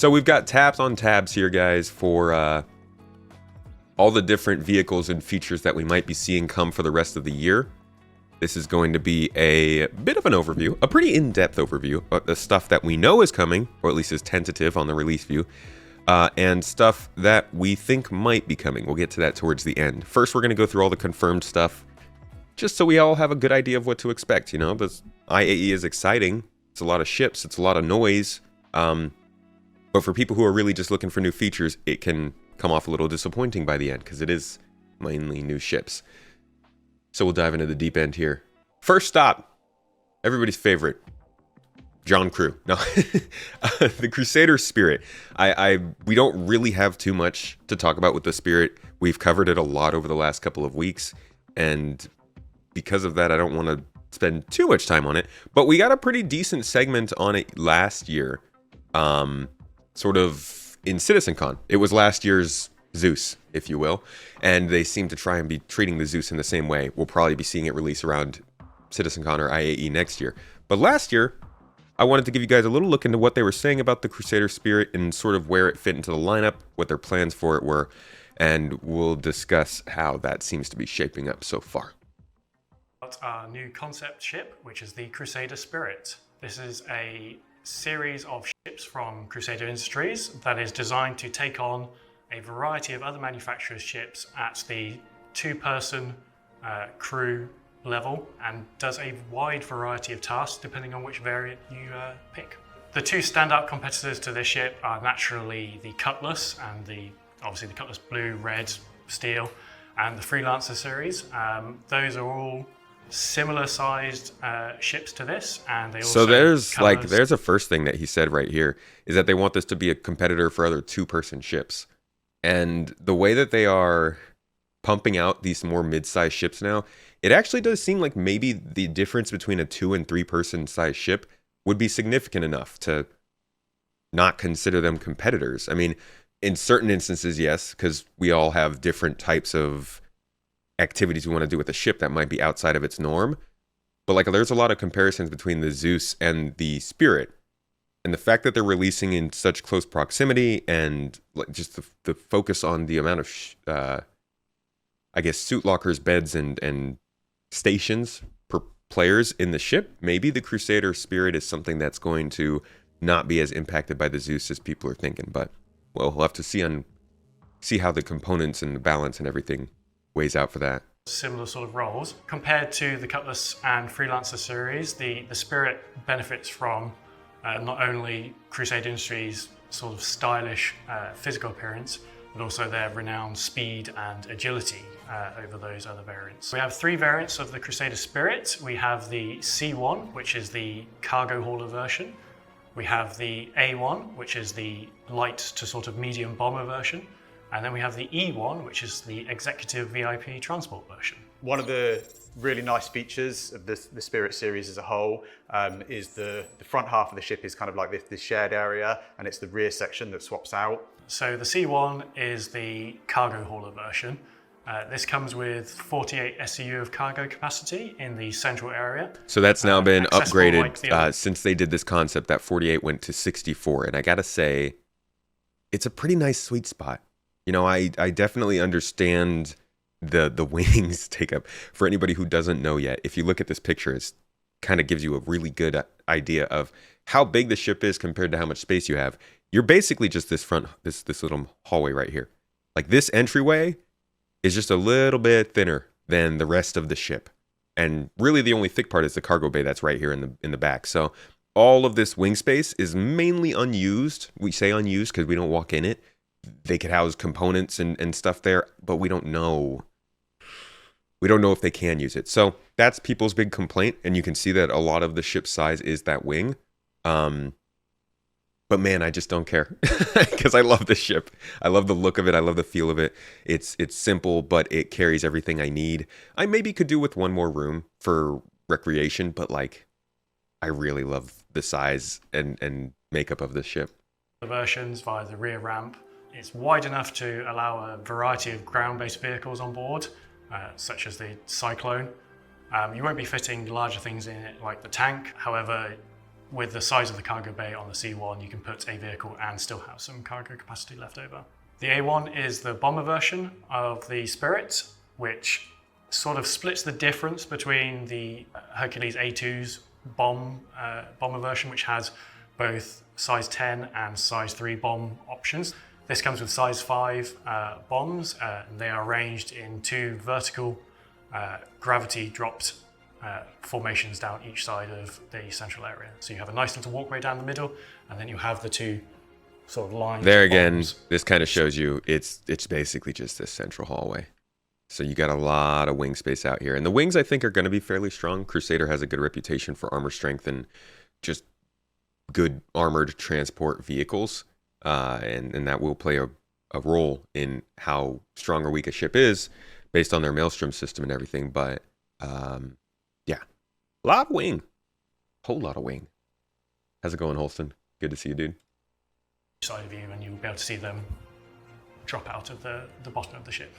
So we've got tabs on tabs here, guys, for all the different vehicles and features that we might be seeing come for the rest of the year. This is going to be a bit of an overview, a pretty in-depth overview of the stuff that we know is coming, or at least is tentative on the release view, and stuff that we think might be coming. We'll get to that towards the end. First, we're going to go through all the confirmed stuff, just so we all have a good idea of what to expect. You know, this IAE is exciting. It's a lot of ships. It's a lot of noise. But for people who are really just looking for new features, it can come off a little disappointing by the end, because it is mainly new ships. So we'll dive into the deep end here. First stop, everybody's favorite, John Crew. No, the Crusader Spirit. We don't really have too much to talk about with the Spirit. We've covered it a lot over the last couple of weeks, and because of that, I don't want to spend too much time on it. But we got a pretty decent segment on it last year, sort of in CitizenCon. It was last year's Zeus, if you will, and they seem to try and be treating the Zeus in the same way. We'll probably be seeing it release around CitizenCon or IAE next year. But last year, I wanted to give you guys a little look into what they were saying about the Crusader Spirit and sort of where it fit into the lineup, what their plans for it were, and we'll discuss how that seems to be shaping up so far. Our new concept ship, which is the Crusader Spirit. This is a series of ships from Crusader Industries that is designed to take on a variety of other manufacturers' ships at the two-person crew level, and does a wide variety of tasks depending on which variant you pick. The two standout competitors to this ship are naturally the Cutlass, and obviously the Cutlass Blue, Red, Steel, and the Freelancer series. Those are all similar sized ships to this, and they also there's a first thing that he said right here is that they want this to be a competitor for other two-person ships. And the way that they are pumping out these more mid-sized ships now, it actually does seem like maybe the difference between a 2- and 3-person size ship would be significant enough to not consider them competitors. I mean, in certain instances, yes, because we all have different types of activities we want to do with a ship that might be outside of its norm. But like, there's a lot of comparisons between the Zeus and the Spirit. And the fact that they're releasing in such close proximity, and like just the focus on the amount of, I guess, suit lockers, beds, and stations per players in the ship, maybe the Crusader Spirit is something that's going to not be as impacted by the Zeus as people are thinking. But, well, we'll have to see how the components and the balance and everything weighs out for that. Similar sort of roles. Compared to the Cutlass and Freelancer series, the Spirit benefits from not only Crusader Industries' sort of stylish physical appearance, but also their renowned speed and agility over those other variants. We have 3 variants of the Crusader Spirit. We have the C1, which is the cargo hauler version. We have the A1, which is the light to sort of medium bomber version. And then we have the E1, which is the executive VIP transport version. One of the really nice features of the Spirit series as a whole is the front half of the ship is kind of like this shared area, and it's the rear section that swaps out. So the C1 is the cargo hauler version. This comes with 48 SEU of cargo capacity in the central area. So that's now been upgraded since they did this concept. That 48 went to 64, and I gotta say, it's a pretty nice sweet spot. You know, I definitely understand the wings take up. For anybody who doesn't know yet, if you look at this picture, it kind of gives you a really good idea of how big the ship is compared to how much space you have. You're basically just this little hallway right here. Like, this entryway is just a little bit thinner than the rest of the ship. And really the only thick part is the cargo bay that's right here in the back. So all of this wing space is mainly unused. We say unused because we don't walk in it. They could house components and stuff there, but we don't know. We don't know if they can use it. So that's people's big complaint, and you can see that a lot of the ship size is that wing. But man, I just don't care because I love this ship. I love the look of it. I love the feel of it. It's simple, but it carries everything I need. I maybe could do with one more room for recreation, but like, I really love the size and makeup of this ship. The versions via the rear ramp. It's wide enough to allow a variety of ground-based vehicles on board, such as the Cyclone. You won't be fitting larger things in it like the tank. However, with the size of the cargo bay on the C1, you can put a vehicle and still have some cargo capacity left over. The A1 is the bomber version of the Spirit, which sort of splits the difference between the Hercules A2's bomber version, which has both size 10 and size 3 bomb options. This comes with size 5 bombs, and they are arranged in 2 vertical gravity dropped formations down each side of the central area. So you have a nice little walkway down the middle, and then you have the 2 sort of lines. There again, this kind of shows you it's basically just this central hallway. So you got a lot of wing space out here. And the wings, I think, are going to be fairly strong. Crusader has a good reputation for armor strength and just good armored transport vehicles. And that will play a role in how strong or weak a ship is based on their maelstrom system and everything. But yeah, a lot of wing. Whole lot of wing. How's it going, Holston? Good to see you, dude. Side of you, and you'll be able to see them drop out of the bottom of the ship.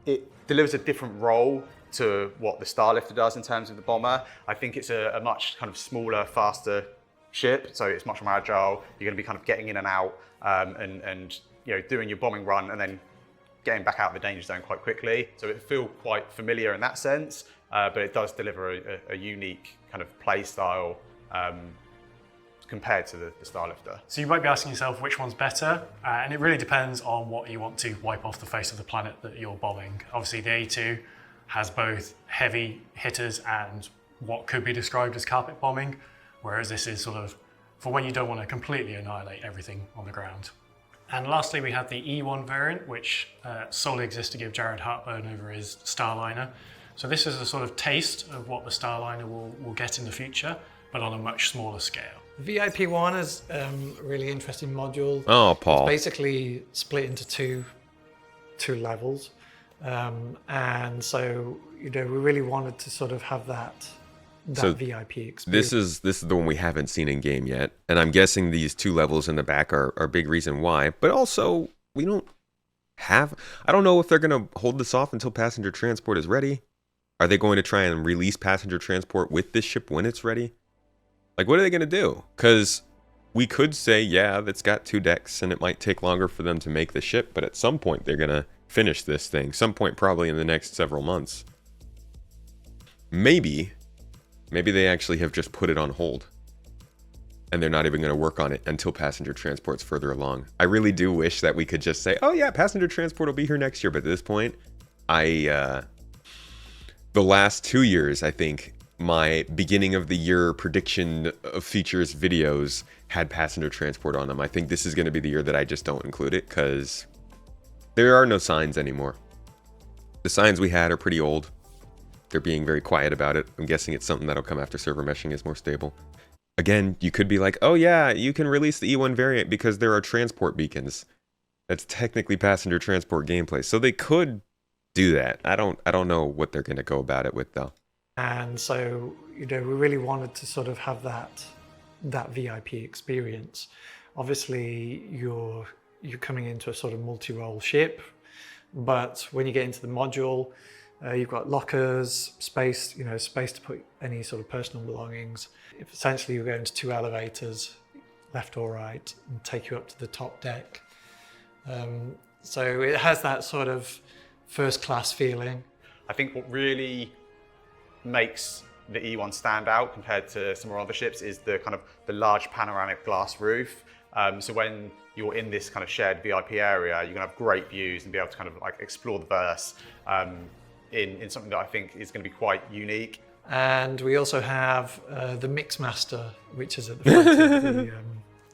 It delivers a different role to what the Starlifter does in terms of the bomber. I think it's a much kind of smaller, faster ship, so it's much more agile. You're going to be kind of getting in and out, and doing your bombing run, and then getting back out of the danger zone quite quickly. So it feels quite familiar in that sense, but it does deliver a unique kind of play style compared to the Starlifter. So you might be asking yourself which one's better, and it really depends on what you want to wipe off the face of the planet that you're bombing. Obviously the A2 has both heavy hitters and what could be described as carpet bombing, whereas this is sort of for when you don't want to completely annihilate everything on the ground. And lastly, we have the E1 variant, which solely exists to give Jared heartburn over his Starliner. So this is a sort of taste of what the Starliner will get in the future, but on a much smaller scale. VIP1 is a really interesting module. Oh, Paul. It's basically split into two levels. And so, we really wanted to sort of have that So VIP experience. This is the one we haven't seen in game yet, and I'm guessing these 2 levels in the back are a big reason why. But also, I don't know if they're going to hold this off until passenger transport is ready. Are they going to try and release passenger transport with this ship when it's ready? Like, what are they going to do? Because we could say, yeah, it's got 2 decks, and it might take longer for them to make the ship, but at some point they're going to finish this thing. Some point probably in the next several months. Maybe they actually have just put it on hold, and they're not even going to work on it until passenger transport's further along. I really do wish that we could just say, oh yeah, passenger transport will be here next year, but at this point, the last 2 years, I think, my beginning of the year prediction of features videos had passenger transport on them. I think this is going to be the year that I just don't include it, because there are no signs anymore. The signs we had are pretty old. They're being very quiet about it. I'm guessing it's something that'll come after server meshing is more stable. Again, you could be like, oh yeah, you can release the E1 variant because there are transport beacons. That's technically passenger transport gameplay. So they could do that. I don't know what they're going to go about it with though. And so, we really wanted to sort of have that VIP experience. Obviously, you're coming into a sort of multi-role ship, but when you get into the module, you've got lockers, space to put any sort of personal belongings. If essentially you're going to 2 elevators, left or right, and take you up to the top deck. So it has that sort of first-class feeling. I think what really makes the E1 stand out compared to some of our other ships is the kind of the large panoramic glass roof. So when you're in this kind of shared VIP area, you're gonna have great views and be able to kind of like explore the verse in something that I think is gonna be quite unique. And we also have the Mixmaster, which is at the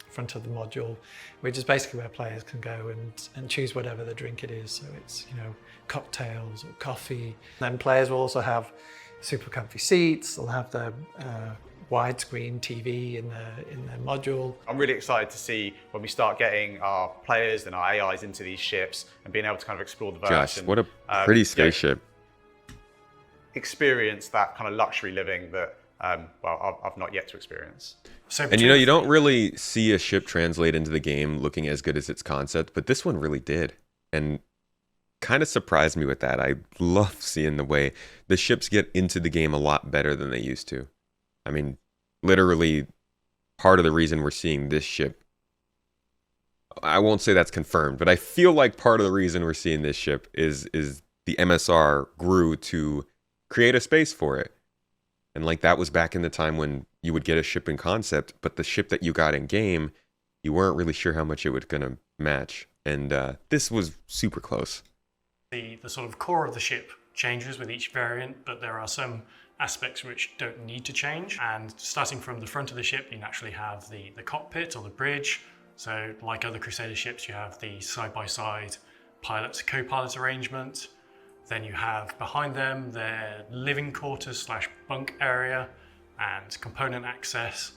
front of the module, which is basically where players can go and choose whatever the drink it is. So it's cocktails or coffee. Then players will also have super comfy seats. They'll have the widescreen TV in their module. I'm really excited to see when we start getting our players and our AIs into these ships and being able to kind of explore the verse. Josh, and, what a pretty spaceship. Experience that kind of luxury living that I've not yet to experience. So And you don't really see a ship translate into the game looking as good as its concept, but this one really did. And kind of surprised me with that. I love seeing the way the ships get into the game a lot better than they used to. I mean, literally part of the reason we're seeing this ship, I won't say that's confirmed, but I feel like part of the reason we're seeing this ship is the MSR grew to create a space for it. And like that was back in the time when you would get a ship in concept, but the ship that you got in game, you weren't really sure how much it was going to match. And this was super close. The sort of core of the ship changes with each variant, but there are some aspects which don't need to change. And starting from the front of the ship, you naturally have the cockpit or the bridge. So like other Crusader ships, you have the side-by-side pilot to co-pilot arrangement. Then you have behind them their living quarters / bunk area and component access.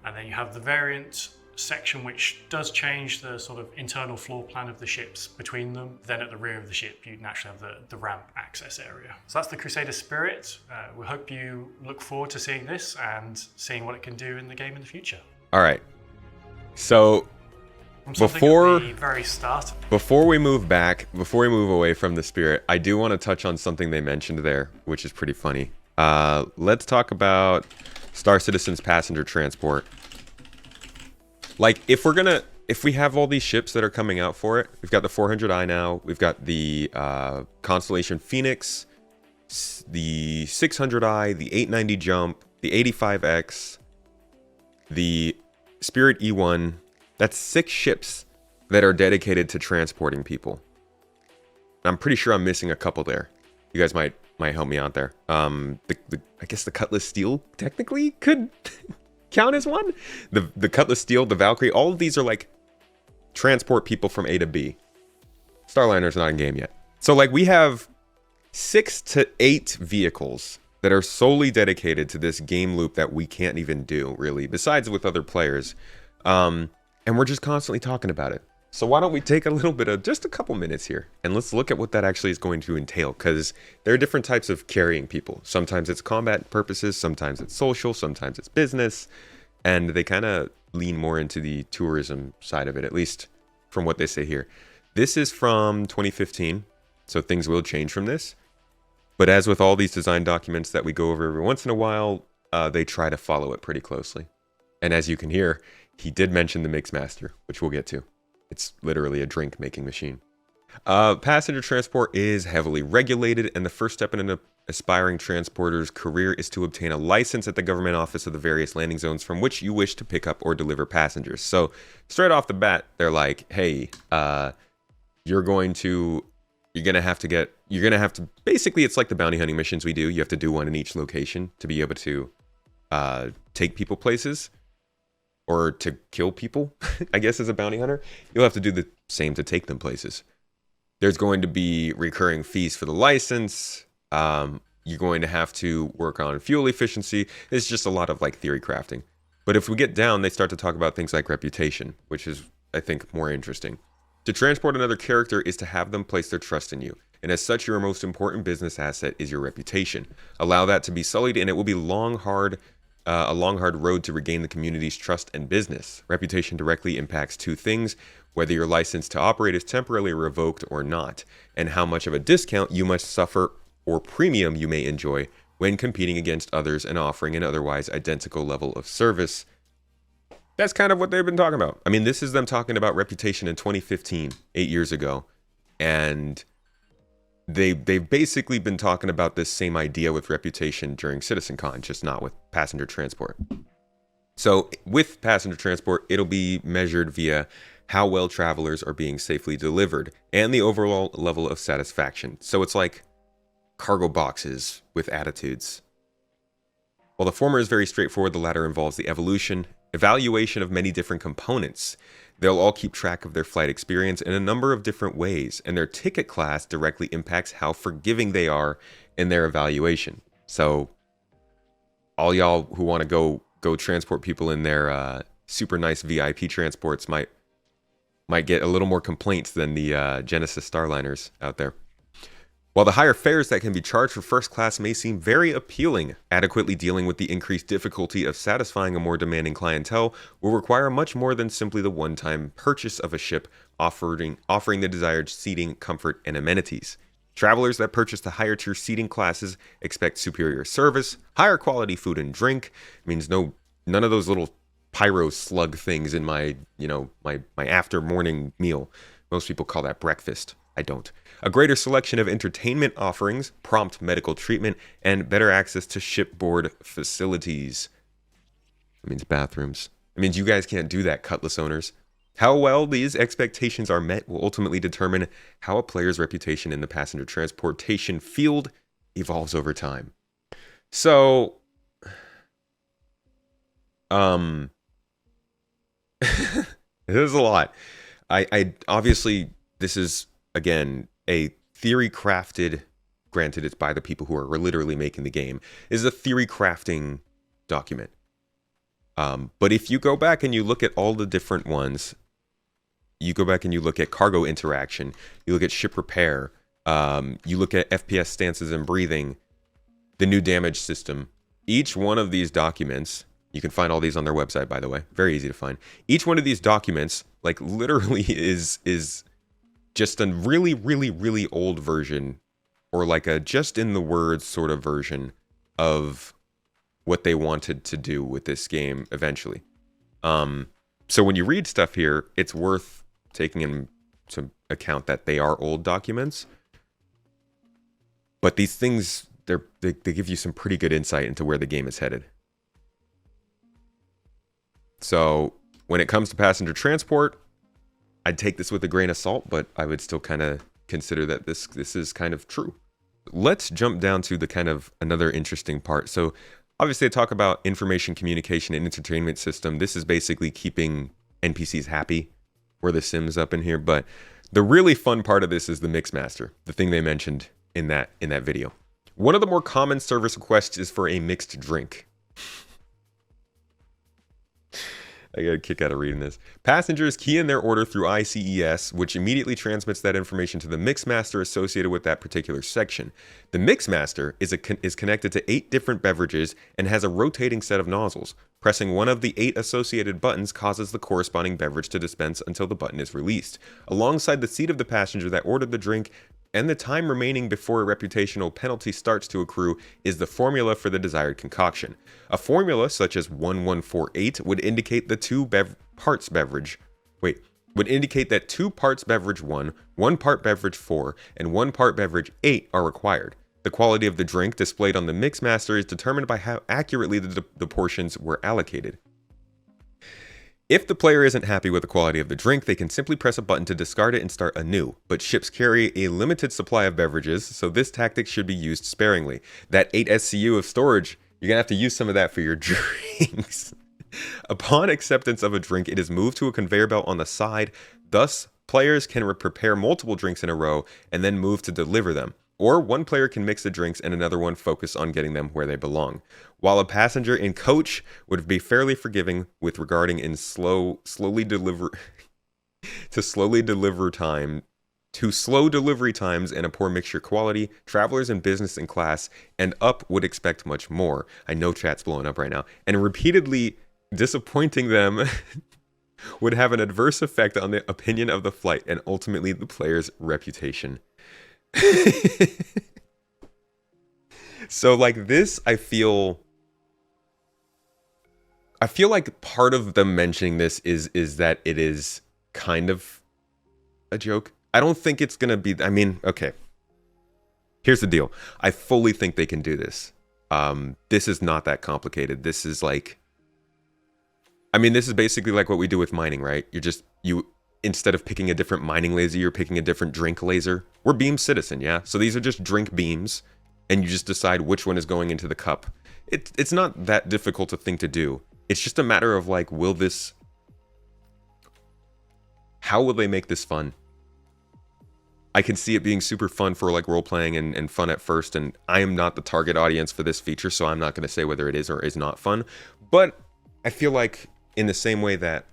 And then you have the variant section, which does change the sort of internal floor plan of the ships between them. Then at the rear of the ship, you naturally have the ramp access area. So that's the Crusader Spirit. We hope you look forward to seeing this and seeing what it can do in the game in the future. All right. So before we move away from the Spirit, I do want to touch on something they mentioned there, which is pretty funny. Let's talk about Star Citizen's passenger transport. Like, if we have all these ships that are coming out for it, we've got the 400i now, we've got the Constellation Phoenix, the 600i, the 890 Jump, the 85X, the Spirit E1. That's 6 ships that are dedicated to transporting people. I'm pretty sure I'm missing a couple there. You guys might help me out there. I guess the Cutlass Steel technically could count as one. The Cutlass Steel, the Valkyrie, all of these are like transport people from A to B. Starliner's not in game yet. So like we have 6 to 8 vehicles that are solely dedicated to this game loop that we can't even do really, besides with other players. And we're just constantly talking about it. So why don't we take a little bit of just a couple minutes here and let's look at what that actually is going to entail, because there are different types of carrying people. Sometimes it's combat purposes, sometimes it's social, sometimes it's business, and they kind of lean more into the tourism side of it, at least from what they say here. This is from 2015, so things will change from this. But as with all these design documents that we go over every once in a while, they try to follow it pretty closely. And as you can hear, he did mention the Mixmaster, which we'll get to. It's literally a drink-making machine. Passenger transport is heavily regulated, and the first step in an aspiring transporter's career is to obtain a license at the government office of the various landing zones from which you wish to pick up or deliver passengers. So straight off the bat, they're like, hey, you're gonna have to, basically it's like the bounty hunting missions we do. You have to do one in each location to be able to take people places. Or to kill people, I guess, as a bounty hunter. You'll have to do the same to take them places. There's going to be recurring fees for the license. You're going to have to work on fuel efficiency. It's just a lot of like theory crafting. But if we get down, they start to talk about things like reputation, which is, I think, more interesting. To transport another character is to have them place their trust in you. And as such, your most important business asset is your reputation. Allow that to be sullied, and it will be a long, hard road to regain the community's trust and business. Reputation directly impacts 2 things: whether your license to operate is temporarily revoked or not, and how much of a discount you must suffer or premium you may enjoy when competing against others and offering an otherwise identical level of service. That's kind of what they've been talking about. I mean, this is them talking about reputation in 2015, 8 years ago, and they've basically been talking about this same idea with reputation during CitizenCon, just not with passenger transport. So with passenger transport, it'll be measured via how well travelers are being safely delivered and the overall level of satisfaction. So it's like cargo boxes with attitudes. While the former is very straightforward, the latter involves the evaluation of many different components. They'll all keep track of their flight experience in a number of different ways, and their ticket class directly impacts how forgiving they are in their evaluation. So all y'all who want to go transport people in their super nice VIP transports might get a little more complaints than the Genesis Starliners out there. While the higher fares that can be charged for first class may seem very appealing, adequately dealing with the increased difficulty of satisfying a more demanding clientele will require much more than simply the one-time purchase of a ship offering the desired seating, comfort, and amenities. Travelers that purchase the higher tier seating classes expect superior service, higher quality food and drink. It means none of those little pyro slug things in my, my after morning meal. Most people call that breakfast. I don't. A greater selection of entertainment offerings, prompt medical treatment, and better access to shipboard facilities. That means bathrooms. It means you guys can't do that, Cutlass owners. How well these expectations are met will ultimately determine how a player's reputation in the passenger transportation field evolves over time. So, this is a lot. I obviously, this is, again, a theory crafted, granted it's by the people who are literally making the game, is a theory crafting document. But if you go back and you look at all the different ones, you go back and you look at cargo interaction, you look at ship repair, you look at FPS stances and breathing, the new damage system, each one of these documents, you can find all these on their website, by the way, very easy to find. Each one of these documents, like, literally is just a really, really, really old version, or like a just in the words sort of version of what they wanted to do with this game eventually. So when you read stuff here, it's worth taking into account that they are old documents. But these things, they give you some pretty good insight into where the game is headed. So when it comes to passenger transport, I'd take this with a grain of salt, but I would still kind of consider that this is kind of true. Let's jump down to the kind of another interesting part. So obviously I talk about information communication and entertainment system. This is basically keeping NPCs happy, or the Sims up in here. But the really fun part of this is the Mixmaster, the thing they mentioned in that video. One of the more common service requests is for a mixed drink. I got a kick out of reading this. Passengers key in their order through ICES, which immediately transmits that information to the Mixmaster associated with that particular section. The Mixmaster is connected to 8 different beverages and has a rotating set of nozzles. Pressing one of the 8 associated buttons causes the corresponding beverage to dispense until the button is released. Alongside the seat of the passenger that ordered the drink and the time remaining before a reputational penalty starts to accrue is the formula for the desired concoction. A formula such as 1148 would indicate the 2 parts beverage 1, 1 part beverage 4, and 1 part beverage 8 are required. The quality of the drink displayed on the Mixmaster is determined by how accurately the portions were allocated. If the player isn't happy with the quality of the drink, they can simply press a button to discard it and start anew. But ships carry a limited supply of beverages, so this tactic should be used sparingly. That 8 SCU of storage, you're going to have to use some of that for your drinks. Upon acceptance of a drink, it is moved to a conveyor belt on the side. Thus, players can prepare multiple drinks in a row and then move to deliver them. Or one player can mix the drinks and another one focus on getting them where they belong. While a passenger in coach would be fairly forgiving with regarding in slow delivery times and a poor mixture quality, travelers in business and class and up would expect much more. I know chat's blowing up right now. And repeatedly disappointing them would have an adverse effect on the opinion of the flight and ultimately the player's reputation. So like this, I feel like part of them mentioning this is that it is kind of a joke. I don't think it's gonna be, I mean, okay. Here's the deal. I fully think they can do this. This is not that complicated. This is like, I mean, this is basically like what we do with mining, right? Instead of picking a different mining laser, you're picking a different drink laser. We're Beam Citizen, yeah? So these are just drink beams, and you just decide which one is going into the cup. It's not that difficult a thing to do. It's just a matter of like, how will they make this fun? I can see it being super fun for like role-playing and fun at first, and I am not the target audience for this feature, so I'm not going to say whether it is or is not fun. But I feel like in the same way that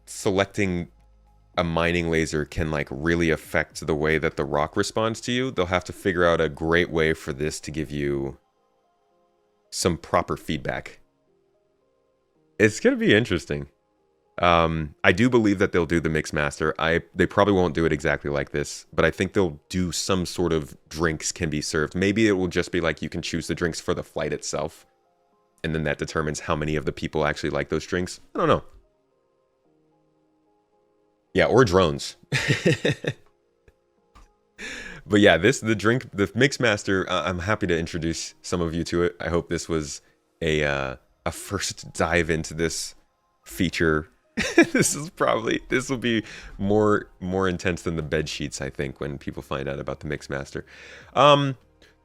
selecting a mining laser can like really affect the way that the rock responds to you, they'll have to figure out a great way for this to give you some proper feedback. It's going to be interesting. I do believe that they'll do the Mixmaster. They probably won't do it exactly like this, but I think they'll do some sort of drinks can be served. Maybe it will just be like you can choose the drinks for the flight itself. and then that determines how many of the people actually like those drinks. I don't know. Yeah, or drones. But yeah, the Mixmaster, I'm happy to introduce some of you to it. I hope this was a first dive into this feature. This will be more intense than the bed sheets, I think, when people find out about the Mixmaster.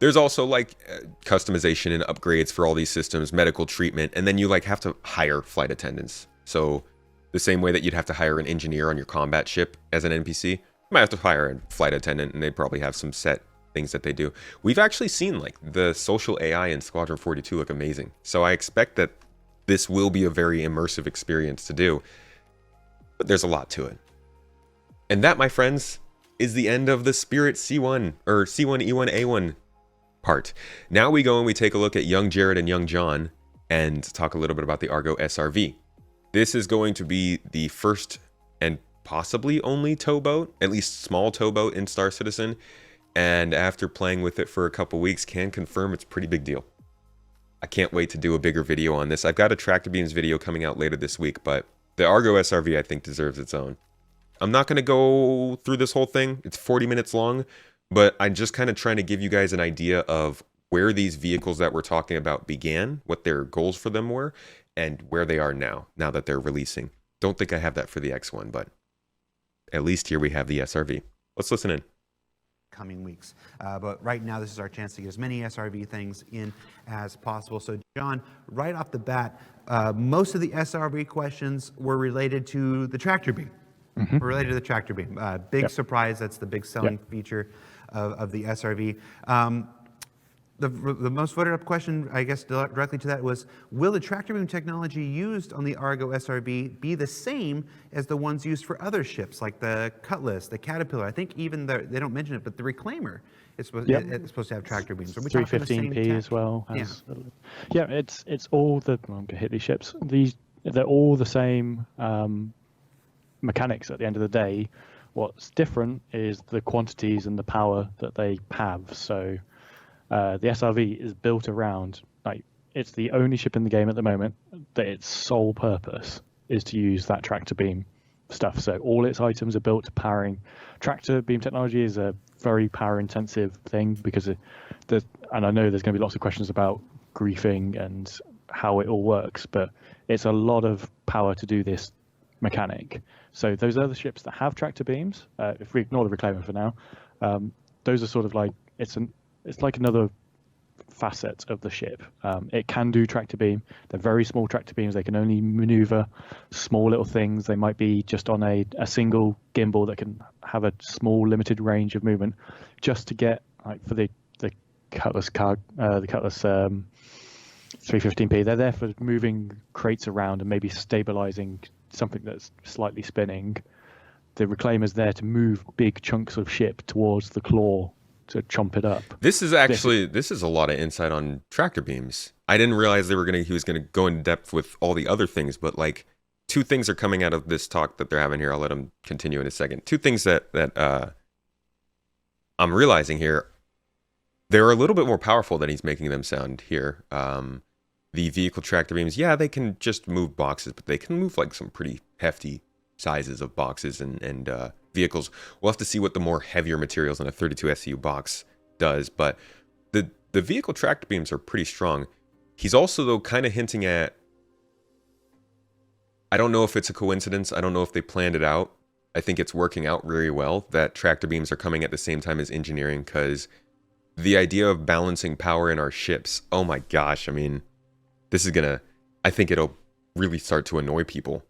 There's also like customization and upgrades for all these systems, medical treatment, and then you like have to hire flight attendants. So the same way that you'd have to hire an engineer on your combat ship as an NPC, you might have to hire a flight attendant, and they probably have some set things that they do. We've actually seen like the social AI in Squadron 42 look amazing. So I expect that this will be a very immersive experience to do, but there's a lot to it. And that, my friends, is the end of the Spirit C1 or C1E1A1 part. Now we go and we take a look at young Jared and young John and talk a little bit about the Argo SRV. This is going to be the first and possibly only towboat, at least small towboat in Star Citizen. And after playing with it for a couple weeks, can confirm it's a pretty big deal. I can't wait to do a bigger video on this. I've got a tractor beams video coming out later this week, but the Argo SRV I think deserves its own. I'm not going to go through this whole thing. It's 40 minutes long, but I'm just kind of trying to give you guys an idea of where these vehicles that we're talking about began, what their goals for them were, and where they are now that they're releasing. Don't think I have that for the X1, but at least here we have the SRV. Let's listen in. Coming weeks. But right now, this is our chance to get as many SRV things in as possible. So John, right off the bat, most of the SRV questions were related to the tractor beam. Were related to the tractor beam. Big surprise, that's the big selling feature of the SRV. The most voted up question, I guess, directly to that was, will the tractor beam technology used on the Argo SRV be the same as the ones used for other ships, like the Cutlass, the Caterpillar? I think even they don't mention it, but the Reclaimer is supposed, it's supposed to have tractor beams. Are we talking the same 315p tech? as well. Yeah, it's all the, I'm going to hit these ships. They're all the same mechanics at the end of the day. What's different is the quantities and the power that they have. So the SRV is built around, like, it's the only ship in the game at the moment that its sole purpose is to use that tractor beam stuff. So all its items are built to powering. Tractor beam technology is a very power intensive thing because and I know there's going to be lots of questions about griefing and how it all works, but it's a lot of power to do this mechanic. So those other ships that have tractor beams, if we ignore the Reclaimer for now, those are sort of like, it's like another facet of the ship. It can do tractor beam. They're very small tractor beams. They can only maneuver small little things. They might be just on a single gimbal that can have a small limited range of movement, just to get, like, for the Cutlass 315p. They're there for moving crates around and maybe stabilizing something that's slightly spinning. The Reclaimer's there to move big chunks of ship towards the claw to chomp it up. This is a lot of insight on tractor beams. I didn't realize he was gonna go in depth with all the other things, but like, two things are coming out of this talk that they're having here. I'll let them continue in a second. Two things that I'm realizing here, they're a little bit more powerful than he's making them sound here. The vehicle tractor beams, yeah, they can just move boxes, but they can move like some pretty hefty sizes of boxes and vehicles. We'll have to see what the more heavier materials in a 32 SCU box does, but the vehicle tractor beams are pretty strong. He's also, though, kind of hinting at, I don't know if it's a coincidence, I don't know if they planned it out. I think it's working out very well that tractor beams are coming at the same time as engineering, because the idea of balancing power in our ships, oh my gosh, I mean, I think it'll really start to annoy people.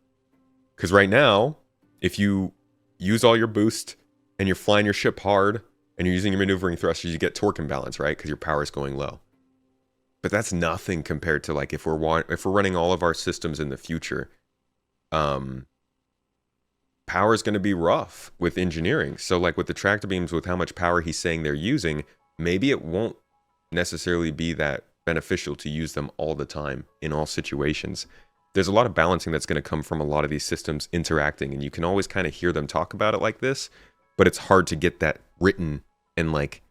Because right now, if you use all your boost and you're flying your ship hard and you're using your maneuvering thrusters, you get torque imbalance, right? Because your power is going low. But that's nothing compared to, like, if we're running all of our systems in the future, power is going to be rough with engineering. So, like, with the tractor beams, with how much power he's saying they're using, maybe it won't necessarily be that beneficial to use them all the time in all situations. There's a lot of balancing that's going to come from a lot of these systems interacting, and you can always kind of hear them talk about it like this, but it's hard to get that written and, like,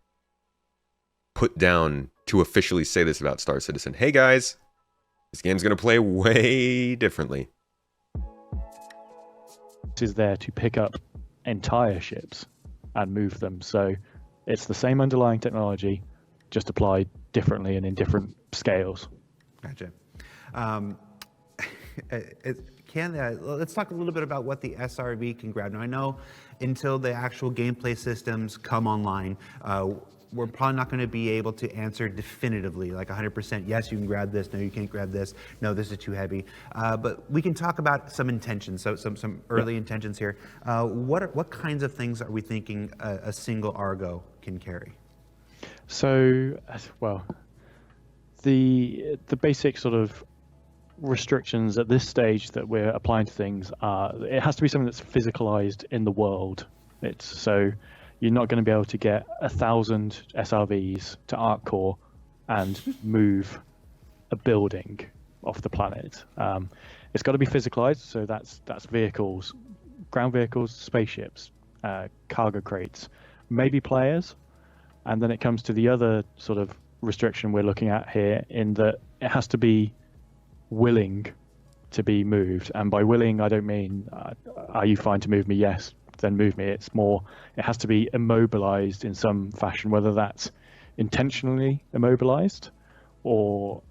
put down to officially say this about Star Citizen. Hey guys, This game's going to play way differently. Is there to pick up entire ships and move them. So it's the same underlying technology, just applied differently and in different scales. Gotcha. Let's talk a little bit about what the SRV can grab. Now, I know until the actual gameplay systems come online, we're probably not going to be able to answer definitively, like 100%, yes, you can grab this, no, you can't grab this, no, this is too heavy. But we can talk about some intentions, so some early intentions here. What kinds of things are we thinking a single Argo can carry? So, well, the basic sort of restrictions at this stage that we're applying to things are, it has to be something that's physicalized in the world. So you're not going to be able to get 1,000 SRVs to Arc Core and move a building off the planet. It's got to be physicalized, so that's vehicles, ground vehicles, spaceships, cargo crates, maybe players. And then it comes to the other sort of restriction we're looking at here, in that it has to be willing to be moved. And by willing, I don't mean, are you fine to move me? Yes, then move me. It's more, it has to be immobilized in some fashion, whether that's intentionally immobilized or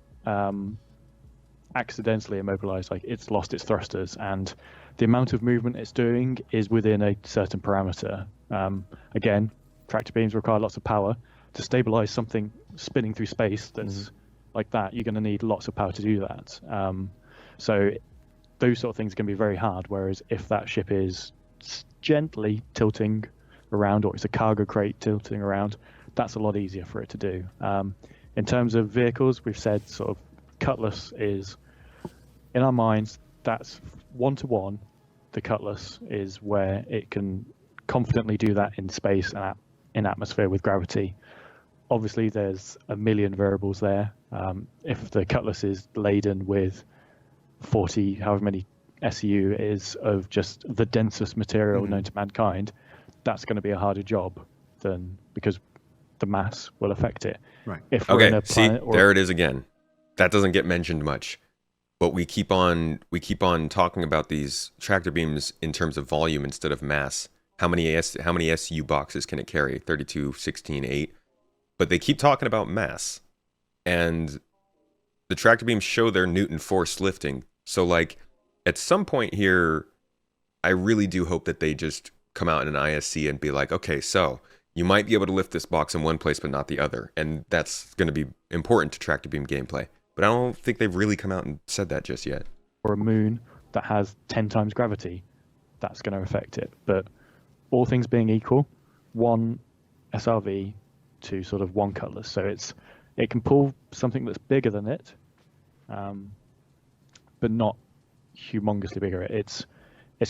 accidentally immobilized, like it's lost its thrusters, and the amount of movement it's doing is within a certain parameter. Again, tractor beams require lots of power. To stabilize something spinning through space that's like that, you're going to need lots of power to do that. So those sort of things can be very hard, whereas if that ship is gently tilting around, or it's a cargo crate tilting around, that's a lot easier for it to do. In terms of vehicles, we've said sort of Cutlass is, in our minds, that's one-to-one. The Cutlass is where it can confidently do that in space and in atmosphere with gravity. Obviously, there's a million variables there. If the Cutlass is laden with 40, however many SEU it is, of just the densest material known to mankind, that's going to be a harder job than, because the mass will affect it. Right. If we're in a See, planet there it is again. That doesn't get mentioned much, but we keep on talking about these tractor beams in terms of volume instead of mass. How many SU boxes can it carry? 32, 16, 8. But they keep talking about mass, and the tractor beams show their Newton force lifting. So like at some point here, I really do hope that they just come out in an ISC and be like, okay, so you might be able to lift this box in one place but not the other, and that's going to be important to tractor beam gameplay. But I don't think they've really come out and said that just yet. Or a moon that has 10 times gravity, that's going to affect it. But all things being equal, one SRV to sort of one Cutlass. So it can pull something that's bigger than it, but not humongously bigger. It's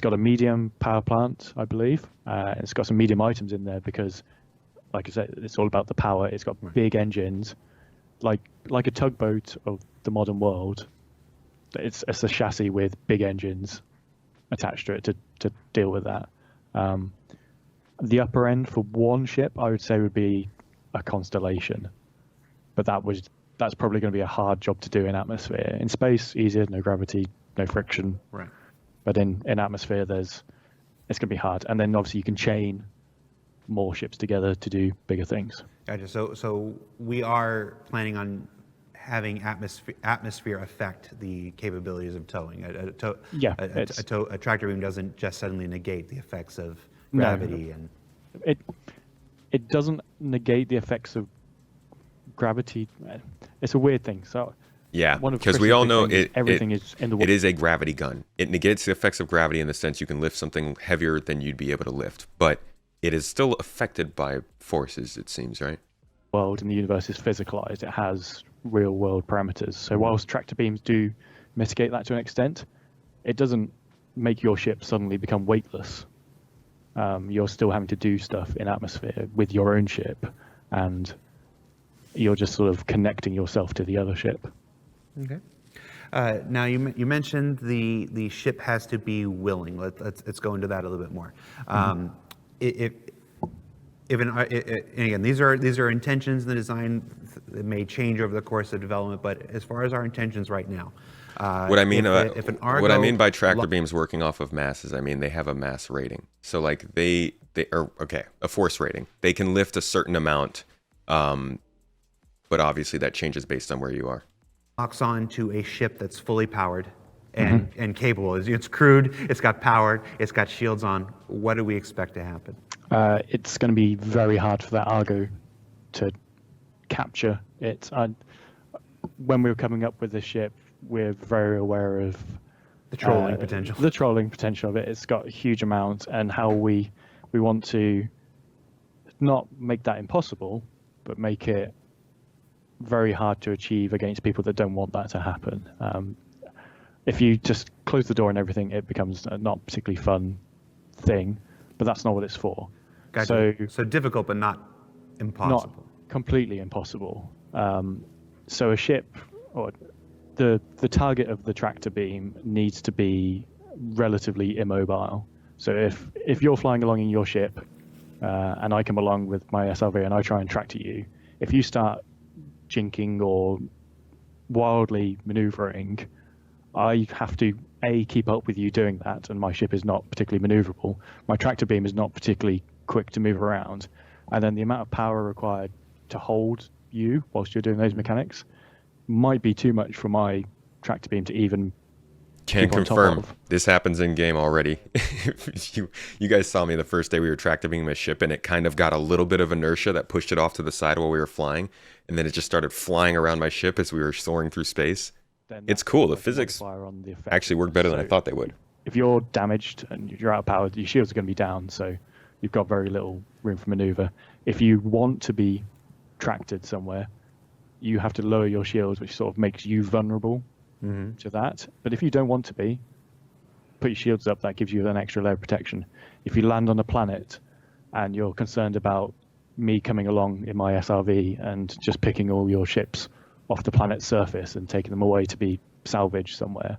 got a medium power plant, I believe. It's got some medium items in there because, like I said, it's all about the power. It's got big engines, like a tugboat of the modern world. It's a chassis with big engines attached to it to deal with that. The upper end for one ship, I would say, would be a Constellation, but that's probably going to be a hard job to do in atmosphere. In space, easier, no gravity, no friction. Right. But in atmosphere, it's going to be hard. And then obviously you can chain more ships together to do bigger things. Gotcha. So we are planning on having atmosphere affect the capabilities of towing. A tractor beam doesn't just suddenly negate the effects of gravity. No. It doesn't negate the effects of gravity. It's a weird thing. So yeah, because we all know everything is in the world. It is a gravity gun. It negates the effects of gravity in the sense you can lift something heavier than you'd be able to lift, but it is still affected by forces, it seems, right? World in the universe is physicalized. It has real world parameters. So whilst tractor beams do mitigate that to an extent, it doesn't make your ship suddenly become weightless. You're still having to do stuff in atmosphere with your own ship, and you're just sort of connecting yourself to the other ship. Okay. Now you mentioned the ship has to be willing. Let's go into that a little bit more. And again, these are intentions in the design it may change over the course of development, but as far as our intentions right now, What I mean, if an Argo, what I mean by tractor beams working off of mass is, I mean they have a mass rating. So like they are okay, a force rating. They can lift a certain amount, but obviously that changes based on where you are. locks on to a ship that's fully powered and capable. It's crewed, it's got powered, it's got shields on. What do we expect to happen? It's going to be very hard for that Argo to capture it. When we were coming up with this ship, we're very aware of The trolling potential. The trolling potential of it. It's got a huge amount, and how we want to not make that impossible, but make it very hard to achieve against people that don't want that to happen. If you just close the door and everything, it becomes a not particularly fun thing, but that's not what it's for. Gotcha. So difficult, but not impossible. Not completely impossible. So a ship, or the target of the tractor beam needs to be relatively immobile. So if you're flying along in your ship, and I come along with my SRV and I try and tractor you, if you start jinking or wildly maneuvering, I have to keep up with you doing that, and my ship is not particularly maneuverable. My tractor beam is not particularly quick to move around, and then the amount of power required to hold you whilst you're doing those mechanics might be too much for my tractor beam to even Can keep on top confirm. of. This happens in game already. you guys saw me the first day we were tractor beaming my ship, and it kind of got a little bit of inertia that pushed it off to the side while we were flying, and then it just started flying around my ship as we were soaring through space. Then It's that's cool. The like a physics modifier on the effect. actually work better than I So thought they would. If you're damaged and you're out of power, your shields are going to be down, so you've got very little room for maneuver. If you want to be tractored somewhere, you have to lower your shields, which sort of makes you vulnerable to that. But if you don't want to be, put your shields up. That gives you an extra layer of protection. If you land on a planet and you're concerned about me coming along in my SRV and just picking all your ships off the planet's surface and taking them away to be salvaged somewhere,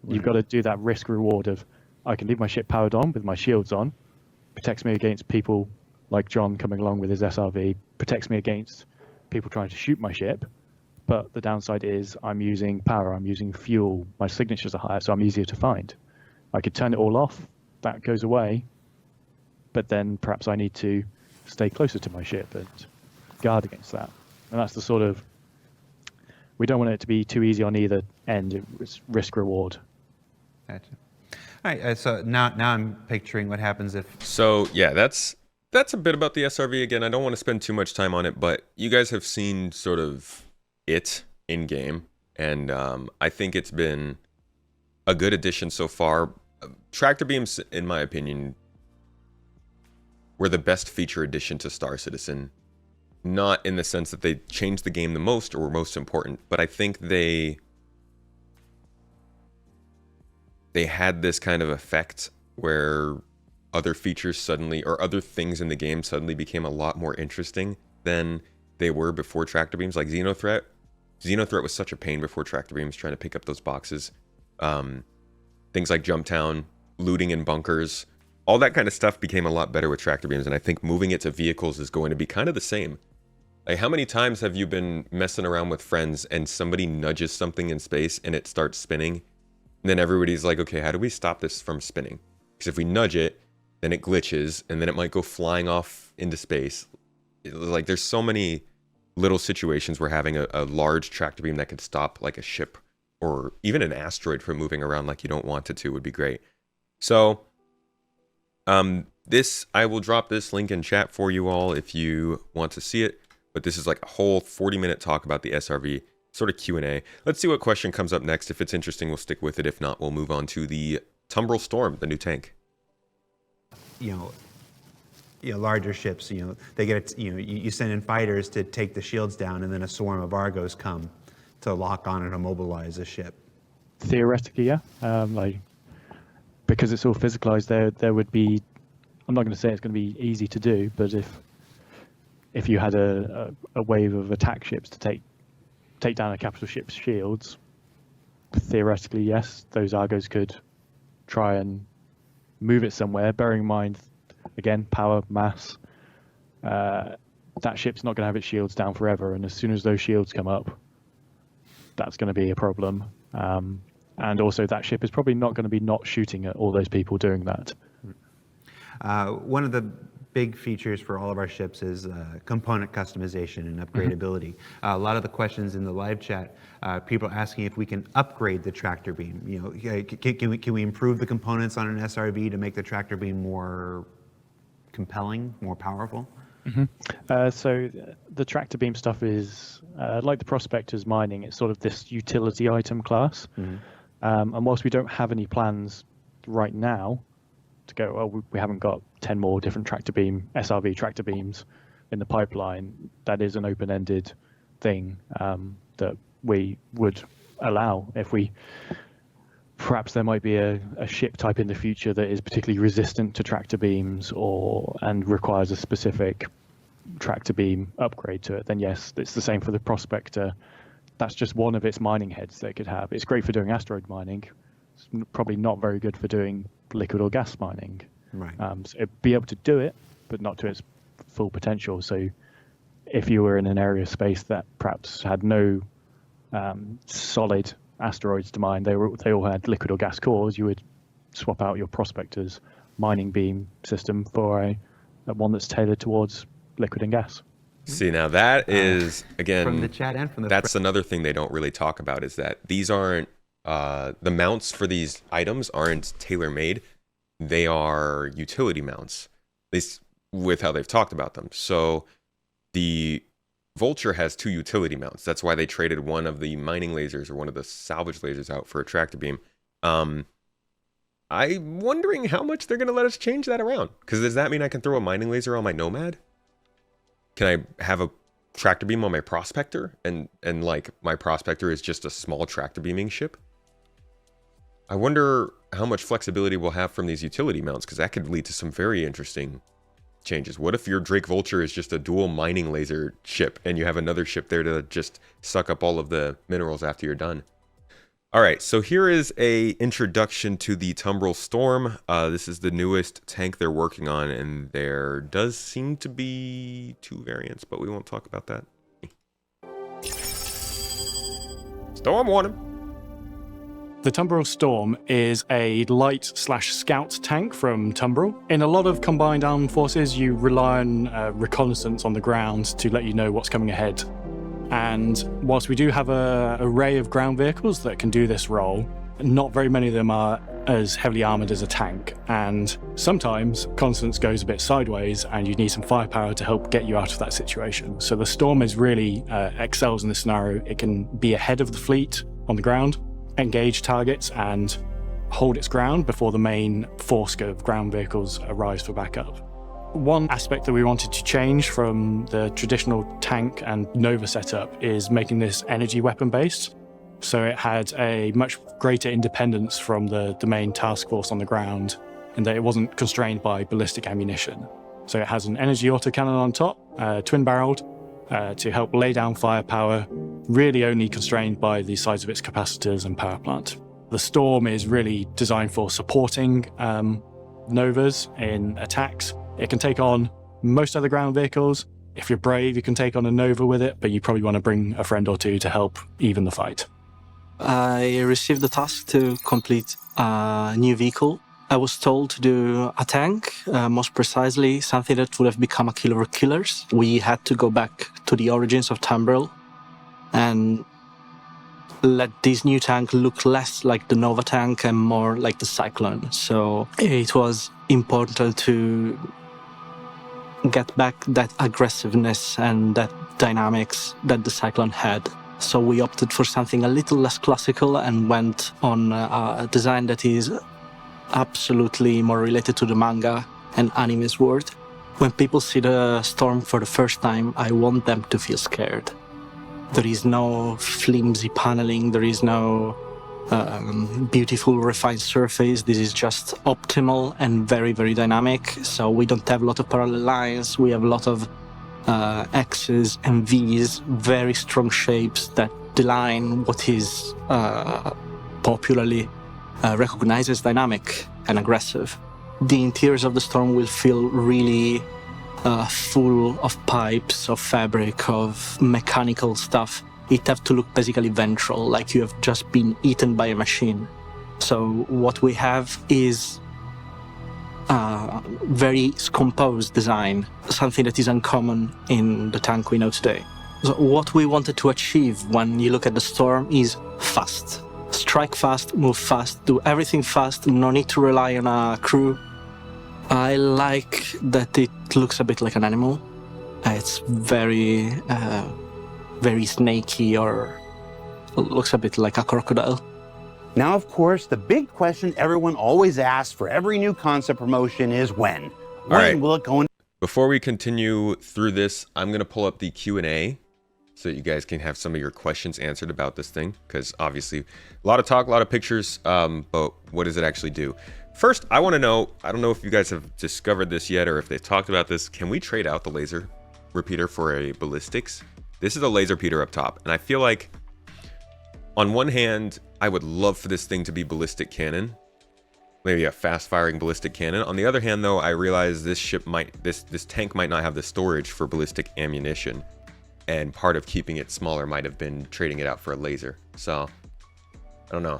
you've got to do that risk reward of, I can leave my ship powered on with my shields on, protects me against people like John coming along with his SRV, protects me against people trying to shoot my ship. But the downside is I'm using power, I'm using fuel, my signatures are higher, so I'm easier to find. I could turn it all off, that goes away, but then perhaps I need to stay closer to my ship and guard against that. And that's the sort of, we don't want it to be too easy on either end. It's risk reward. Gotcha. All right, so now I'm picturing what happens if... So yeah, that's a bit about the SRV. Again, I don't want to spend too much time on it, but you guys have seen sort of it in game, and I think it's been a good addition so far. Tractor beams, in my opinion, were the best feature addition to Star Citizen. Not in the sense that they changed the game the most or were most important, but I think they had this kind of effect where other features suddenly, or other things in the game suddenly became a lot more interesting than they were before tractor beams. Like Xenothreat. Xenothreat was such a pain before tractor beams, trying to pick up those boxes. Things like Jump Town, looting in bunkers, all that kind of stuff became a lot better with tractor beams, and I think moving it to vehicles is going to be kind of the same. Like, how many times have you been messing around with friends and somebody nudges something in space and it starts spinning? And then everybody's like, okay, how do we stop this from spinning? Because if we nudge it, then it glitches, and then it might go flying off into space. Like, there's so many little situations where having a large tractor beam that could stop like a ship or even an asteroid from moving around like you don't want it to would be great. So, I will drop this link in chat for you all if you want to see it. But this is like a whole 40-minute talk about the SRV, sort of Q&A. Let's see what question comes up next. If it's interesting, we'll stick with it. If not, we'll move on to the Tumbril Storm, the new tank. Larger ships, they get, you send in fighters to take the shields down, and then a swarm of Argos come to lock on and immobilize a ship. Theoretically, yeah. Because it's all physicalized, there would be, I'm not going to say it's going to be easy to do, but if you had a wave of attack ships to take down a capital ship's shields, theoretically, yes, those Argos could try and move it somewhere, bearing in mind, again, power, mass. that ship's not going to have its shields down forever, and as soon as those shields come up, that's going to be a problem. And also that ship is probably not going to be not shooting at all those people doing that. One of the big features for all of our ships is component customization and upgradability. A lot of the questions in the live chat, people are asking if we can upgrade the tractor beam. You know, can we improve the components on an SRV to make the tractor beam more compelling, more powerful? So the tractor beam stuff is like the Prospector's mining. It's sort of this utility item class. And whilst we don't have any plans right now to go, well, we haven't got 10 more different SRV tractor beams in the pipeline, that is an open-ended thing that we would allow if we, perhaps there might be a ship type in the future that is particularly resistant to tractor beams and requires a specific tractor beam upgrade to it, then yes, it's the same for the Prospector. That's just one of its mining heads that it could have. It's great for doing asteroid mining. It's probably not very good for doing liquid or gas mining. Right. So it'd be able to do it, but not to its full potential. So if you were in an area of space that perhaps had no solid asteroids to mine, they all had liquid or gas cores, you would swap out your Prospector's mining beam system for a one that's tailored towards liquid and gas. See, now that is, again, from the chat and from the that's another thing they don't really talk about, is that these aren't, the mounts for these items aren't tailor-made. They are utility mounts, at least with how they've talked about them. So the Vulture has 2 utility mounts. That's why they traded one of the mining lasers or one of the salvage lasers out for a tractor beam. I'm wondering how much they're going to let us change that around. Because does that mean I can throw a mining laser on my Nomad? Can I have a tractor beam on my Prospector? And like my Prospector is just a small tractor beaming ship? I wonder how much flexibility we'll have from these utility mounts, because that could lead to some very interesting changes. What if your Drake Vulture is just a dual mining laser ship and you have another ship there to just suck up all of the minerals after you're done? All right, so here is a introduction to the Tumbril Storm. This is the newest tank they're working on, and there does seem to be 2 variants, but we won't talk about that. Storm warning. The Tumbril Storm is a light/scout tank from Tumbril. In a lot of combined armed forces, you rely on reconnaissance on the ground to let you know what's coming ahead. And whilst we do have an array of ground vehicles that can do this role, not very many of them are as heavily armoured as a tank. And sometimes reconnaissance goes a bit sideways and you need some firepower to help get you out of that situation. So the Storm is really excels in this scenario. It can be ahead of the fleet on the ground, engage targets and hold its ground before the main force of ground vehicles arrives for backup. One aspect that we wanted to change from the traditional tank and Nova setup is making this energy weapon based. So it had a much greater independence from the main task force on the ground, and that it wasn't constrained by ballistic ammunition. So it has an energy autocannon on top, twin-barreled, to help lay down firepower, really only constrained by the size of its capacitors and power plant. The Storm is really designed for supporting Novas in attacks. It can take on most other ground vehicles. If you're brave, you can take on a Nova with it, but you probably want to bring a friend or 2 to help even the fight. I received the task to complete a new vehicle. I was told to do a tank, most precisely something that would have become a killer of killers. We had to go back to the origins of Tumbril and let this new tank look less like the Nova tank and more like the Cyclone. So it was important to get back that aggressiveness and that dynamics that the Cyclone had. So we opted for something a little less classical and went on a design that is absolutely more related to the manga and anime's world. When people see the Storm for the first time, I want them to feel scared. There is no flimsy paneling, there is no beautiful refined surface. This is just optimal and very, very dynamic. So we don't have a lot of parallel lines, we have a lot of X's and V's, very strong shapes that deline what is popularly recognized as dynamic and aggressive. The interiors of the Storm will feel really full of pipes, of fabric, of mechanical stuff. It have to look basically ventral, like you have just been eaten by a machine. So what we have is very composed design, something that is uncommon in the tank we know today. So what we wanted to achieve when you look at the Storm is fast. Strike fast, move fast, do everything fast, no need to rely on a crew. I like that it looks a bit like an animal. It's very, very snaky, or looks a bit like a crocodile. Now, of course, the big question everyone always asks for every new concept promotion is when. When will it go in? Before we continue through this, I'm going to pull up the Q&A so that you guys can have some of your questions answered about this thing, because obviously a lot of talk, a lot of pictures, but what does it actually do? First, I want to know, I don't know if you guys have discovered this yet or if they've talked about this, can we trade out the laser repeater for a ballistics? This is a laser repeater up top, and I feel like on one hand, I would love for this thing to be ballistic cannon, maybe a fast-firing ballistic cannon. On the other hand, though, I realize this ship might, this tank might not have the storage for ballistic ammunition, and part of keeping it smaller might have been trading it out for a laser. So, I don't know.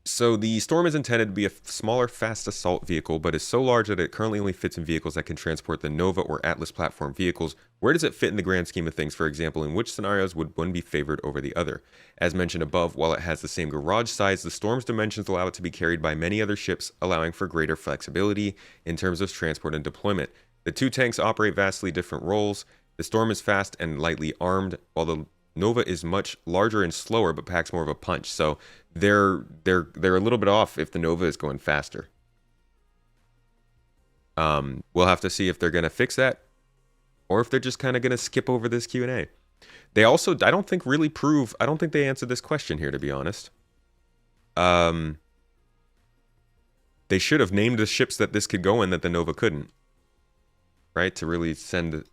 So the Storm is intended to be a smaller, fast assault vehicle, but is so large that it currently only fits in vehicles that can transport the Nova or Atlas platform vehicles. Where does it fit in the grand scheme of things? For example, in which scenarios would one be favored over the other? As mentioned above, while it has the same garage size, the Storm's dimensions allow it to be carried by many other ships, allowing for greater flexibility in terms of transport and deployment. The two tanks operate vastly different roles. The Storm is fast and lightly armed, while the Nova is much larger and slower, but packs more of a punch. So they're a little bit off if the Nova is going faster. We'll have to see if they're going to fix that, or if they're just kind of going to skip over this Q&A. They also, I don't think they answered this question here, to be honest. They should have named the ships that this could go in that the Nova couldn't, right? To really send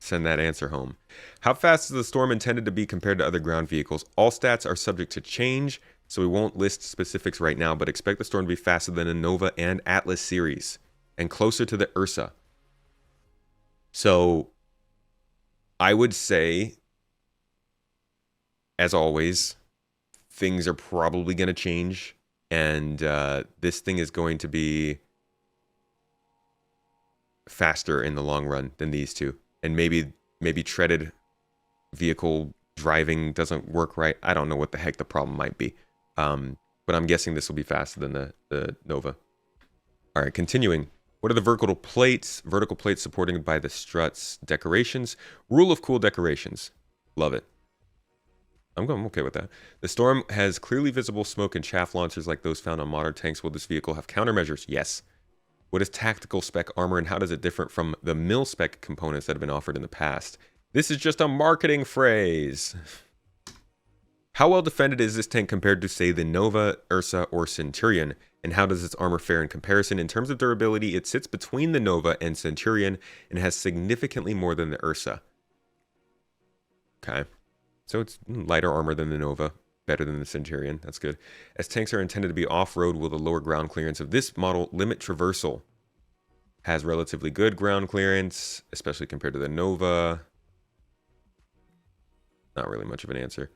that answer home. How fast is the Storm intended to be compared to other ground vehicles? All stats are subject to change, so we won't list specifics right now, but expect the Storm to be faster than the Nova and Atlas series, and closer to the Ursa. So, I would say, as always, things are probably going to change, and this thing is going to be faster in the long run than these two. And maybe treaded vehicle driving doesn't work right. I don't know what the heck the problem might be. But I'm guessing this will be faster than the Nova. All right, continuing. What are the vertical plates? Vertical plates supported by the struts. Decorations. Rule of cool decorations. Love it. I'm okay with that. The Storm has clearly visible smoke and chaff launchers like those found on modern tanks. Will this vehicle have countermeasures? Yes. What is tactical spec armor, and how does it differ from the mil spec components that have been offered in the past? This is just a marketing phrase. How well defended is this tank compared to, say, the Nova, Ursa, or Centurion? And how does its armor fare in comparison? In terms of durability, it sits between the Nova and Centurion and has significantly more than the Ursa. Okay. So it's lighter armor than the Nova. Better than the Centurion. That's good. As tanks are intended to be off-road, will the lower ground clearance of this model limit traversal? Has relatively good ground clearance, especially compared to the Nova. Not really much of an answer.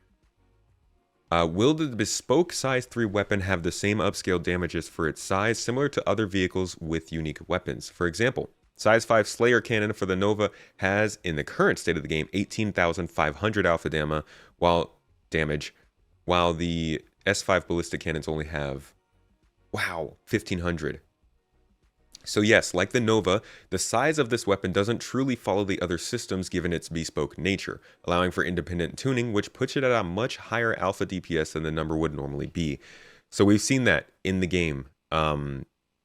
Will the bespoke size 3 weapon have the same upscale damages for its size, similar to other vehicles with unique weapons? For example, size 5 Slayer cannon for the Nova has, in the current state of the game, 18,500 alpha damage, while the S5 ballistic cannons only have, 1,500. So yes, like the Nova, the size of this weapon doesn't truly follow the other systems given its bespoke nature, allowing for independent tuning, which puts it at a much higher alpha DPS than the number would normally be. So we've seen that in the game.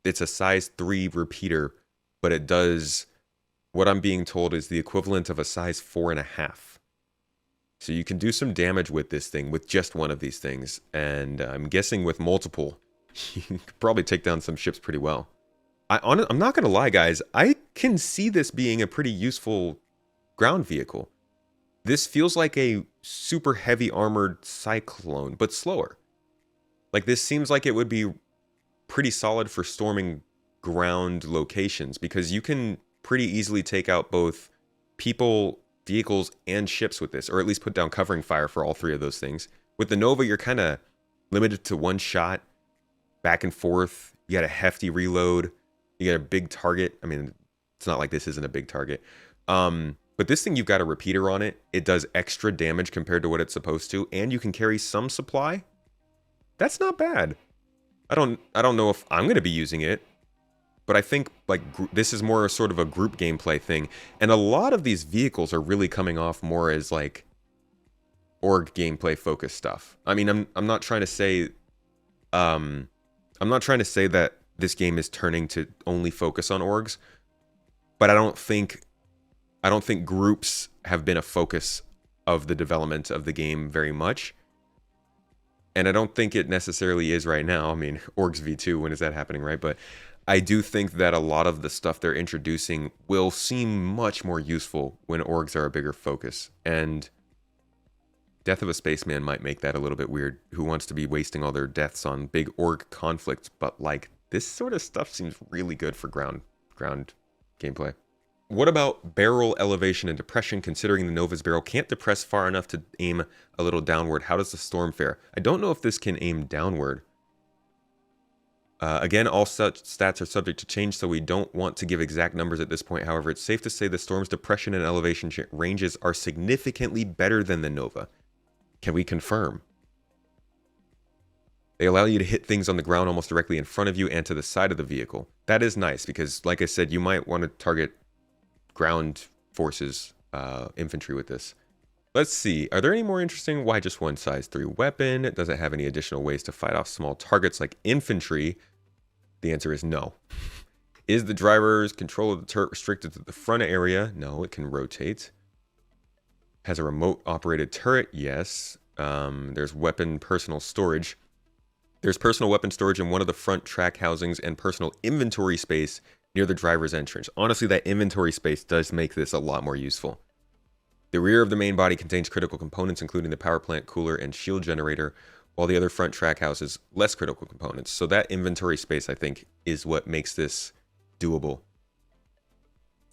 It's a size 3 repeater, but it does, what I'm being told is the equivalent of a size 4.5. So you can do some damage with this thing, with just one of these things. And I'm guessing with multiple, you could probably take down some ships pretty well. I'm not going to lie, guys. I can see this being a pretty useful ground vehicle. This feels like a super heavy armored Cyclone, but slower. Like, this seems like it would be pretty solid for storming ground locations, because you can pretty easily take out both people, vehicles, and ships with this, or at least put down covering fire for all three of those things. With the Nova, you're kind of limited to one shot, back and forth. You got a hefty reload. You got a big target. I mean, it's not like this isn't a big target. But this thing, you've got a repeater on it. It does extra damage compared to what it's supposed to, and you can carry some supply. That's not bad. I don't know if I'm going to be using it, but I think like this is more sort of a group gameplay thing. And a lot of these vehicles are really coming off more as like org gameplay focused stuff. I mean, I'm not trying to say that this game is turning to only focus on orgs, but I don't think groups have been a focus of the development of the game very much. And I don't think it necessarily is right now. I mean, Orgs V2, when is that happening, right? But I do think that a lot of the stuff they're introducing will seem much more useful when orgs are a bigger focus. And Death of a Spaceman might make that a little bit weird. Who wants to be wasting all their deaths on big org conflicts? But like, this sort of stuff seems really good for ground gameplay. What about barrel elevation and depression, considering the Nova's barrel can't depress far enough to aim a little downward? How does the Storm fare? I don't know if this can aim downward. Again, all such stats are subject to change, so we don't want to give exact numbers at this point. However, it's safe to say the Storm's depression and elevation ranges are significantly better than the Nova. Can we confirm? They allow you to hit things on the ground almost directly in front of you and to the side of the vehicle. That is nice, because like I said, you might want to target ground forces, infantry with this. Let's see. Are there any more interesting? Why just one size 3 weapon? Does it have any additional ways to fight off small targets like infantry? The answer is no. Is the driver's control of the turret restricted to the front area? No, it can rotate. Has a remote operated turret? Yes. There's weapon personal storage. There's personal weapon storage in one of the front track housings and personal inventory space near the driver's entrance. Honestly, that inventory space does make this a lot more useful. The rear of the main body contains critical components, including the power plant, cooler, and shield generator, while the other front track houses less critical components. So that inventory space, I think, is what makes this doable.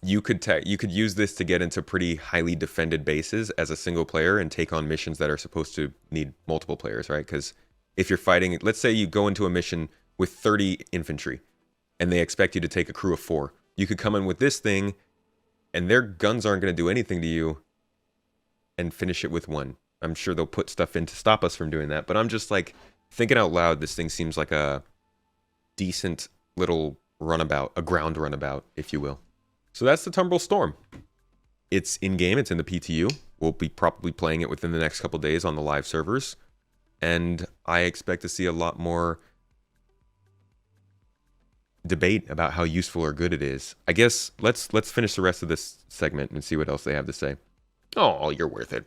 You could use this to get into pretty highly defended bases as a single player and take on missions that are supposed to need multiple players, right? Because if you're fighting, let's say you go into a mission with 30 infantry, and they expect you to take a crew of 4. You could come in with this thing, and their guns aren't going to do anything to you, and finish it with 1. I'm sure they'll put stuff in to stop us from doing that, but I'm just like, thinking out loud, this thing seems like a decent little runabout, a ground runabout, if you will. So that's the Tumbril Storm. It's in-game, it's in the PTU. We'll be probably playing it within the next couple days on the live servers, and I expect to see a lot more debate about how useful or good it is. I guess let's finish the rest of this segment and see what else they have to say. Oh, you're worth it.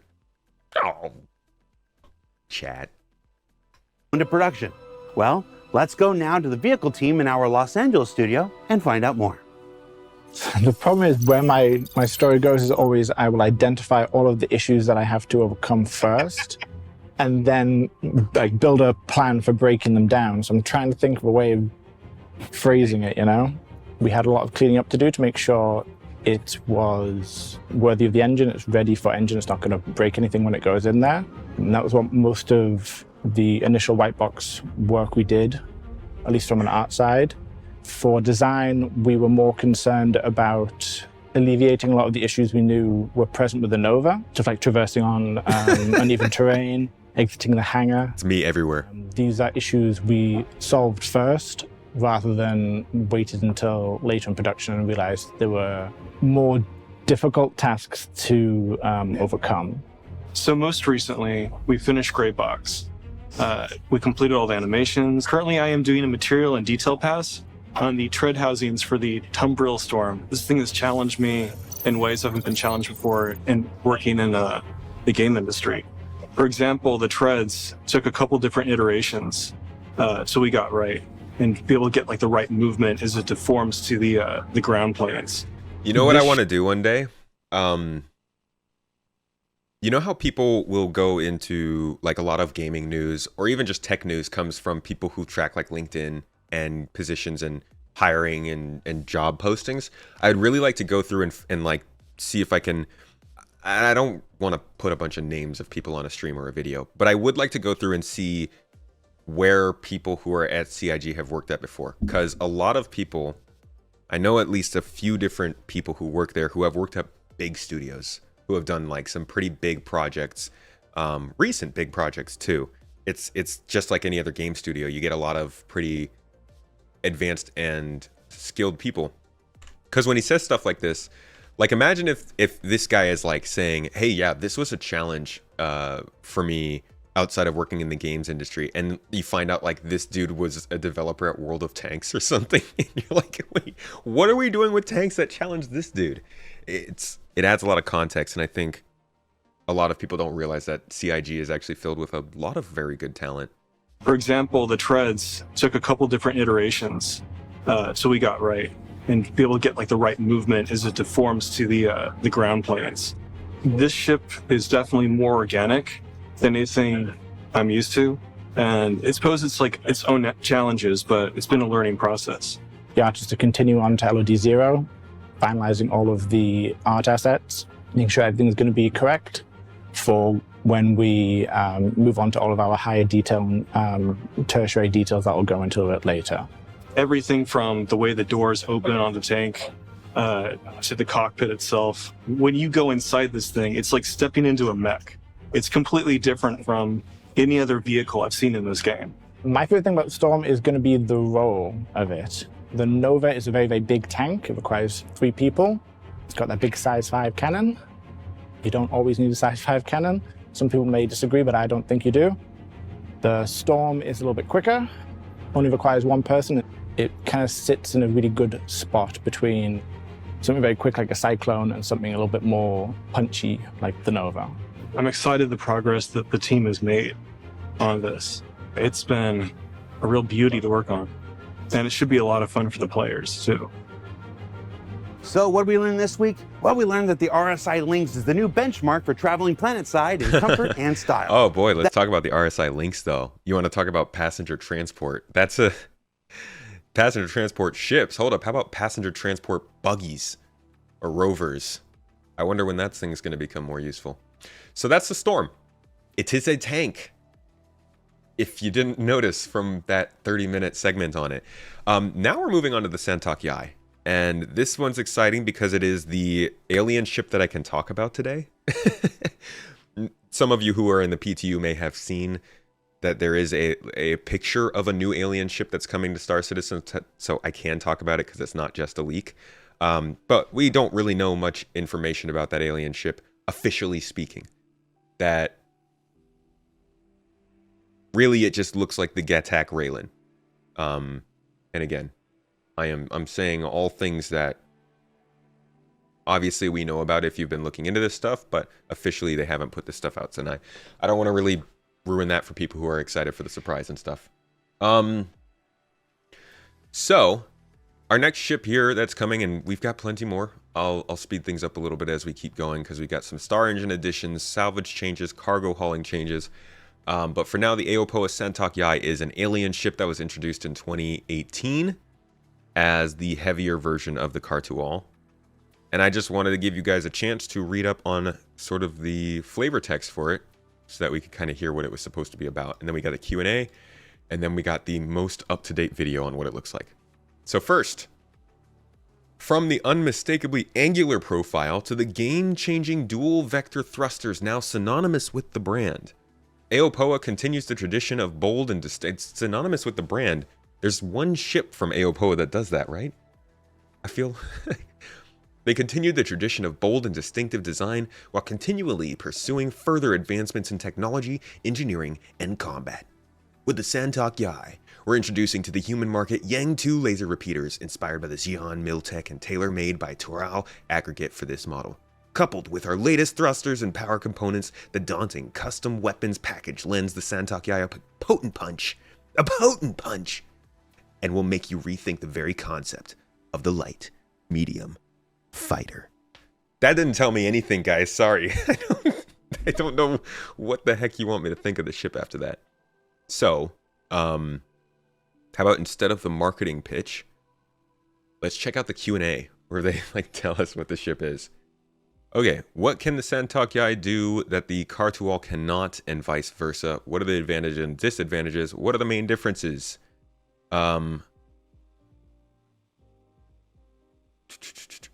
Oh, chat. Into production. Well, let's go now to the vehicle team in our Los Angeles studio and find out more. The problem is where my story goes is always I will identify all of the issues that I have to overcome first and then like build a plan for breaking them down. So I'm trying to think of a way of phrasing it, you know? We had a lot of cleaning up to do to make sure it was worthy of the engine, it's ready for engine, it's not going to break anything when it goes in there. And that was what most of the initial white box work we did, at least from an art side. For design, we were more concerned about alleviating a lot of the issues we knew were present with the Nova, stuff like traversing on uneven terrain, exiting the hangar. It's me everywhere. These are issues we solved first, rather than waited until later in production and realized there were more difficult tasks to overcome. So most recently, we finished Gray Box. We completed all the animations. Currently, I am doing a material and detail pass on the tread housings for the Tumbril Storm. This thing has challenged me in ways I haven't been challenged before in working in the game industry. For example, the treads took a couple different iterations so we got right. And be able to get like the right movement as it deforms to the ground planes. You know what I want to do one day? You know how people will go into like a lot of gaming news or even just tech news comes from people who track like LinkedIn and positions and hiring and job postings. I'd really like to go through and like see if I can. I don't want to put a bunch of names of people on a stream or a video, but I would like to go through and see where people who are at CIG have worked at before, because a lot of people, I know at least a few different people who work there who have worked at big studios, who have done like some pretty big projects, recent big projects too. It's just like any other game studio. You get a lot of pretty advanced and skilled people. Because when he says stuff like this, like imagine if this guy is like saying, hey, yeah, this was a challenge for me outside of working in the games industry, and you find out like this dude was a developer at World of Tanks or something, and you're like, wait, what are we doing with tanks that challenge this dude? It adds a lot of context, and I think a lot of people don't realize that CIG is actually filled with a lot of very good talent. For example, the treads took a couple different iterations, so we got right, and to be able to get like the right movement as it deforms to the ground planes. This ship is definitely more organic than anything I'm used to, and I suppose it's like its own challenges, but it's been a learning process. Yeah, just to continue on to LOD0, finalizing all of the art assets, making sure everything's going to be correct for when we move on to all of our higher detail, tertiary details that will go into it later. Everything from the way the doors open on the tank to the cockpit itself. When you go inside this thing, it's like stepping into a mech. It's completely different from any other vehicle I've seen in this game. My favorite thing about the Storm is going to be the role of it. The Nova is a very, very big tank. It requires 3 people. It's got that big size 5 cannon. You don't always need a size 5 cannon. Some people may disagree, but I don't think you do. The Storm is a little bit quicker, only requires 1 person. It kind of sits in a really good spot between something very quick like a Cyclone and something a little bit more punchy like the Nova. I'm excited the progress that the team has made on this. It's been a real beauty to work on, and it should be a lot of fun for the players too. So what did we learn this week? Well, we learned that the RSI Lynx is the new benchmark for traveling planetside in comfort and style. Oh boy, let's talk about the RSI Lynx though. You want to talk about passenger transport? That's a passenger transport ships. Hold up, how about passenger transport buggies or rovers? I wonder when that thing is going to become more useful. So that's the Storm. It is a tank. If you didn't notice from that 30-minute segment on it. Now we're moving on to the Santaki. And this one's exciting because it is the alien ship that I can talk about today. Some of you who are in the PTU may have seen that there is a picture of a new alien ship that's coming to Star Citizen, so I can talk about it because it's not just a leak. But we don't really know much information about that alien ship, officially speaking. That really it just looks like the Gattac Raylan. And again, I'm saying all things that obviously we know about if you've been looking into this stuff, but officially they haven't put this stuff out, so I don't want to really ruin that for people who are excited for the surprise and stuff. So our next ship here that's coming, and we've got plenty more. I'll speed things up a little bit as we keep going because we got some Star Engine additions, salvage changes, cargo hauling changes. But for now, the Aopoa Santaki is an alien ship that was introduced in 2018 as the heavier version of the Cartual. And I just wanted to give you guys a chance to read up on sort of the flavor text for it so that we could kind of hear what it was supposed to be about. And then we got a Q&A, and then we got the most up-to-date video on what it looks like. So first, from the unmistakably angular profile to the game-changing dual-vector thrusters now synonymous with the brand, Aopoa continues the tradition of bold and distinct. It's synonymous with the brand. There's one ship from Aopoa that does that, right? I feel... They continued the tradition of bold and distinctive design while continually pursuing further advancements in technology, engineering, and combat. With the Santaki, we're introducing to the human market Yang 2 laser repeaters inspired by the Xi'an Miltech and tailor-made by Toral aggregate for this model. Coupled with our latest thrusters and power components, the daunting custom weapons package lends the Santaki a potent punch, and will make you rethink the very concept of the light, medium, fighter. That didn't tell me anything, guys. Sorry. I don't know what the heck you want me to think of the ship after that. So, how about instead of the marketing pitch, let's check out the Q&A where they like tell us what the ship is. Okay, what can the Santaki do that the Kartual cannot, and vice versa? What are the advantages and disadvantages? What are the main differences?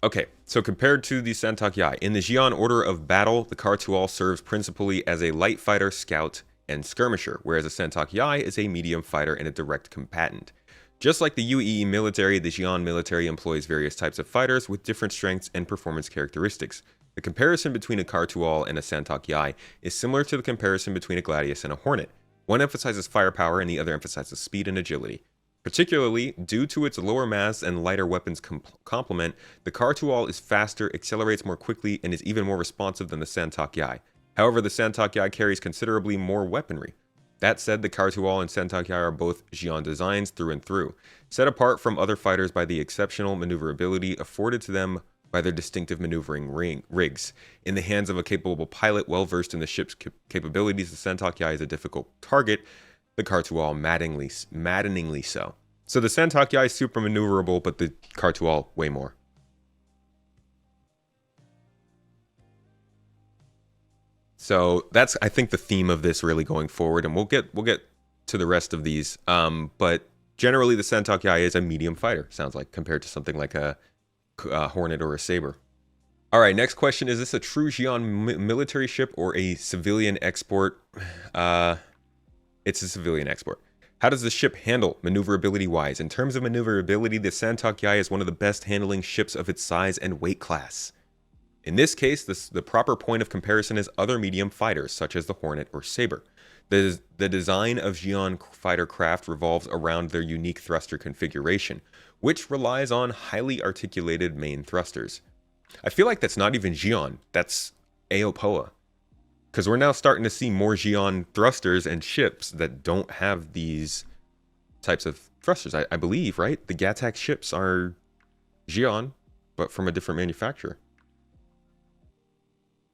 Okay, so compared to the Santaki, in the Xi'an order of battle, the Kartual serves principally as a light fighter, scout, and skirmisher, whereas the Santaki is a medium fighter and a direct combatant. Just like the UEE military, the Xi'an military employs various types of fighters with different strengths and performance characteristics. The comparison between a Kartual and a Santaki is similar to the comparison between a Gladius and a Hornet. One emphasizes firepower and the other emphasizes speed and agility. Particularly, due to its lower mass and lighter weapons complement, the Kartual is faster, accelerates more quickly, and is even more responsive than the Santaki. However, the Santaki carries considerably more weaponry. That said, the Kartual and Santaki are both Xi'an designs through and through, set apart from other fighters by the exceptional maneuverability afforded to them by their distinctive maneuvering rigs. In the hands of a capable pilot well-versed in the ship's capabilities, the Santaki is a difficult target, the Kartual maddeningly so. So the Santaki is super maneuverable, but the Kartual way more. So that's, I think, the theme of this really going forward, and we'll get to the rest of these. But generally, the Santaki is a medium fighter, sounds like, compared to something like a Hornet or a Saber. All right, next question: is this a true Xi'an military ship or a civilian export? It's a civilian export. How does the ship handle maneuverability-wise? In terms of maneuverability, the Santaki is one of the best handling ships of its size and weight class. In this case, the proper point of comparison is other medium fighters, such as the Hornet or Saber. The design of Xi'an fighter craft revolves around their unique thruster configuration, which relies on highly articulated main thrusters. I feel like that's not even Xi'an, that's Aopoa. Because we're now starting to see more Xi'an thrusters and ships that don't have these types of thrusters, I believe, right? The Gatak ships are Xi'an, but from a different manufacturer.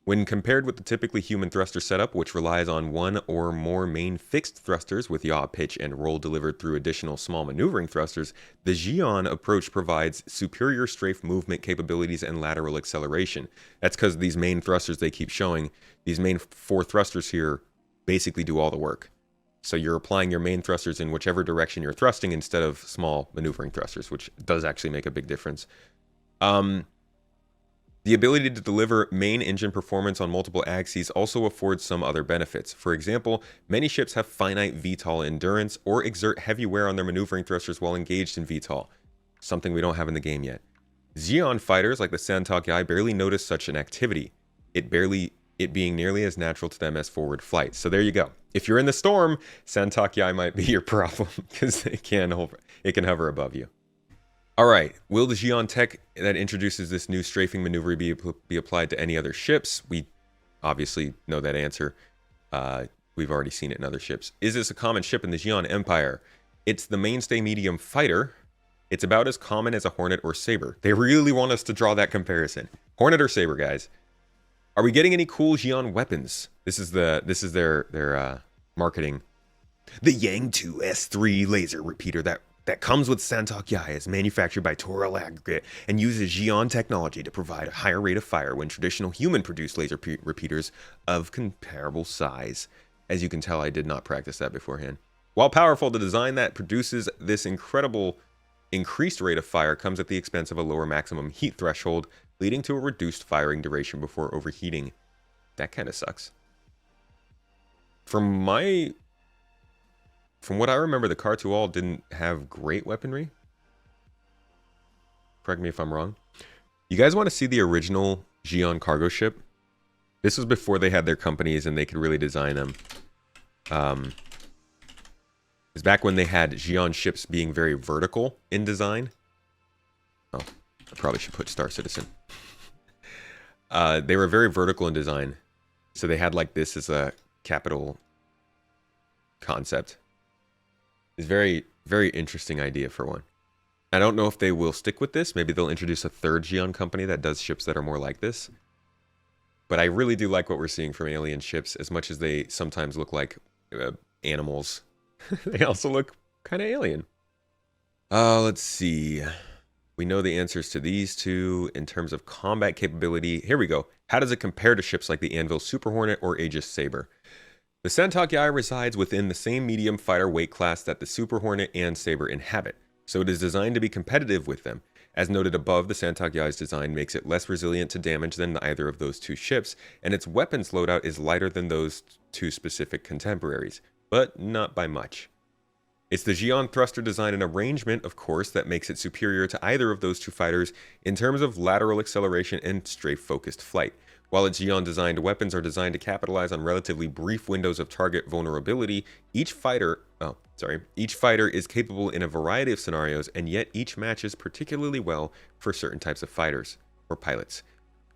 When compared with the typically human thruster setup, which relies on one or more main fixed thrusters with yaw, pitch, and roll delivered through additional small maneuvering thrusters, the Xi'an approach provides superior strafe movement capabilities and lateral acceleration. That's because these main thrusters they keep showing, these main 4 thrusters here basically do all the work. So you're applying your main thrusters in whichever direction you're thrusting instead of small maneuvering thrusters, which does actually make a big difference. The ability to deliver main engine performance on multiple axes also affords some other benefits. For example, many ships have finite VTOL endurance or exert heavy wear on their maneuvering thrusters while engaged in VTOL, something we don't have in the game yet. Xi'an fighters like the Santaki barely notice such an activity, it being nearly as natural to them as forward flight. So there you go. If you're in the storm, Santaki might be your problem because it can hover above you. All right, will the Xi'an tech that introduces this new strafing maneuver be applied to any other ships? We obviously know that answer. We've already seen it in other ships. Is this a common ship in the Xi'an Empire? It's the mainstay medium fighter. It's about as common as a Hornet or Saber. They really want us to draw that comparison. Hornet or Saber, guys. Are we getting any cool Xi'an weapons? This is their marketing. The Yang 2 S3 laser repeater that comes with Santaki is manufactured by Tumbril Aggregate and uses Xi'an technology to provide a higher rate of fire when traditional human-produced laser repeaters of comparable size. As you can tell, I did not practice that beforehand. While powerful, the design that produces this incredible increased rate of fire comes at the expense of a lower maximum heat threshold, leading to a reduced firing duration before overheating. That kind of sucks. From what I remember, the Kartual didn't have great weaponry. Correct me if I'm wrong. You guys want to see the original Xi'an cargo ship? This was before they had their companies and they could really design them. It's back when they had Xi'an ships being very vertical in design. Oh, I probably should put Star Citizen. They were very vertical in design. So they had like this as a capital concept. It's very, very interesting idea for one. I don't know if they will stick with this. Maybe they'll introduce a third Xi'an company that does ships that are more like this. But I really do like what we're seeing from alien ships, as much as they sometimes look like animals. They also look kind of alien. Let's see. We know the answers to these two in terms of combat capability. Here we go. How does it compare to ships like the Anvil Super Hornet or Aegis Saber? The Santaki resides within the same medium fighter weight class that the Super Hornet and Saber inhabit, so it is designed to be competitive with them. As noted above, the Santaki's design makes it less resilient to damage than either of those two ships, and its weapons loadout is lighter than those two specific contemporaries, but not by much. It's the Xi'an thruster design and arrangement, of course, that makes it superior to either of those two fighters in terms of lateral acceleration and strafe-focused flight. While its Xi'an designed weapons are designed to capitalize on relatively brief windows of target vulnerability, each fighter is capable in a variety of scenarios, and yet each matches particularly well for certain types of fighters or pilots.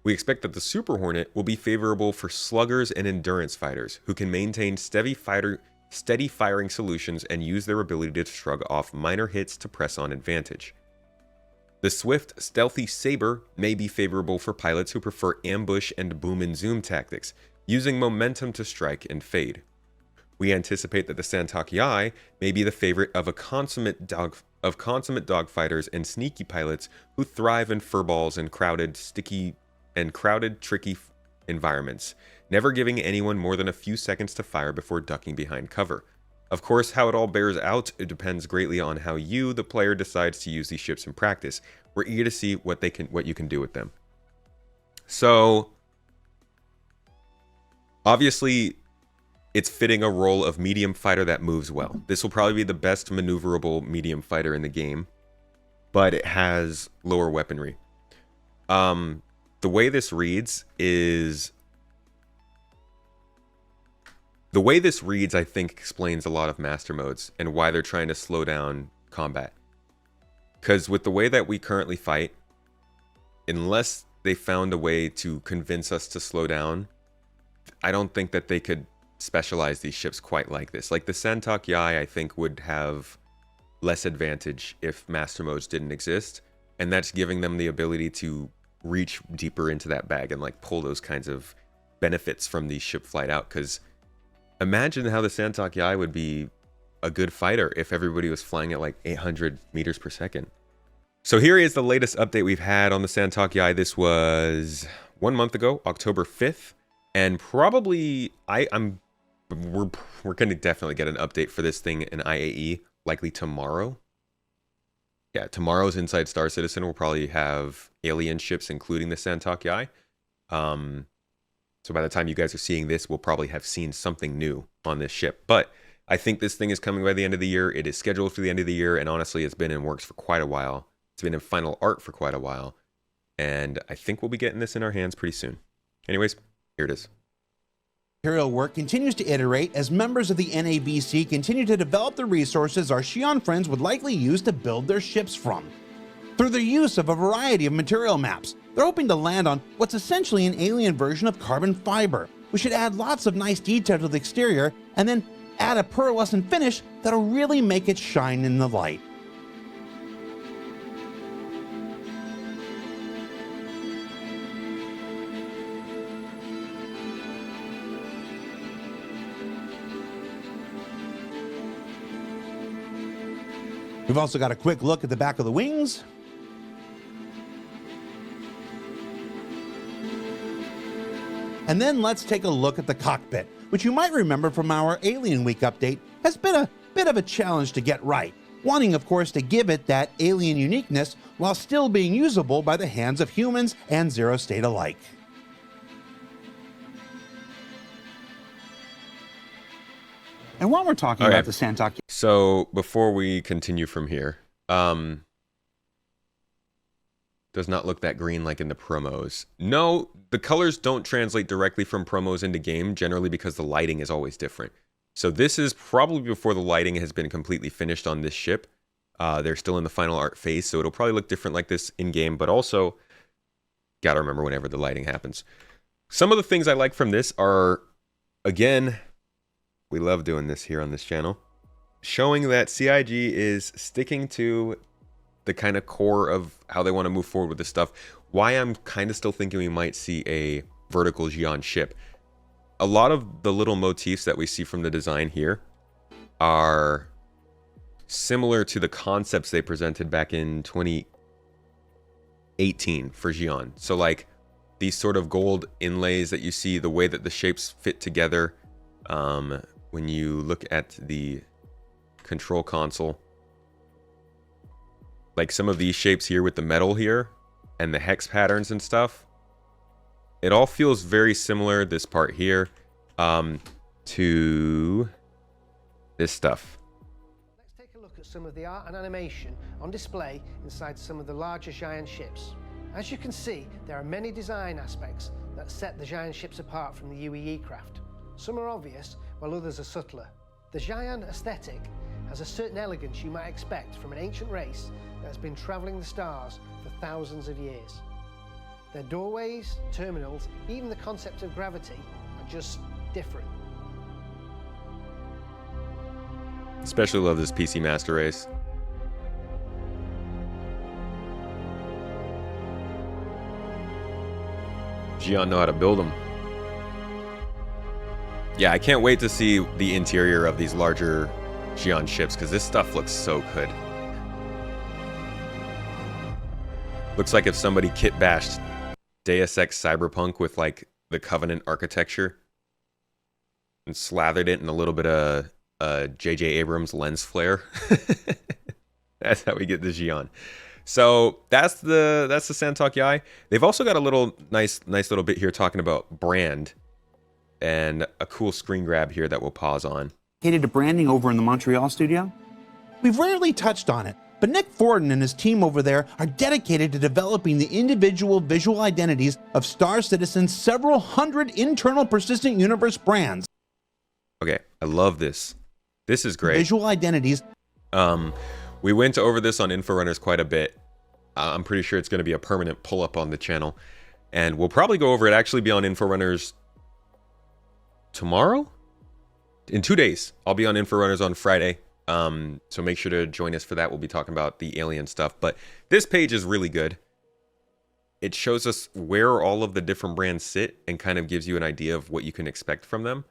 We expect that the Super Hornet will be favorable for sluggers and endurance fighters who can maintain steady firing solutions and use their ability to shrug off minor hits to press on advantage. The swift, stealthy Saber may be favorable for pilots who prefer ambush and boom and zoom tactics, using momentum to strike and fade. We anticipate that the Santaki may be the favorite of consummate dogfighters and sneaky pilots who thrive in furballs and crowded, tricky environments, never giving anyone more than a few seconds to fire before ducking behind cover. Of course, how it all bears out, it depends greatly on how you, the player, decides to use these ships in practice. We're eager to see what you can do with them. So, obviously, it's fitting a role of medium fighter that moves well. This will probably be the best maneuverable medium fighter in the game, but it has lower weaponry. The way this reads, I think, explains a lot of master modes and why they're trying to slow down combat. Because with the way that we currently fight, unless they found a way to convince us to slow down, I don't think that they could specialize these ships quite like this. Like the Santaki, I think, would have less advantage if master modes didn't exist, and that's giving them the ability to reach deeper into that bag and like pull those kinds of benefits from these ship flight out. Because imagine how the Santaki would be a good fighter if everybody was flying at like 800 meters per second. So here is the latest update we've had on the Santaki. This was 1 month ago, October 5th, and probably we're going to definitely get an update for this thing in IAE, likely tomorrow. Yeah, tomorrow's Inside Star Citizen will probably have alien ships, including the Santaki. So by the time you guys are seeing this, we'll probably have seen something new on this ship. But I think this thing is coming by the end of the year. It is scheduled for the end of the year, and honestly, it's been in works for quite a while. It's been in final art for quite a while, and I think we'll be getting this in our hands pretty soon. Anyways, here it is. Material work continues to iterate as members of the NAVC continue to develop the resources our Xi'an friends would likely use to build their ships from. Through their use of a variety of material maps, they're hoping to land on what's essentially an alien version of carbon fiber, which should add lots of nice detail to the exterior and then add a pearlescent finish that'll really make it shine in the light. We've also got a quick look at the back of the wings. And then let's take a look at the cockpit, which you might remember from our Alien Week update has been a bit of a challenge to get right, wanting of course to give it that alien uniqueness while still being usable by the hands of humans and Zero State alike. And while we're talking about the Santaki... So before we continue from here, does not look that green like in the promos. No, the colors don't translate directly from promos into game, generally because the lighting is always different. So this is probably before the lighting has been completely finished on this ship. They're still in the final art phase, so it'll probably look different like this in game, but also gotta remember whenever the lighting happens. Some of the things I like from this are, again, we love doing this here on this channel, showing that CIG is sticking to the kind of core of how they want to move forward with this stuff. Why I'm kind of still thinking we might see a vertical Xi'an ship. A lot of the little motifs that we see from the design here are similar to the concepts they presented back in 18 for Xi'an. So like these sort of gold inlays that you see, the way that the shapes fit together, when you look at the control console, like some of these shapes here with the metal here and the hex patterns and stuff, it all feels very similar, this part here, to this stuff. Let's take a look at some of the art and animation on display inside some of the larger giant ships. As you can see, there are many design aspects that set the giant ships apart from the UEE craft. Some are obvious, while others are subtler. The giant aesthetic has a certain elegance you might expect from an ancient race that has been travelling the stars for thousands of years. Their doorways, terminals, even the concept of gravity are just different. Especially love this PC Master Race. Xi'an know how to build them. Yeah, I can't wait to see the interior of these larger Xi'an ships, because this stuff looks so good. Looks like if somebody kit bashed Deus Ex Cyberpunk with like the Covenant architecture and slathered it in a little bit of J.J. Abrams lens flare. That's how we get the Xi'an. So that's the Santaki. They've also got a little nice little bit here talking about brand, and a cool screen grab here that we'll pause on. Dedicated to branding over in the Montreal studio? We've rarely touched on it, but Nick Forden and his team over there are dedicated to developing the individual visual identities of Star Citizen's several hundred internal persistent universe brands. Okay, I love this. This is great. Visual identities. We went over this on Inforunners quite a bit. I'm pretty sure it's going to be a permanent pull-up on the channel. And we'll probably go over it, actually be on Inforunners tomorrow? In 2 days. I'll be on Inforunners on Friday. So make sure to join us for that. We'll be talking about the alien stuff. But this page is really good. It shows us where all of the different brands sit and kind of gives you an idea of what you can expect from them.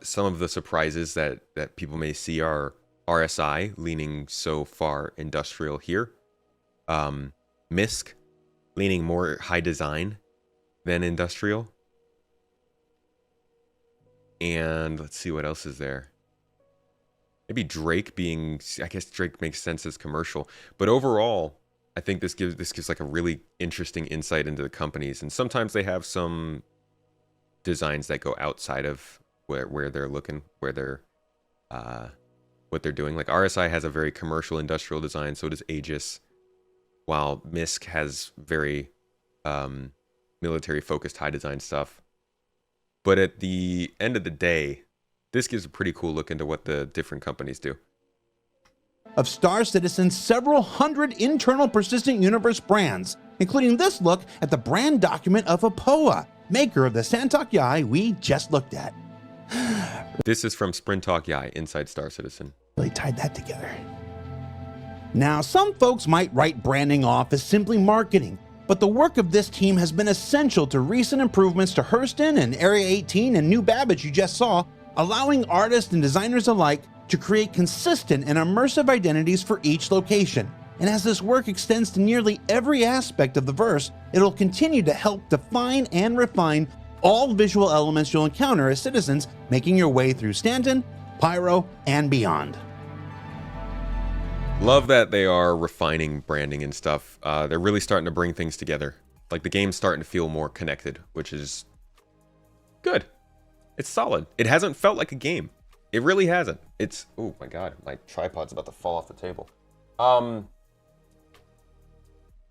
Some of the surprises that people may see are RSI leaning so far industrial here. MISC leaning more high design than industrial. And let's see what else is there. Maybe Drake being, I guess Drake makes sense as commercial, but overall, I think this gives like a really interesting insight into the companies. And sometimes they have some designs that go outside of where they're looking, where they're what they're doing. Like RSI has a very commercial industrial design, so does Aegis, while MISC has very military focused high design stuff. But at the end of the day, this gives a pretty cool look into what the different companies do. Of Star Citizen's several hundred internal persistent universe brands, including this look at the brand document of Aopoa, maker of the Santaki we just looked at. This is from Sprintalk inside Star Citizen. Really tied that together. Now, some folks might write branding off as simply marketing, but the work of this team has been essential to recent improvements to Hurston and Area 18 and New Babbage you just saw, allowing artists and designers alike to create consistent and immersive identities for each location. And as this work extends to nearly every aspect of the verse, it'll continue to help define and refine all visual elements you'll encounter as citizens making your way through Stanton, Pyro, and beyond. Love that they are refining branding and stuff. They're really starting to bring things together. Like the game's starting to feel more connected, which is good. It's solid. It hasn't felt like a game. It really hasn't. It's, oh my god, my tripod's about to fall off the table.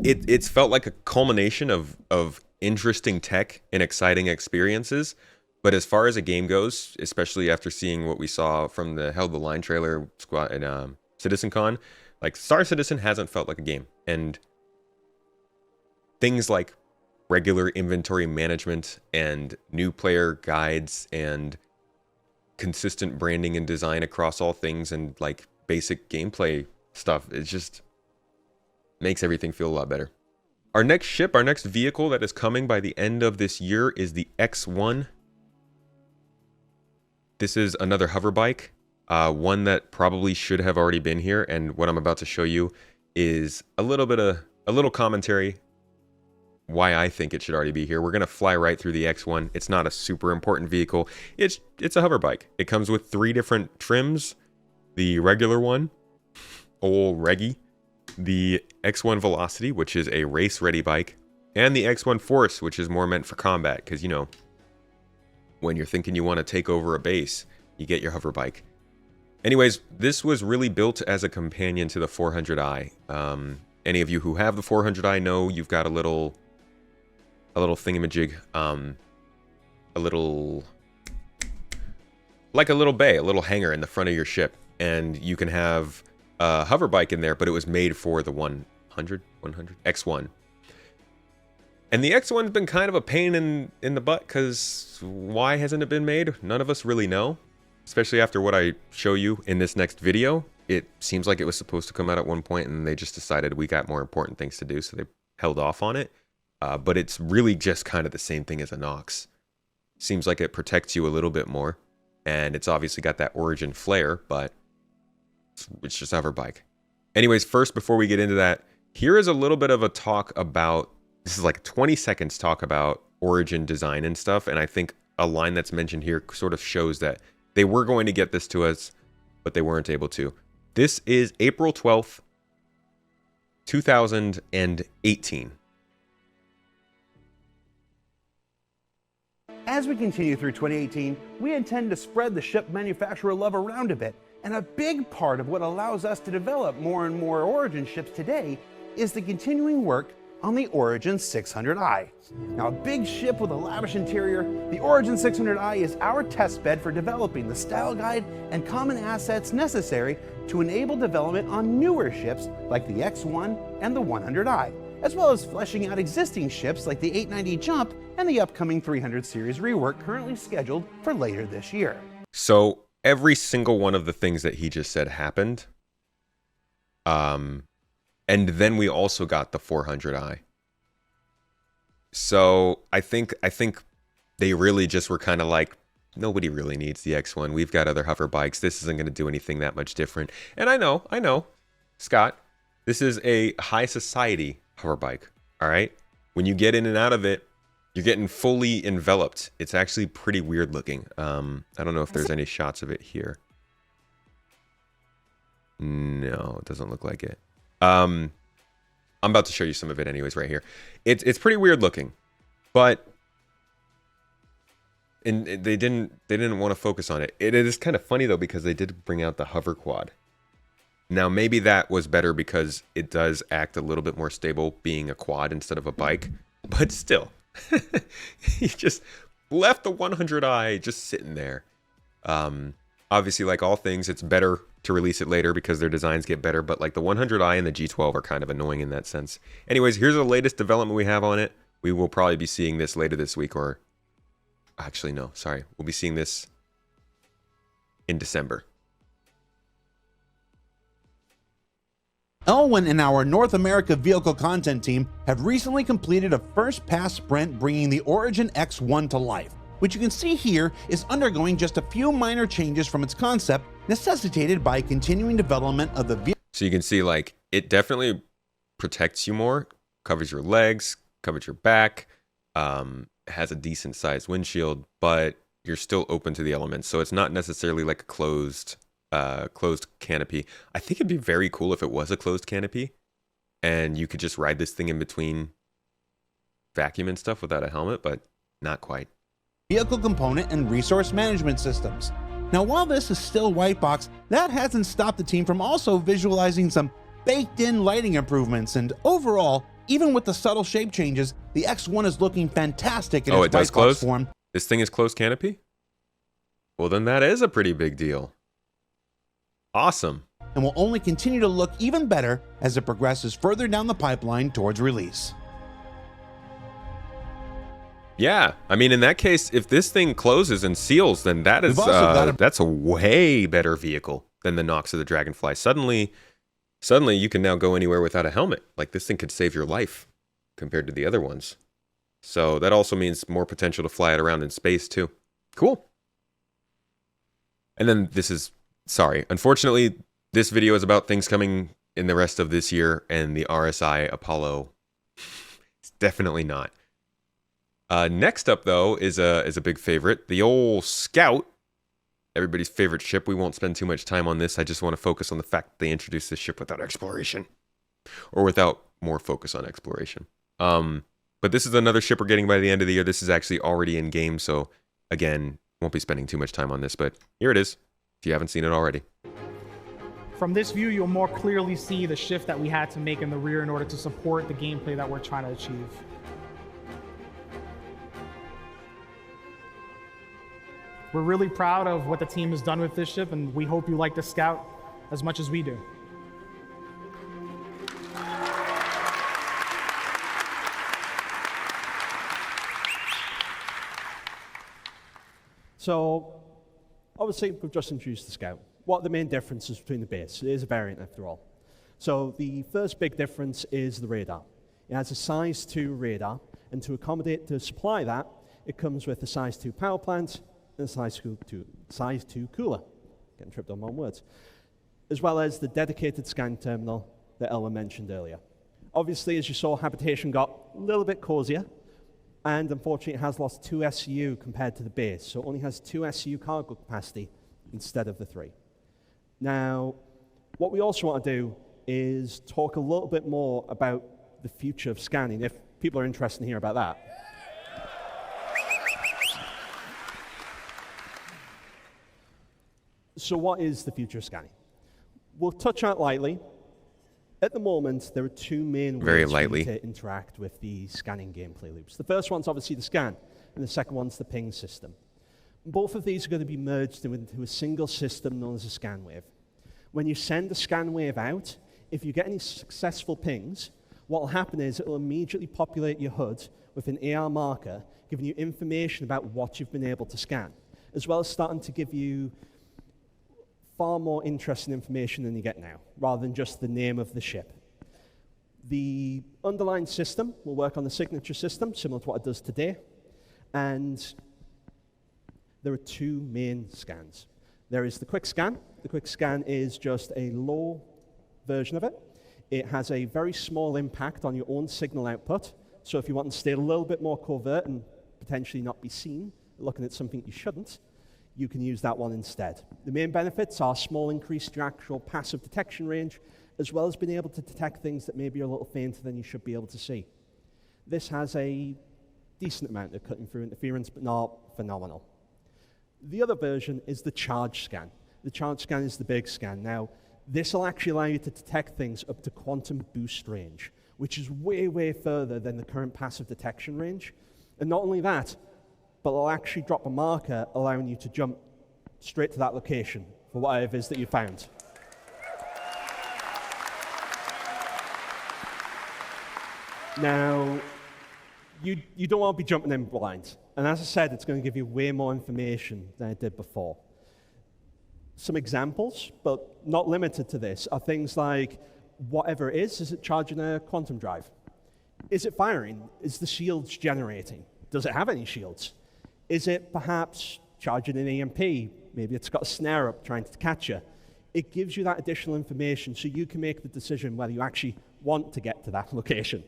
It's felt like a culmination of interesting tech and exciting experiences. But as far as a game goes, especially after seeing what we saw from the Held the Line trailer squad and CitizenCon, like Star Citizen hasn't felt like a game. And things like regular inventory management and new player guides and consistent branding and design across all things and like basic gameplay stuff, it just makes everything feel a lot better. Our next ship, our next vehicle that is coming by the end of this year is the X1. This is another hoverbike, one that probably should have already been here, and what I'm about to show you is a little bit of a little commentary why I think it should already be here. We're going to fly right through the X1. It's not a super important vehicle. It's a hover bike. It comes with 3 different trims. The regular one, old Reggie, the X1 Velocity, which is a race-ready bike, and the X1 Force, which is more meant for combat, because, you know, when you're thinking you want to take over a base, you get your hover bike. Anyways, this was really built as a companion to the 400i. Any of you who have the 400i know you've got a little thingamajig, like a little bay, a little hangar in the front of your ship, and you can have a hover bike in there, but it was made for the 100 X1. And the X1's been kind of a pain in the butt, because why hasn't it been made? None of us really know, especially after what I show you in this next video. It seems like it was supposed to come out at one point, and they just decided we got more important things to do, so they held off on it. But it's really just kind of the same thing as a Nox. Seems like it protects you a little bit more, and it's obviously got that Origin flair, but it's just a hover bike. Anyways, first, before we get into that, here is a little bit of a talk about, this is like 20 seconds talk about Origin design and stuff, and I think a line that's mentioned here sort of shows that they were going to get this to us, but they weren't able to. This is April 12th, 2018. As we continue through 2018, we intend to spread the ship manufacturer love around a bit, and a big part of what allows us to develop more and more Origin ships today is the continuing work on the Origin 600i. Now, a big ship with a lavish interior, the Origin 600i is our test bed for developing the style guide and common assets necessary to enable development on newer ships like the X1 and the 100i, as well as fleshing out existing ships like the 890 Jump and the upcoming 300 series rework currently scheduled for later this year. So every single one of the things that he just said happened. And then we also got the 400i. So I think they really just were kind of like, nobody really needs the X1. We've got other hover bikes. This isn't going to do anything that much different. And I know, Scott, this is a high society hover bike. All right. When you get in and out of it, you're getting fully enveloped. It's actually pretty weird looking. I don't know if there's any shots of it here. No, it doesn't look like it. I'm about to show you some of it anyways right here. It's pretty weird looking, but they didn't want to focus on it. It is kind of funny though, because they did bring out the hover quad. Now maybe that was better because it does act a little bit more stable being a quad instead of a bike, but still, he just left the 100i just sitting there. Obviously, like all things, it's better to release it later because their designs get better, but like the 100i and the G12 are kind of annoying in that sense. Anyways, here's the latest development we have on it. We will probably be seeing this later this week, or actually no, sorry. We'll be seeing this in December. Elwyn and our North America vehicle content team have recently completed a first pass sprint bringing the Origin X1 to life, which you can see here is undergoing just a few minor changes from its concept necessitated by continuing development of the vehicle. So you can see like it definitely protects you more, covers your legs, covers your back, has a decent sized windshield, but you're still open to the elements. So it's not necessarily like a closed canopy. I think it'd be very cool if it was a closed canopy and you could just ride this thing in between vacuum and stuff without a helmet, but not quite. Vehicle component and resource management systems. Now, while this is still white box, that hasn't stopped the team from also visualizing some baked-in lighting improvements, and overall, even with the subtle shape changes, the X1 is looking fantastic in its white box form. This thing is closed canopy? Well, then that is a pretty big deal. Awesome. And will only continue to look even better as it progresses further down the pipeline towards release. Yeah, I mean, in that case, if this thing closes and seals, then that is that's a way better vehicle than the Nox or the Dragonfly. Suddenly you can now go anywhere without a helmet. Like, this thing could save your life compared to the other ones. So that also means more potential to fly it around in space too. Cool. And then this is, sorry, unfortunately, this video is about things coming in the rest of this year, and the RSI Apollo is definitely not. Next up, though, is a big favorite, the old Scout, everybody's favorite ship. We won't spend too much time on this. I just want to focus on the fact that they introduced this ship without exploration, or without more focus on exploration. But this is another ship we're getting by the end of the year. This is actually already in game, so again, won't be spending too much time on this, but here it is, if you haven't seen it already. From this view, you'll more clearly see the shift that we had to make in the rear in order to support the gameplay that we're trying to achieve. We're really proud of what the team has done with this ship, and we hope you like the Scout as much as we do. So, obviously, we've just introduced the Scout. What are the main differences between the base? It is a variant, after all. So, the first big difference is the radar. It has a size 2 radar, and to supply that, it comes with a size 2 power plant and a size 2 cooler. Getting tripped on my own words. As well as the dedicated scan terminal that Ella mentioned earlier. Obviously, as you saw, habitation got a little bit cozier, and unfortunately, it has lost 2 SU compared to the base, so it only has 2 SU cargo capacity instead of the 3. Now, what we also want to do is talk a little bit more about the future of scanning, if people are interested in hearing about that. So what is the future of scanning? We'll touch on it lightly. At the moment, there are 2 main ways for you to interact with the scanning gameplay loops. The first one's obviously the scan, and the second one's the ping system. Both of these are going to be merged into a single system known as a scan wave. When you send a scan wave out, if you get any successful pings, what will happen is it will immediately populate your HUD with an AR marker, giving you information about what you've been able to scan, as well as starting to give you far more interesting information than you get now, rather than just the name of the ship. The underlying system will work on the signature system, similar to what it does today, and there are 2 main scans. There is the quick scan. The quick scan is just a low version of it. It has a very small impact on your own signal output, so if you want to stay a little bit more covert and potentially not be seen looking at something you shouldn't, you can use that one instead. The main benefits are small increase to your actual passive detection range, as well as being able to detect things that maybe are a little fainter than you should be able to see. This has a decent amount of cutting through interference, but not phenomenal. The other version is the charge scan. The charge scan is the big scan. Now, this will actually allow you to detect things up to quantum boost range, which is way, way further than the current passive detection range. And not only that, but it'll actually drop a marker allowing you to jump straight to that location for whatever it is that you found. Now, you don't want to be jumping in blind. And as I said, it's going to give you way more information than it did before. Some examples, but not limited to this, are things like, whatever it is it charging a quantum drive? Is it firing? Is the shields generating? Does it have any shields? Is it perhaps charging an EMP? Maybe it's got a snare up trying to catch you. It gives you that additional information so you can make the decision whether you actually want to get to that location.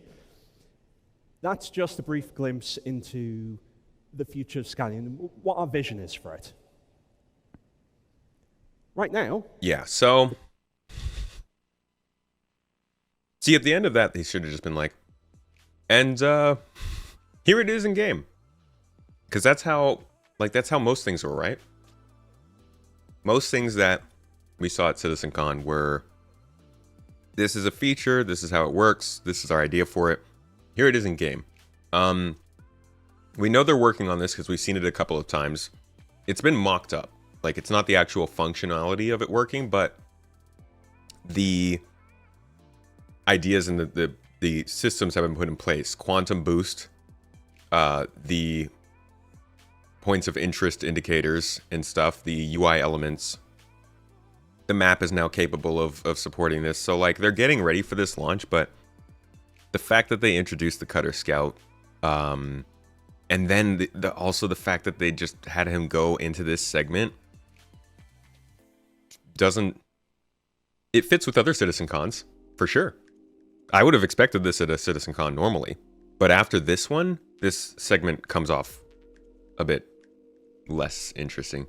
That's just a brief glimpse into the future of scanning and what our vision is for it. Right now. Yeah, so see, at the end of that, they should have just been like, and here it is in game. Because that's how most things were, right? Most things that we saw at CitizenCon were, this is a feature, this is how it works, this is our idea for it. Here it is in game. We know they're working on this because we've seen it a couple of times. It's been mocked up. Like, it's not the actual functionality of it working, but the ideas and the systems have been put in place. Quantum boost, the points of interest indicators and stuff, the UI elements. The map is now capable of supporting this. So, like, they're getting ready for this launch, but the fact that they introduced the Cutter Scout, and then also the fact that they just had him go into this segment, it fits with other Citizen Cons. for sure. I would have expected this at a CitizenCon normally, but after this one, this segment comes off a bit less interesting.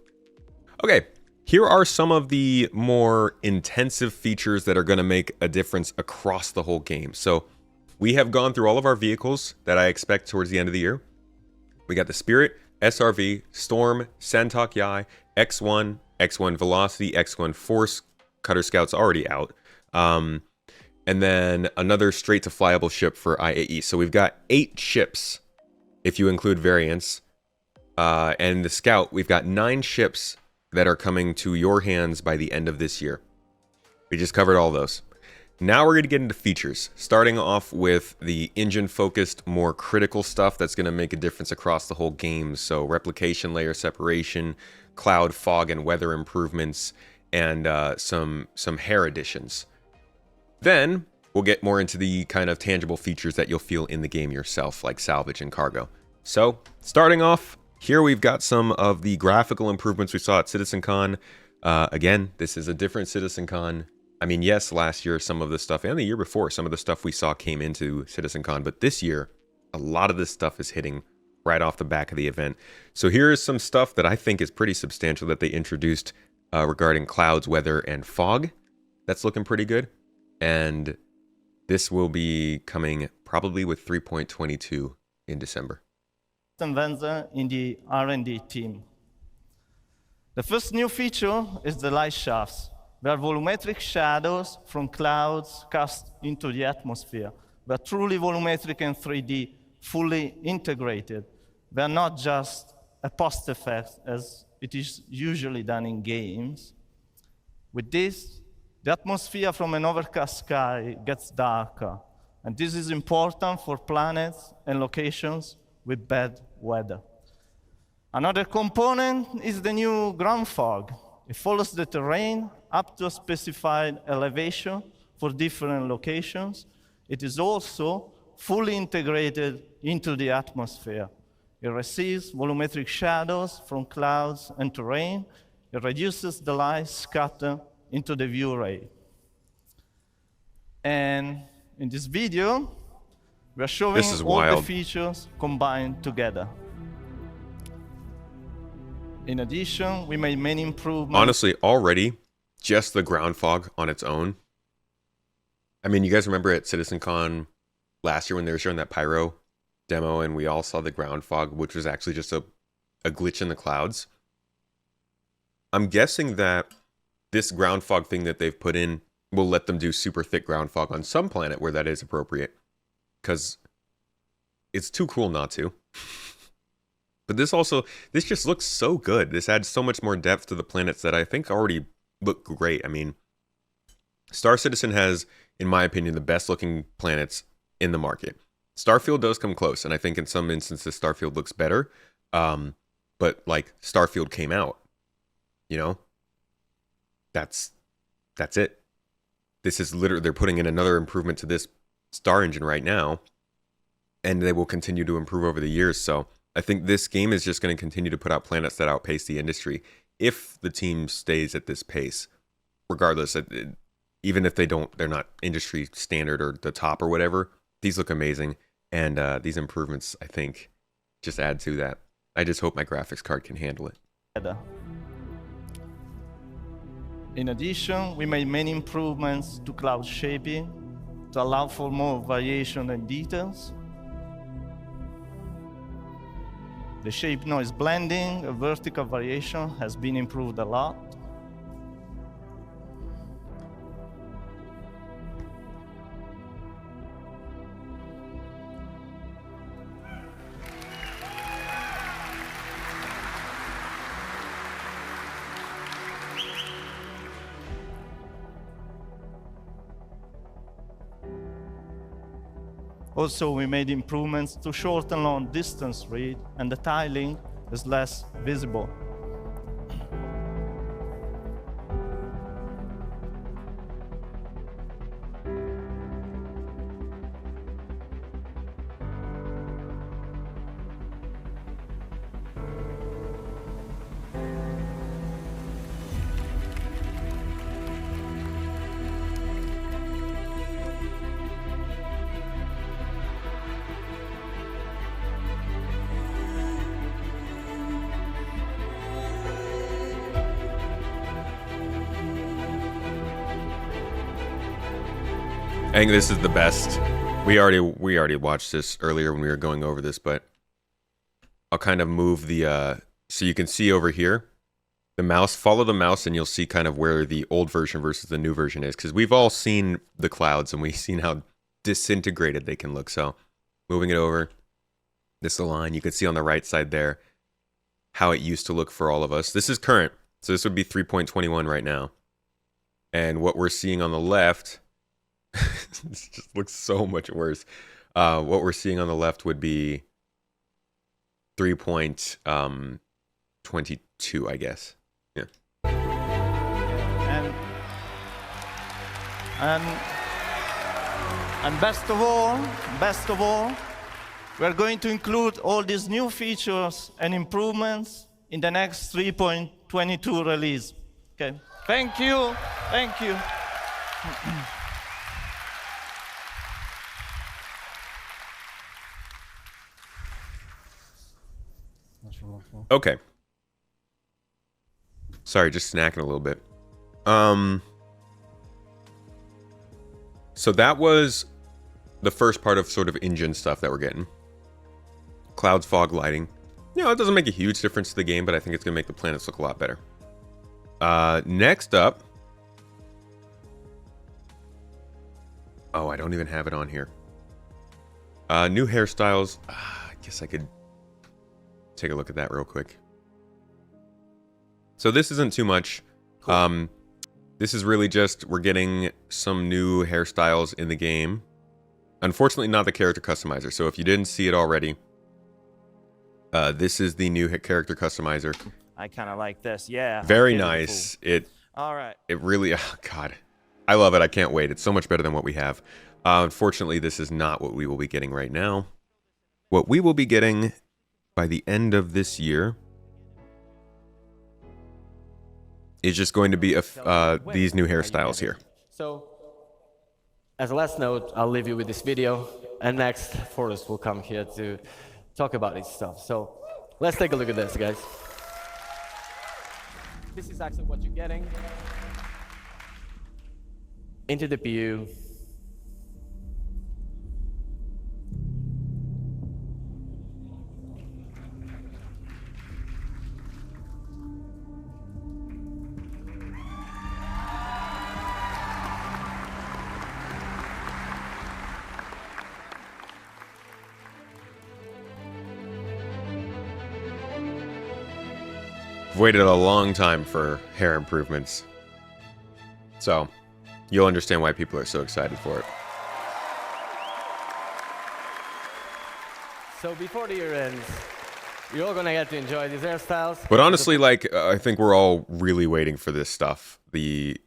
Okay, here are some of the more intensive features that are going to make a difference across the whole game. So we have gone through all of our vehicles that I expect towards the end of the year. We got the Spirit, SRV, Storm, Santaki, X1, X1 Velocity, X1 Force, Cutter Scout's already out. And then another straight to flyable ship for IAE. So we've got 8 ships, if you include variants. And the Scout, we've got 9 ships that are coming to your hands by the end of this year. We just covered all those. Now we're going to get into features, starting off with the engine-focused, more critical stuff that's going to make a difference across the whole game. So replication layer separation, cloud, fog, and weather improvements, and some hair additions. Then we'll get more into the kind of tangible features that you'll feel in the game yourself, like salvage and cargo. So starting off, here we've got some of the graphical improvements we saw at CitizenCon. Again, this is a different CitizenCon. I mean, yes, last year some of the stuff, and the year before, some of the stuff we saw came into CitizenCon, but this year, a lot of this stuff is hitting right off the back of the event. So here is some stuff that I think is pretty substantial that they introduced regarding clouds, weather, and fog. That's looking pretty good. And this will be coming probably with 3.22 in December. Vendor in the R&D team. The first new feature is the light shafts. They are volumetric shadows from clouds cast into the atmosphere. They are truly volumetric and 3D, fully integrated. They are not just a post effect as it is usually done in games. With this, the atmosphere from an overcast sky gets darker, and this is important for planets and locations with bad weather. Another component is the new ground fog. It follows the terrain up to a specified elevation for different locations. It is also fully integrated into the atmosphere. It receives volumetric shadows from clouds and terrain. It reduces the light scatter into the view ray. And in this video, we are showing all the features combined together. In addition, we made many improvements. Honestly, already, just the ground fog on its own. I mean, you guys remember at CitizenCon last year when they were showing that pyro demo and we all saw the ground fog, which was actually just a glitch in the clouds. I'm guessing that this ground fog thing that they've put in will let them do super thick ground fog on some planet where that is appropriate. Because it's too cool not to. But this just looks so good. This adds so much more depth to the planets that I think already look great. I mean, Star Citizen has, in my opinion, the best looking planets in the market. Starfield does come close, and I think in some instances Starfield looks better. But like Starfield came out, you know, that's it. This is literally, they're putting in another improvement to this Star Engine right now, and they will continue to improve over the years. So I think this game is just going to continue to put out planets that outpace the industry if the team stays at this pace. Regardless, even if they're not industry standard or the top or whatever, these look amazing. And these improvements, I think, just add to that. I just hope my graphics card can handle it. In addition, we made many improvements to cloud shaping to allow for more variation and details. The shape noise blending, a vertical variation, has been improved a lot. Also, we made improvements to shorten long distance read, and the tiling is less visible. think this is the best. We already watched this earlier when we were going over this, but I'll kind of move the so you can see over here the mouse. Follow the mouse and you'll see kind of where the old version versus the new version is, because we've all seen the clouds and we've seen how disintegrated they can look. So moving it over this line, you can see on the right side there how it used to look for all of us. This is current, so this would be 3.21 right now, and what we're seeing on the left this just looks so much worse. What we're seeing on the left would be 3.22, I guess. Yeah. And best of all, we're going to include all these new features and improvements in the next 3.22 release. Okay. Thank you. Thank you. Okay. Sorry, just snacking a little bit. So that was the first part of sort of engine stuff that we're getting. Clouds, fog, lighting. You know, it doesn't make a huge difference to the game, but I think it's going to make the planets look a lot better. Next up. Oh, I don't even have it on here. New hairstyles. I guess I could take a look at that real quick. So this isn't too much. Cool. This is really just we're getting some new hairstyles in the game. Unfortunately, not the character customizer. So if you didn't see it already, this is the new character customizer. I kind of like this. Yeah. Very nice. All right. It really, oh God, I love it. I can't wait. It's so much better than what we have. Unfortunately, this is not what we will be getting right now. What we will be getting by the end of this year is just going to be these new hairstyles here. So, as a last note, I'll leave you with this video, and next, Forrest will come here to talk about this stuff. So, let's take a look at this, guys. This is actually what you're getting. Into the PU. Waited a long time for hair improvements. So, you'll understand why people are so excited for it. So before the year ends, you're all gonna get to enjoy these hairstyles. But honestly, like, I think we're all really waiting for this stuff. The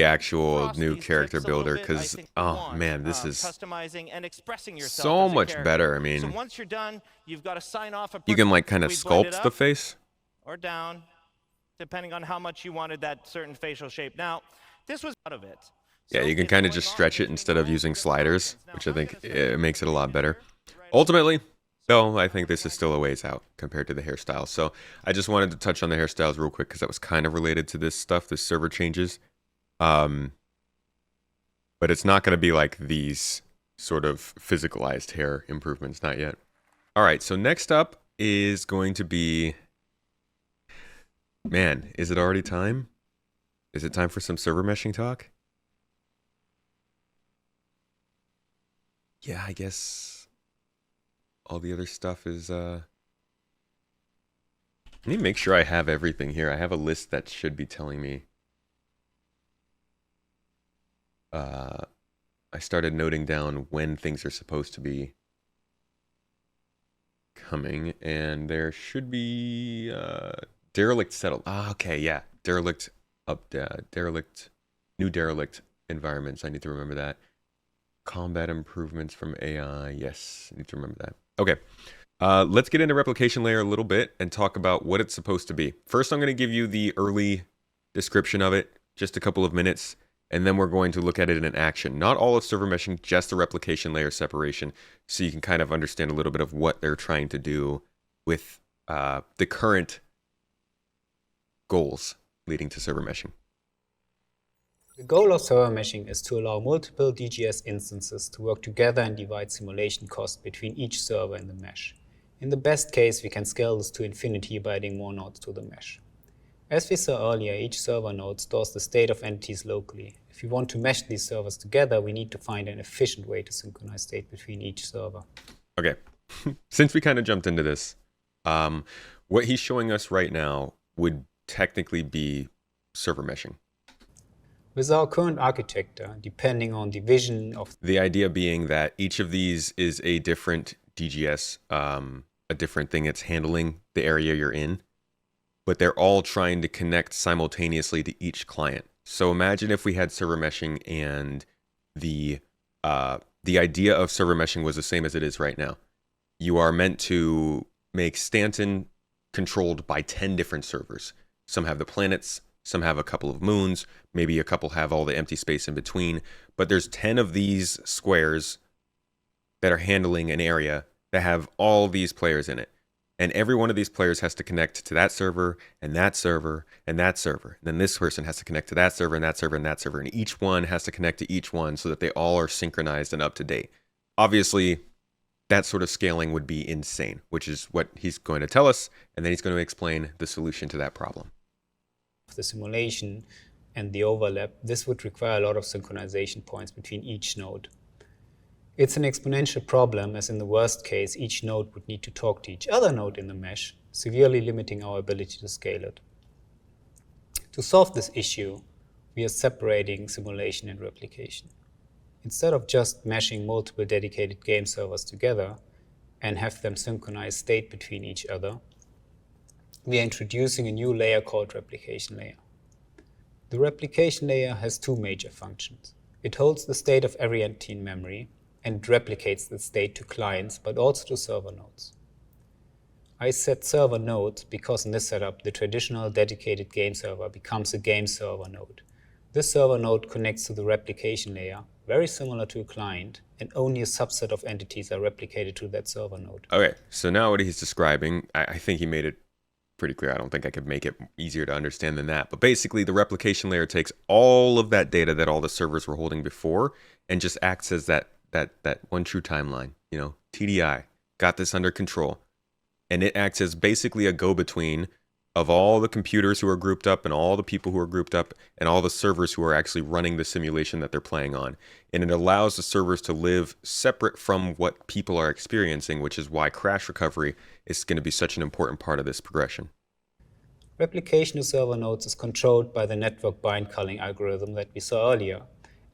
actual new character builder, because, oh man, this is customizing and expressing yourself so much better. I mean, so once you're done, you've got to sign off. You can like kind of sculpt the face. Or down, depending on how much you wanted that certain facial shape. Now, this was out of it. Yeah, you can kind of just stretch it instead of using sliders, which I think it makes it a lot better. Ultimately, though, I think this is still a ways out compared to the hairstyles. So I just wanted to touch on the hairstyles real quick because that was kind of related to this stuff, this server changes. But it's not going to be like these sort of physicalized hair improvements, not yet. All right, so next up is going to be... Man, is it already time? Is it time for some server meshing talk? Yeah, I guess all the other stuff is, Let me make sure I have everything here. I have a list that should be telling me. I started noting down when things are supposed to be coming, and there should be, Derelict settled. Ah, okay, yeah. Derelict Derelict, new Derelict environments. I need to remember that. Combat improvements from AI. Yes, I need to remember that. Okay. Let's get into replication layer a little bit and talk about what it's supposed to be. First, I'm going to give you the early description of it, just a couple of minutes, and then we're going to look at it in action. Not all of server meshing, just the replication layer separation, so you can kind of understand a little bit of what they're trying to do with the current goals leading to server meshing. The goal of server meshing is to allow multiple DGS instances to work together and divide simulation cost between each server in the mesh. In the best case, we can scale this to infinity by adding more nodes to the mesh. As we saw earlier, each server node stores the state of entities locally. If we want to mesh these servers together, we need to find an efficient way to synchronize state between each server. Okay, since we kind of jumped into this, what he's showing us right now would technically be server meshing. With our current architecture, depending on the vision of... The idea being that each of these is a different DGS, a different thing it's handling the area you're in, but they're all trying to connect simultaneously to each client. So imagine if we had server meshing and the idea of server meshing was the same as it is right now. You are meant to make Stanton controlled by 10 different servers. Some have the planets, some have a couple of moons, maybe a couple have all the empty space in between, but there's 10 of these squares that are handling an area that have all these players in it. And every one of these players has to connect to that server, and that server, and that server. And then this person has to connect to that server, and that server, and that server. And each one has to connect to each one so that they all are synchronized and up to date. Obviously, that sort of scaling would be insane, which is what he's going to tell us, and then he's going to explain the solution to that problem. The simulation and the overlap, this would require a lot of synchronization points between each node. It's an exponential problem, as in the worst case, each node would need to talk to each other node in the mesh, severely limiting our ability to scale it. To solve this issue, we are separating simulation and replication. Instead of just meshing multiple dedicated game servers together and have them synchronize state between each other, we are introducing a new layer called replication layer. The replication layer has two major functions. It holds the state of every entity in memory and replicates the state to clients, but also to server nodes. I said server nodes because in this setup, the traditional dedicated game server becomes a game server node. This server node connects to the replication layer, very similar to a client, and only a subset of entities are replicated to that server node. Okay, so now what he's describing, I think he made it pretty clear. I don't think I could make it easier to understand than that. But basically, the replication layer takes all of that data that all the servers were holding before and just acts as that one true timeline. You know, TDI, got this under control. And it acts as basically a go-between of all the computers who are grouped up and all the people who are grouped up and all the servers who are actually running the simulation that they're playing on. And it allows the servers to live separate from what people are experiencing, which is why crash recovery is going to be such an important part of this progression. Replication to server nodes is controlled by the network bind culling algorithm that we saw earlier,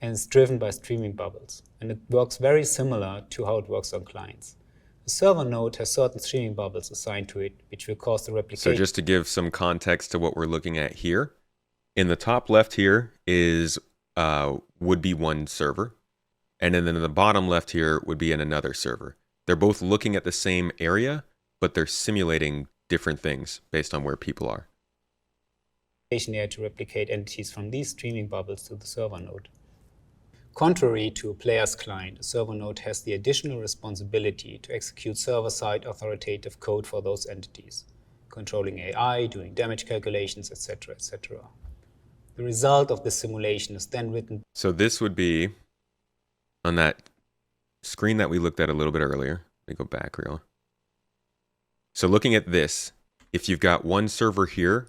and is driven by streaming bubbles. And it works very similar to how it works on clients. The server node has certain streaming bubbles assigned to it, which will cause the replication. So just to give some context to what we're looking at here, in the top left here is would be one server, and then in the bottom left here would be in another server. They're both looking at the same area, but they're simulating different things based on where people are. Layer to replicate entities from these streaming bubbles to the server node. Contrary to a player's client, a server node has the additional responsibility to execute server-side authoritative code for those entities, controlling AI, doing damage calculations, etc., etc. The result of this simulation is then written. So this would be on that screen that we looked at a little bit earlier. Let me go back real. So looking at this, if you've got one server here,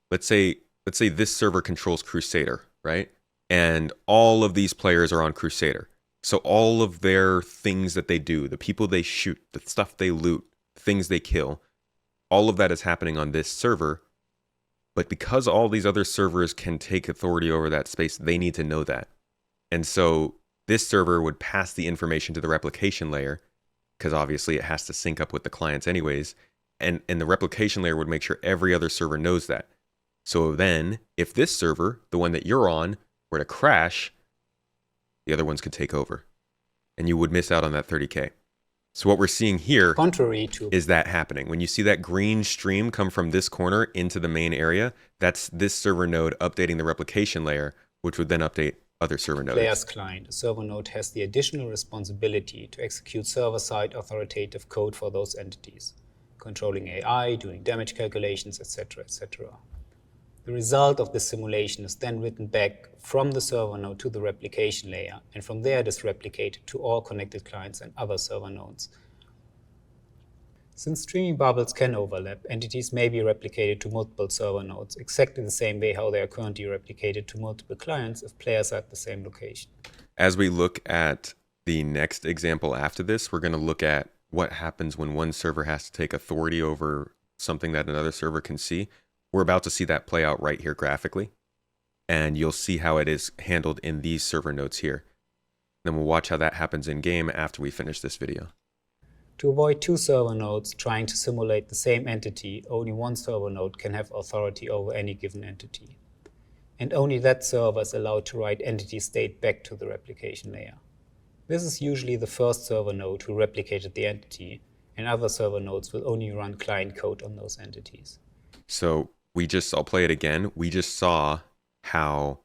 let's say this server controls Crusader, right? And all of these players are on Crusader. So all of their things that they do, the people they shoot, the stuff they loot, things they kill, all of that is happening on this server. But because all these other servers can take authority over that space, they need to know that. And so this server would pass the information to the replication layer, because obviously it has to sync up with the clients anyways. And the replication layer would make sure every other server knows that. So then, if this server, the one that you're on, were to crash, the other ones could take over. And you would miss out on that 30K. So what we're seeing here is that happening. When you see that green stream come from this corner into the main area, that's this server node updating the replication layer, which would then update other server nodes. Player's client, a server node has the additional responsibility to execute server-side authoritative code for those entities, controlling AI, doing damage calculations, etc., etc. The result of this simulation is then written back from the server node to the replication layer, and from there it is replicated to all connected clients and other server nodes. Since streaming bubbles can overlap, entities may be replicated to multiple server nodes, exactly the same way how they are currently replicated to multiple clients if players are at the same location. As we look at the next example after this, we're going to look at what happens when one server has to take authority over something that another server can see. We're about to see that play out right here graphically, and you'll see how it is handled in these server nodes here. Then we'll watch how that happens in game after we finish this video. To avoid two server nodes trying to simulate the same entity, only one server node can have authority over any given entity. And only that server is allowed to write entity state back to the replication layer. This is usually the first server node who replicated the entity, and other server nodes will only run client code on those entities. So I'll play it again. We just saw how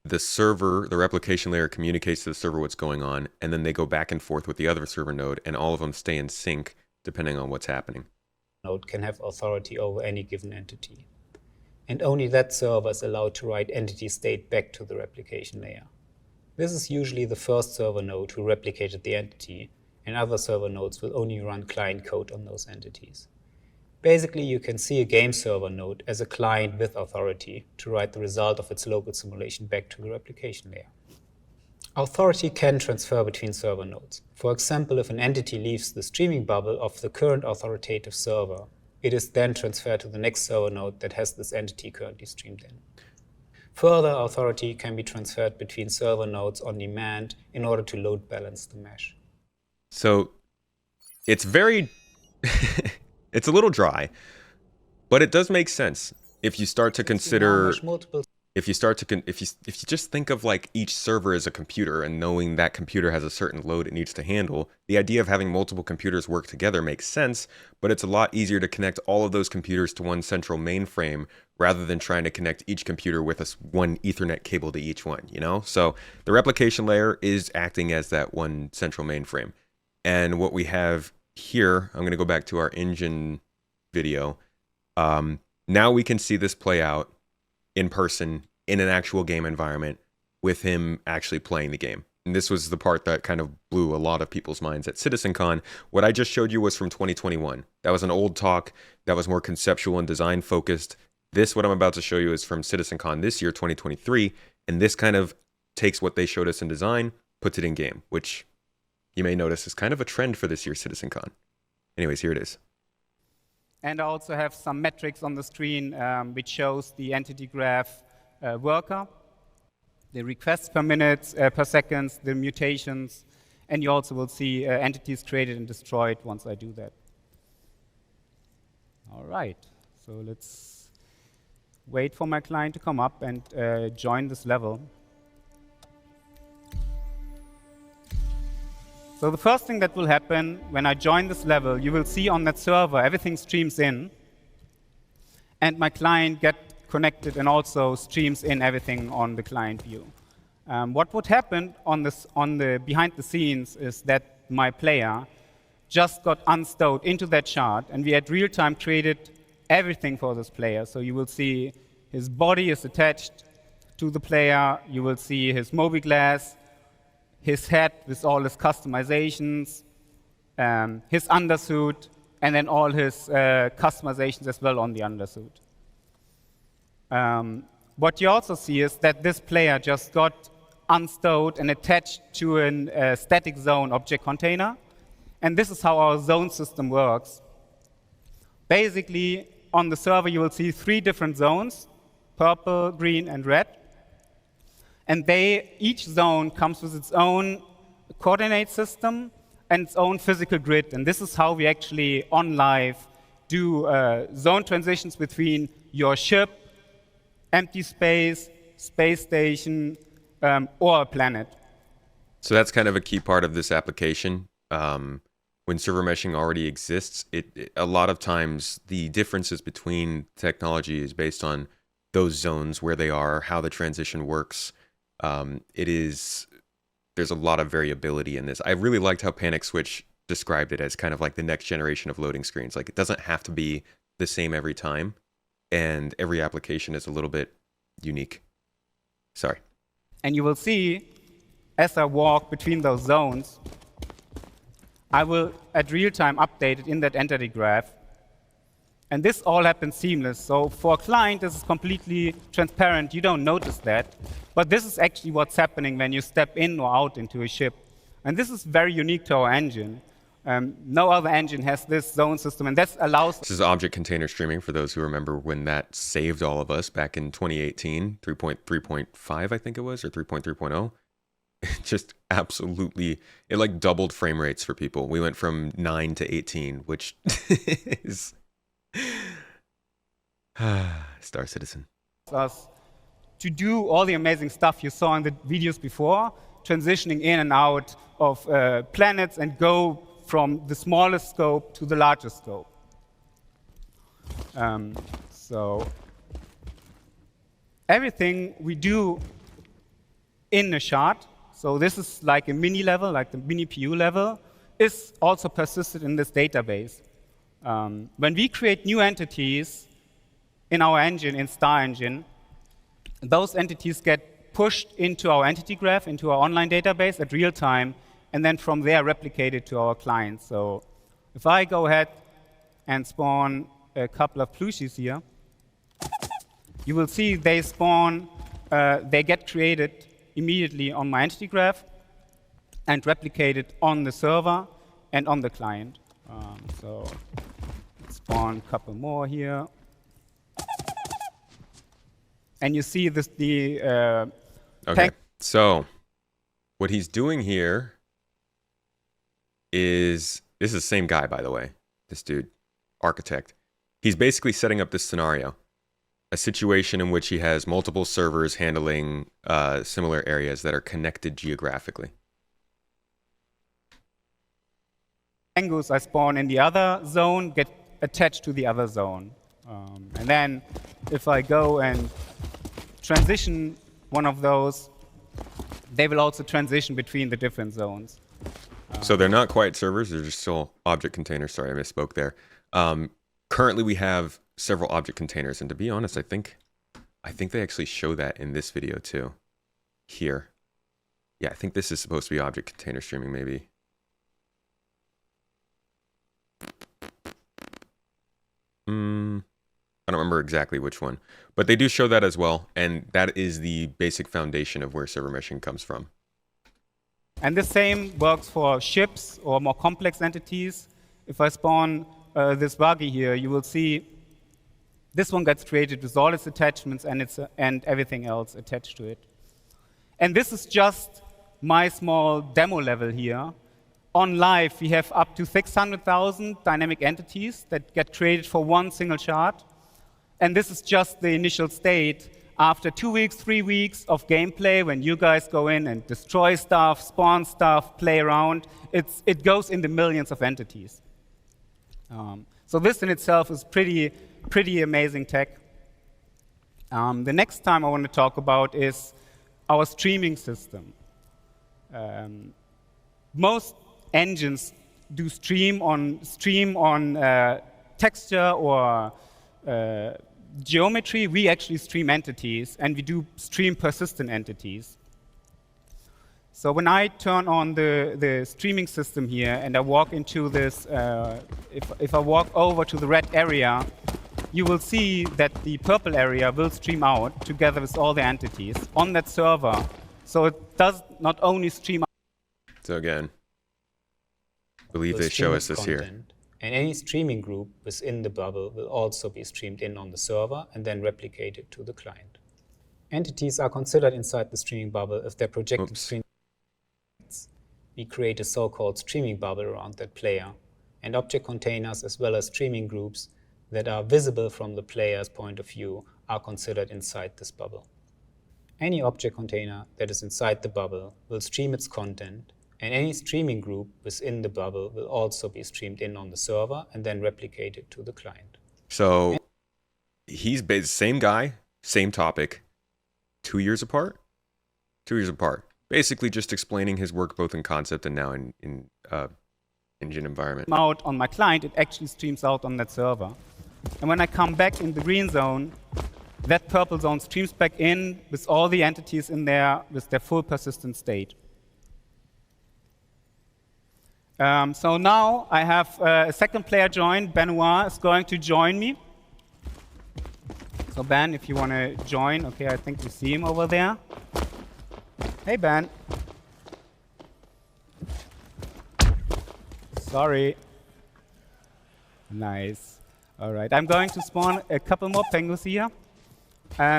the replication layer communicates to the server what's going on, and then they go back and forth with the other server node, and all of them stay in sync depending on what's happening. Node can have authority over any given entity. And only that server is allowed to write entity state back to the replication layer. This is usually the first server node who replicated the entity, and other server nodes will only run client code on those entities. Basically, you can see a game server node as a client with authority to write the result of its local simulation back to the replication layer. Authority can transfer between server nodes. For example, if an entity leaves the streaming bubble of the current authoritative server, it is then transferred to the next server node that has this entity currently streamed in. Further, authority can be transferred between server nodes on demand in order to load balance the mesh. So it's very it's a little dry, but it does make sense if you start to consider if you just think of like each server as a computer and knowing that computer has a certain load it needs to handle. The idea of having multiple computers work together makes sense, but it's a lot easier to connect all of those computers to one central mainframe rather than trying to connect each computer with one Ethernet cable to each one, you know? So the replication layer is acting as that one central mainframe. And what we have here, I'm going to go back to our engine video. Now we can see this play out in person in an actual game environment with him actually playing the game. And this was the part that kind of blew a lot of people's minds at CitizenCon. What I just showed you was from 2021. That was an old talk that was more conceptual and design focused. This, what I'm about to show you, is from CitizenCon this year, 2023. And this kind of takes what they showed us in design, puts it in game, which you may notice is kind of a trend for this year's CitizenCon. Anyways, here it is. And I also have some metrics on the screen which shows the entity graph worker, the requests per minute, per second, the mutations, and you also will see entities created and destroyed once I do that. All right, so let's wait for my client to come up and join this level. So the first thing that will happen when I join this level, you will see on that server everything streams in, and my client gets connected and also streams in everything on the client view. What would happen on the behind the scenes is that my player just got unstowed into that chart, and we had real-time created everything for this player. So you will see his body is attached to the player. You will see his mobi-glass, his head with all his customizations, his undersuit, and then all his customizations as well on the undersuit. What you also see is that this player just got unstowed and attached to a static zone object container. And this is how our zone system works. Basically, on the server, you will see 3 different zones, purple, green, and red. And each zone comes with its own coordinate system and its own physical grid. And this is how we actually, on live, do zone transitions between your ship, empty space, space station, or a planet. So that's kind of a key part of this application. When server meshing already exists, a lot of times the differences between technology is based on those zones, where they are, how the transition works. There's a lot of variability in this. I really liked how Panic Switch described it as kind of like the next generation of loading screens. Like, it doesn't have to be the same every time. and every application is a little bit unique. Sorry. And you will see, as I walk between those zones, I will, at real time, update it in that entity graph. And this all happens seamless. So for a client, this is completely transparent. You don't notice that. But this is actually what's happening when you step in or out into a ship. And this is very unique to our engine. No other engine has this zone system, and that allows... This is object container streaming, for those who remember when that saved all of us back in 2018, 3.3.5, I think it was, or 3.3.0. It just absolutely, it like doubled frame rates for people. We went from 9 to 18, which is... Star Citizen. Us to do all the amazing stuff you saw in the videos before, transitioning in and out of planets and go from the smallest scope to the largest scope. So everything we do in a shard, so this is like a mini level, like the mini PU level, is also persisted in this database. When we create new entities in our engine, in Star Engine, those entities get pushed into our entity graph, into our online database at real time, and then from there replicated to our clients. So if I go ahead and spawn a couple of plushies here, you will see they spawn, they get created immediately on my entity graph and replicated on the server and on the client. So spawn a couple more here. And you see this, okay, so what he's doing here is, this is the same guy, by the way, this dude, architect. He's basically setting up this scenario, a situation in which he has multiple servers handling similar areas that are connected geographically. Angus I spawn in the other zone get attached to the other zone. And then if I go and transition one of those, they will also transition between the different zones. So they're not quite servers, they're just still object containers. Sorry, I misspoke there. Currently we have several object containers, and to be honest, I think they actually show that in this video too. Here. Yeah, I think this is supposed to be object container streaming, maybe. I don't remember exactly which one, but they do show that as well, and that is the basic foundation of where server meshing comes from. And the same works for ships or more complex entities. If I spawn this buggy here, you will see this one gets created with all its attachments and everything else attached to it. And this is just my small demo level here. On live, we have up to 600,000 dynamic entities that get created for one single shard. And this is just the initial state. After 2 weeks, 3 weeks of gameplay, when you guys go in and destroy stuff, spawn stuff, play around, it goes in the millions of entities. So this in itself is pretty amazing tech. The next time I want to talk about is our streaming system. Most engines do stream on texture or geometry. We actually stream entities, and we do stream persistent entities. So when I turn on the streaming system here and I walk into this, if I walk over to the red area, you will see that the purple area will stream out together with all the entities on that server. So it does not only stream out. So again, I believe they show us this here. And any streaming group within the bubble will also be streamed in on the server and then replicated to the client. Entities are considered inside the streaming bubble if their projected stream. We create a so-called streaming bubble around that player, and object containers as well as streaming groups that are visible from the player's point of view are considered inside this bubble. Any object container that is inside the bubble will stream its content, and any streaming group within the bubble will also be streamed in on the server and then replicated to the client. So he's same guy, same topic, 2 years apart? 2 years apart. Basically just explaining his work both in concept and now in engine environment. Out on my client, it actually streams out on that server. And when I come back in the green zone, that purple zone streams back in with all the entities in there with their full persistent state. So now I have a second player joined. Benoit is going to join me. So Ben, if you want to join, okay, I think you see him over there. Hey Ben. Sorry. Nice. All right, I'm going to spawn a couple more penguins here.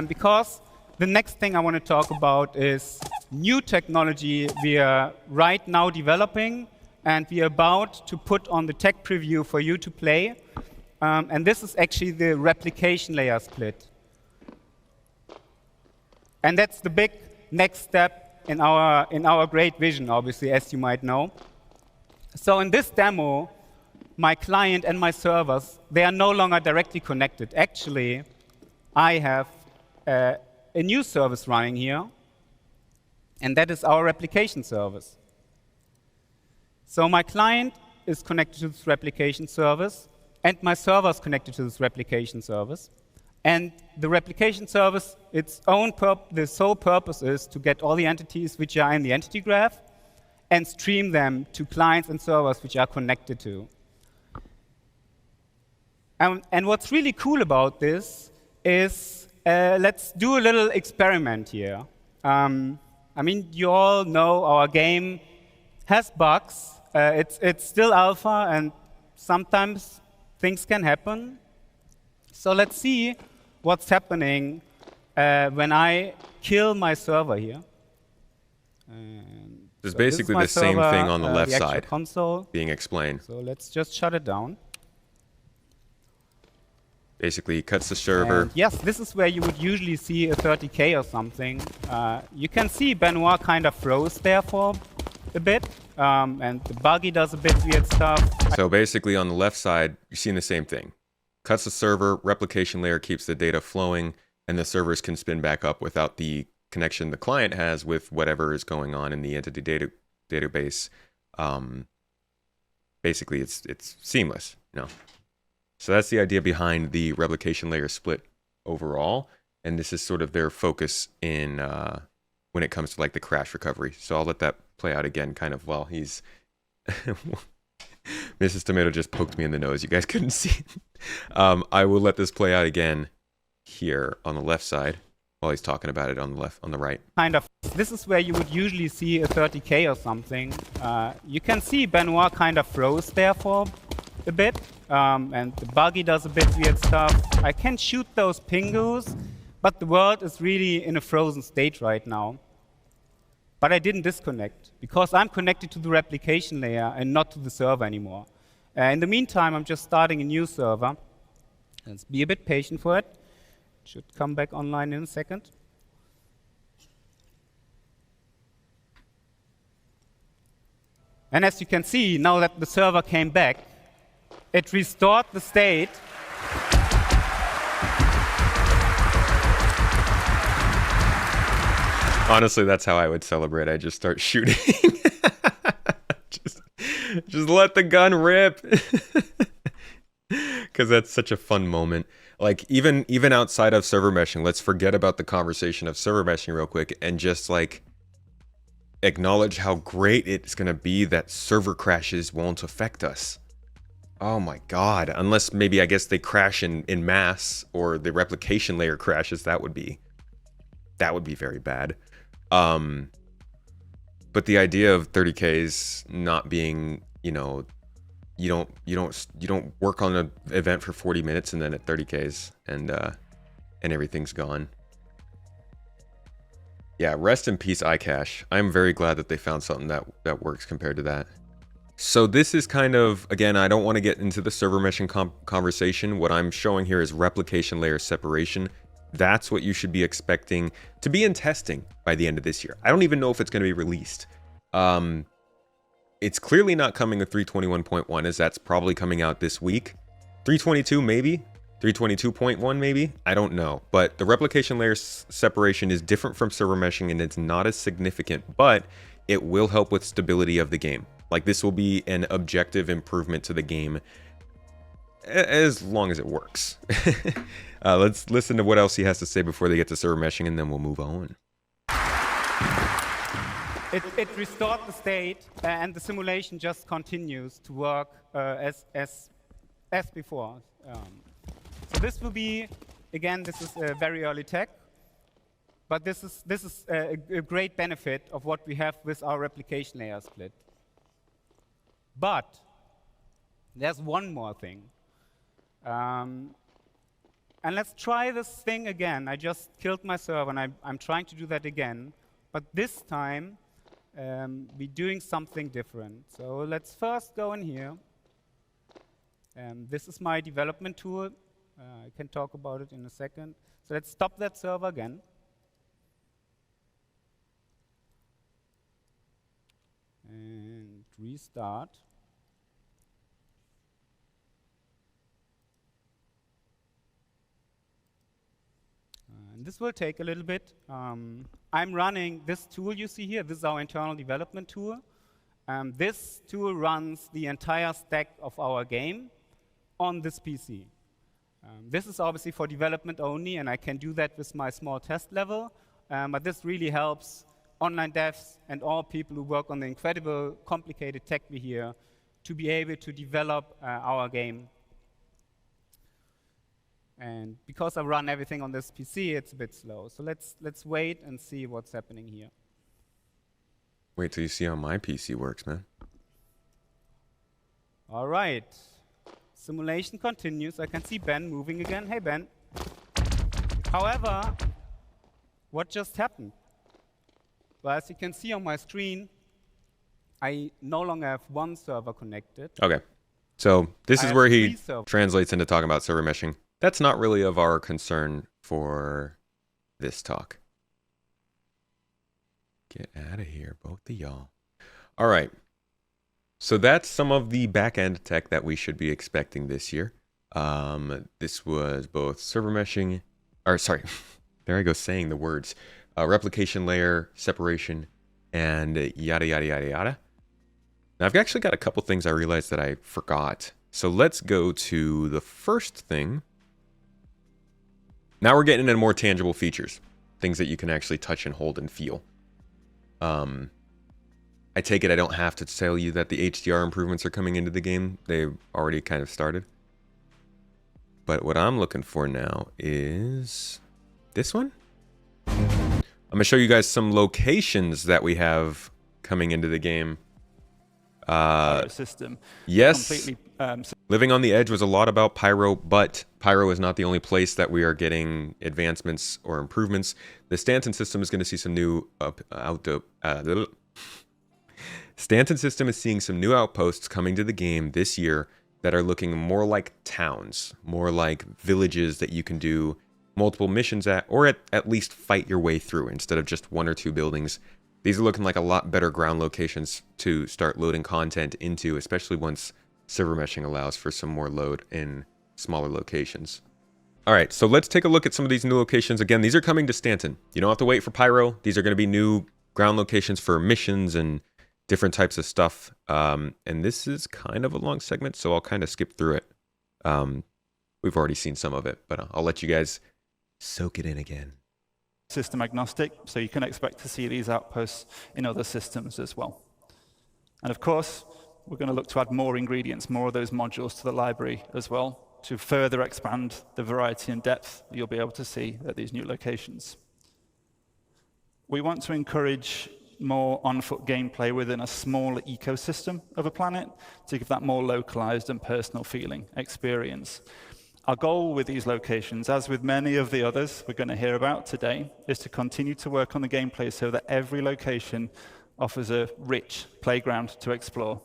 Because the next thing I want to talk about is new technology we are right now developing and we are about to put on the tech preview for you to play. And this is actually the replication layer split. And that's the big next step in our great vision, obviously, as you might know. So in this demo, my client and my servers, they are no longer directly connected. Actually, I have a new service running here, and that is our replication service. So my client is connected to this replication service, and my server is connected to this replication service. And the replication service, the sole purpose is to get all the entities which are in the entity graph and stream them to clients and servers which are connected to. And what's really cool about this is, let's do a little experiment here. I mean, you all know our game has bugs. It's still alpha, and sometimes things can happen. So let's see what's happening when I kill my server here. There's basically the same thing on the left side console being explained. So let's just shut it down. Basically, cuts the server. And yes, this is where you would usually see a 30K or something. You can see Benoit kind of froze there for a bit, and the buggy does a bit weird stuff. So basically, on the left side, you're seeing the same thing. Cuts the server, replication layer keeps the data flowing, and the servers can spin back up without the connection the client has with whatever is going on in the entity database. Basically, it's seamless, you know. So that's the idea behind the replication layer split overall, and this is sort of their focus in when it comes to like the crash recovery. So I'll let that play out again, kind of while he's. Mrs. Tomato just poked me in the nose. You guys couldn't see it. I will let this play out again here on the left side while he's talking about it on the right. Kind of. This is where you would usually see a 30K or something. You can see Benoit kind of froze there for a bit, and the buggy does a bit weird stuff. I can shoot those pingus, but the world is really in a frozen state right now. But I didn't disconnect, because I'm connected to the replication layer and not to the server anymore. In the meantime, I'm just starting a new server. Let's be a bit patient for it. Should come back online in a second. And as you can see, now that the server came back, it restored the state. Honestly, that's how I would celebrate. I just start shooting. just let the gun rip. Because that's such a fun moment. Like even outside of server meshing, let's forget about the conversation of server meshing real quick and just like acknowledge how great it's going to be that server crashes won't affect us. Oh my God. Unless maybe, I guess, they crash in mass, or the replication layer crashes. That would be very bad. But the idea of 30Ks not being, you know, you don't work on an event for 40 minutes and then at 30Ks and everything's gone. Yeah, rest in peace, iCache. I'm very glad that they found something that works compared to that. So this is kind of, again, I don't want to get into the server meshing conversation. What I'm showing here is replication layer separation. That's what you should be expecting to be in testing by the end of this year. I don't even know if it's going to be released. It's clearly not coming with 321.1, as that's probably coming out this week. 322 maybe? 322.1 maybe? I don't know. But the replication layer separation is different from server meshing, and it's not as significant, but it will help with stability of the game. Like, this will be an objective improvement to the game. as long as it works. Let's listen to what else he has to say before they get to server meshing, and then we'll move on. It restored the state, and the simulation just continues to work as before. So this will be, again, this is very early tech, but this is a great benefit of what we have with our replication layer split. But there's one more thing. And let's try this thing again. I just killed my server, and I'm trying to do that again. But this time, we're doing something different. So let's first go in here. This is my development tool. I can talk about it in a second. So let's stop that server again. And restart. And this will take a little bit. I'm running this tool you see here. This is our internal development tool. This tool runs the entire stack of our game on this PC. This is obviously for development only, and I can do that with my small test level. But this really helps online devs and all people who work on the incredible, complicated tech we hear to be able to develop our game. And because I run everything on this PC, it's a bit slow. So let's wait and see what's happening here. Wait till you see how my PC works, man. All right. Simulation continues. I can see Ben moving again. Hey, Ben. However, what just happened? Well, as you can see on my screen, I no longer have one server connected. Okay. So this is where he translates into talking about server meshing. That's not really of our concern for this talk. Get out of here, both of y'all. All right. So that's some of the back-end tech that we should be expecting this year. This was both server meshing, or sorry, there I go saying the words, replication layer, separation, and yada, yada, yada, yada. Now I've actually got a couple things I realized that I forgot. So let's go to the first thing. Now we're getting into more tangible features, things that you can actually touch and hold and feel. I take it I don't have to tell you that the HDR improvements are coming into the game. They've already kind of started. But what I'm looking for now is this one. I'm going to show you guys some locations that we have coming into the game. System. Yes. Completely, Living on the Edge was a lot about Pyro, but Pyro is not the only place that we are getting advancements or improvements. The Stanton system is going to see some new Stanton system is seeing some new outposts coming to the game this year that are looking more like towns, more like villages that you can do multiple missions at, or at least fight your way through instead of just one or two buildings. These are looking like a lot better ground locations to start loading content into, especially once server meshing allows for some more load in smaller locations. All right, so let's take a look at some of these new locations. Again, these are coming to Stanton. You don't have to wait for Pyro. These are going to be new ground locations for missions and different types of stuff. And this is kind of a long segment, so I'll kind of skip through it. We've already seen some of it, but I'll let you guys soak it in again. System agnostic, so you can expect to see these outposts in other systems as well. And of course, we're going to look to add more ingredients, more of those modules to the library as well, to further expand the variety and depth you'll be able to see at these new locations. We want to encourage more on-foot gameplay within a smaller ecosystem of a planet to give that more localized and personal feeling experience. Our goal with these locations, as with many of the others we're going to hear about today, is to continue to work on the gameplay so that every location offers a rich playground to explore.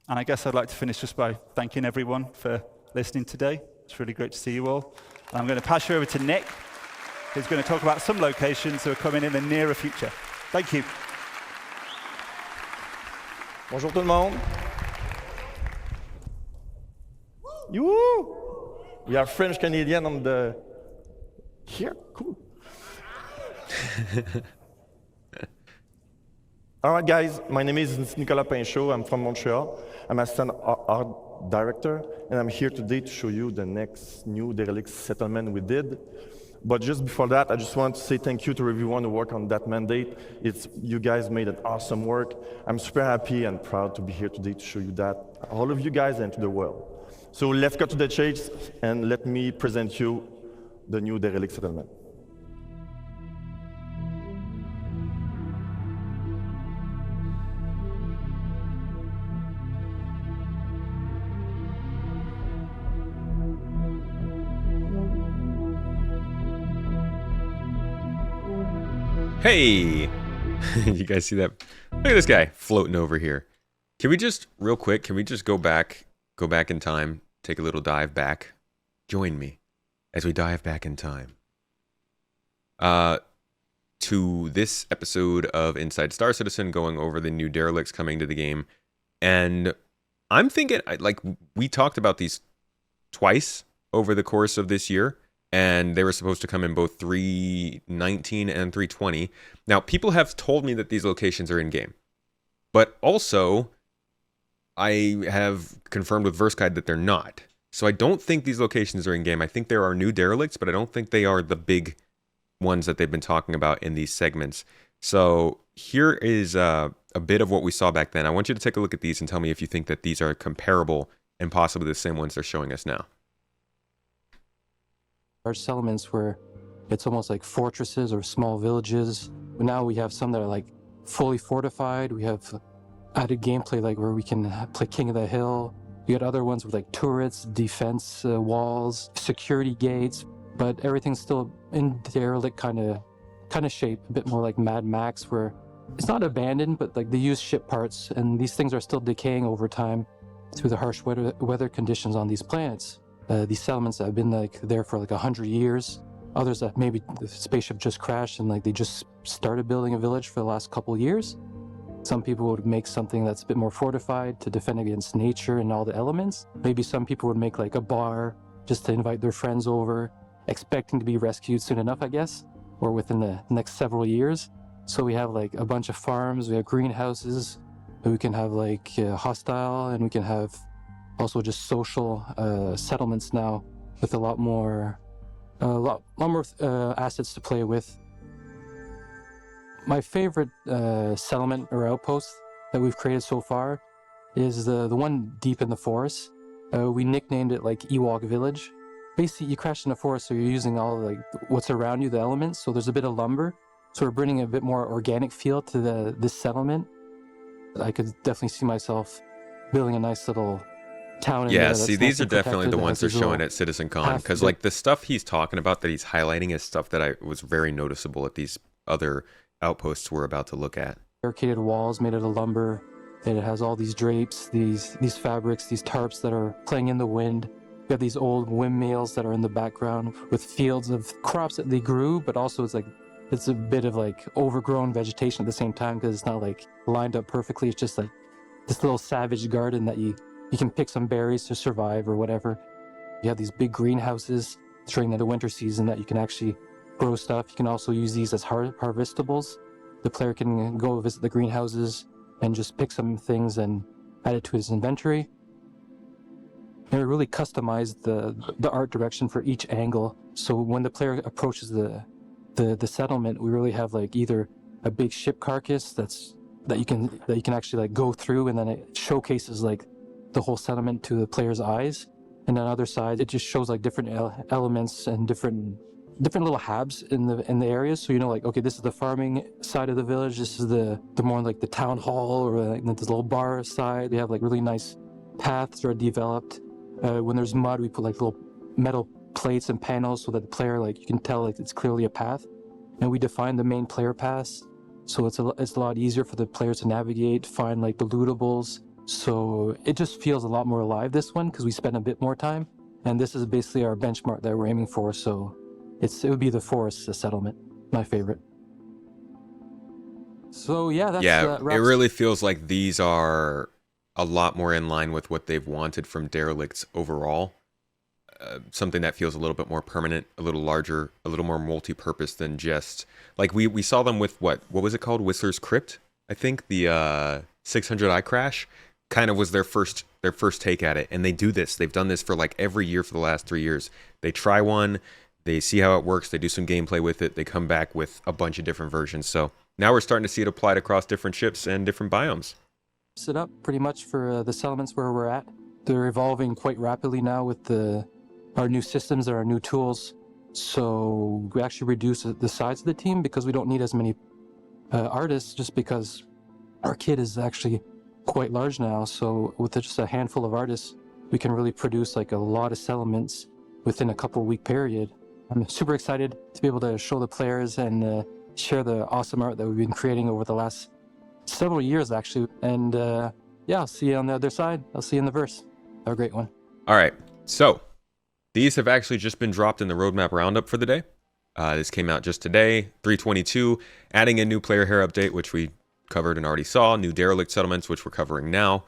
And I guess I'd like to finish just by thanking everyone for listening today. It's really great to see you all. And I'm going to pass you over to Nick, who's going to talk about some locations that are coming in the nearer future. Thank you. Bonjour tout le monde. Yoo! We are French Canadian on the here. Cool. All right, guys. My name is Nicolas Pinchot. I'm from Montreal. I'm assistant director, and I'm here today to show you the next new Derelict settlement we did. But just before that, I just want to say thank you to everyone who worked on that mandate. You guys made an awesome work. I'm super happy and proud to be here today to show you that, all of you guys and to the world. So let's cut to the chase and let me present you the new Derelict settlement. Hey, you guys see that? Look at this guy floating over here. Can we just, real quick, can we just go back in time, take a little dive back? Join me as we dive back in time. To this episode of Inside Star Citizen, going over the new derelicts coming to the game. And I'm thinking, like, we talked about these twice over the course of this year. And they were supposed to come in both 319 and 320. Now, people have told me that these locations are in-game. But also, I have confirmed with VerseGuide that they're not. So I don't think these locations are in-game. I think there are new derelicts, but I don't think they are the big ones that they've been talking about in these segments. So here is a bit of what we saw back then. I want you to take a look at these and tell me if you think that these are comparable and possibly the same ones they're showing us now. Large settlements where it's almost like fortresses or small villages. Now we have some that are like fully fortified. We have added gameplay like where we can play King of the Hill. We got other ones with like turrets, defense walls, security gates, but everything's still in derelict kind of shape, a bit more like Mad Max, where it's not abandoned, but like they use ship parts, and these things are still decaying over time through the harsh weather conditions on these planets. These settlements have been like there for like 100 years. Others that maybe the spaceship just crashed and like they just started building a village for the last couple of years. Some people would make something that's a bit more fortified to defend against nature and all the elements. Maybe some people would make like a bar just to invite their friends over, expecting to be rescued soon enough, I guess, or within the next several years. So we have like a bunch of farms, we have greenhouses, we can have like hostile, and we can have also just social settlements now with a lot more assets to play with. My favorite settlement or outpost that we've created so far is the one deep in the forest. We nicknamed it like Ewok Village. Basically, you crash in the forest, so you're using all like what's around you, the elements. So there's a bit of lumber. So we're bringing a bit more organic feel to this settlement. I could definitely see myself building a nice little town. Yeah, see, these are definitely the ones they're showing at CitizenCon, because like the stuff he's talking about that he's highlighting is stuff that was very noticeable at these other outposts we're about to look at. Barricaded walls made out of lumber, and it has all these drapes, these fabrics, these tarps that are playing in the wind. We have these old windmills that are in the background with fields of crops that they grew, but also it's a bit of like overgrown vegetation at the same time, because it's not like lined up perfectly. It's just like this little savage garden that you can pick some berries to survive or whatever. You have these big greenhouses during the winter season that you can actually grow stuff. You can also use these as harvestables. The player can go visit the greenhouses and just pick some things and add it to his inventory. And we really customized the art direction for each angle. So when the player approaches the settlement, we really have like either a big ship carcass that you can actually like go through, and then it showcases like the whole settlement to the player's eyes. And on the other side, it just shows like different elements and different little hubs in the areas. So you know, like, okay, this is the farming side of the village. This is the more like the town hall, or like this little bar side. They have like really nice paths that are developed. When there's mud, we put like little metal plates and panels so that the player, like, you can tell like it's clearly a path. And we define the main player paths, so it's a lot easier for the players to navigate, find like the lootables. So it just feels a lot more alive, this one, because we spend a bit more time. And this is basically our benchmark that we're aiming for. So it would be the forest settlement, my favorite. So yeah, that's it really feels like these are a lot more in line with what they've wanted from Derelicts overall. Something that feels a little bit more permanent, a little larger, a little more multi-purpose than just like we saw them with what was it called? Whistler's Crypt, I think, the 600 eye crash, kind of was their first take at it. And they do this. They've done this for like every year for the last 3 years. They try one, they see how it works, they do some gameplay with it, they come back with a bunch of different versions. So now we're starting to see it applied across different ships and different biomes. Set up pretty much for the settlements where we're at. They're evolving quite rapidly now with our new systems and our new tools. So we actually reduced the size of the team because we don't need as many artists, just because our kit is actually quite large now. So with just a handful of artists, we can really produce like a lot of settlements within a couple-week period. I'm super excited to be able to show the players and share the awesome art that we've been creating over the last several years, actually. And yeah, I'll see you on the other side. I'll see you in the verse. Have a great one. All right, so these have actually just been dropped in the roadmap roundup for the day. This came out just today, 3/22, adding a new player hair update, which we covered and already saw, new Derelict settlements, which we're covering now.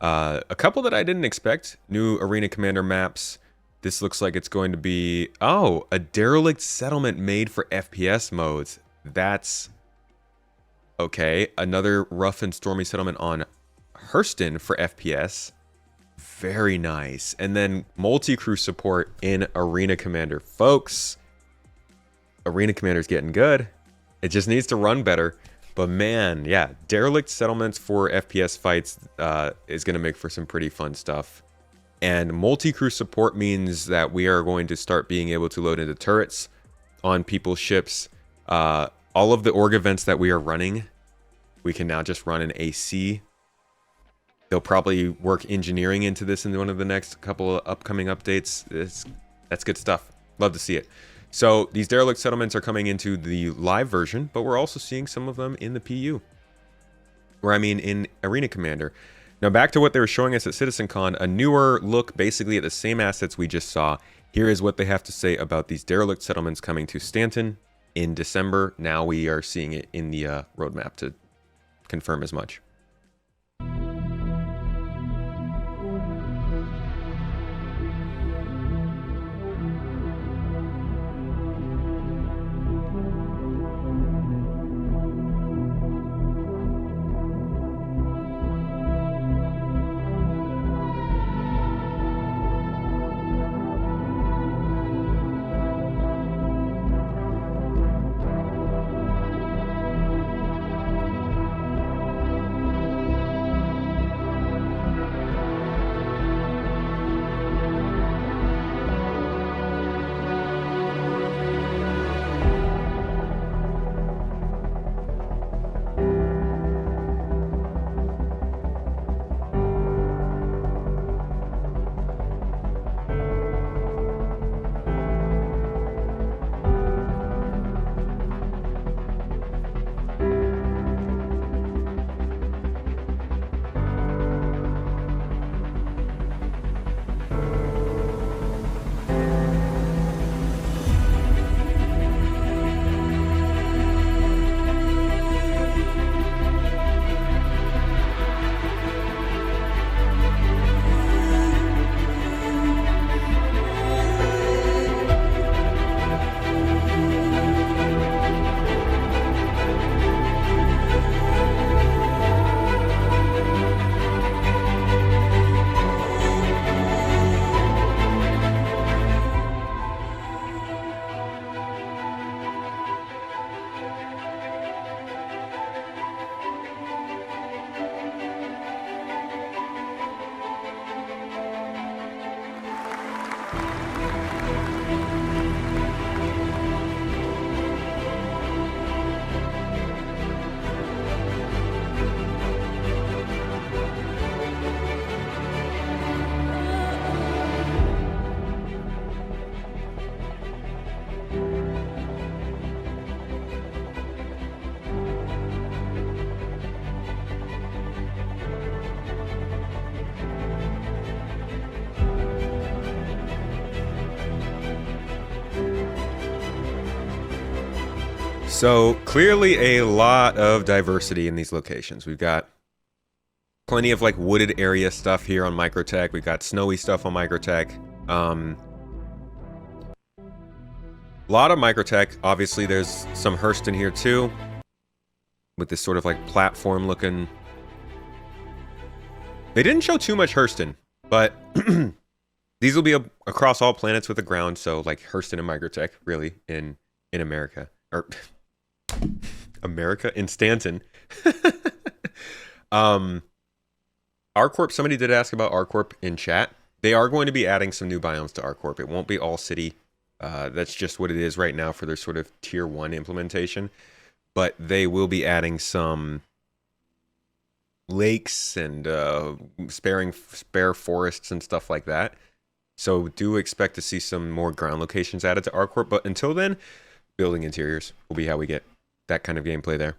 A couple that I didn't expect, new Arena Commander maps. This looks like it's going to be, oh, a Derelict settlement made for FPS modes. That's okay. Another rough and stormy settlement on Hurston for FPS. Very nice. And then multi-crew support in Arena Commander. Folks, Arena Commander's getting good. It just needs to run better. But man, yeah, Derelict settlements for FPS fights is going to make for some pretty fun stuff. And multi-crew support means that we are going to start being able to load into turrets on people's ships. All of the org events that we are running, we can now just run in AC. They'll probably work engineering into this in one of the next couple of upcoming updates. That's good stuff. Love to see it. So these Derelict settlements are coming into the live version, but we're also seeing some of them in the PU. Or I mean in Arena Commander. Now back to what they were showing us at CitizenCon, a newer look basically at the same assets we just saw. Here is what they have to say about these Derelict settlements coming to Stanton in December. Now we are seeing it in the roadmap to confirm as much. So clearly a lot of diversity in these locations. We've got plenty of like wooded area stuff here on Microtech. We've got snowy stuff on Microtech. A lot of Microtech. Obviously there's some Hurston here too, with this sort of like platform looking They didn't show too much Hurston, but these will be across all planets with the ground. So like Hurston and Microtech, really, in America, or America in Stanton. ArcCorp. Somebody did ask about ArcCorp in chat. They are going to be adding some new biomes to ArcCorp. It won't be all city. That's just what it is right now for their sort of tier 1 implementation. But they will be adding some lakes and spare forests and stuff like that. So do expect to see some more ground locations added to ArcCorp. But until then, building interiors will be how we get that kind of gameplay there.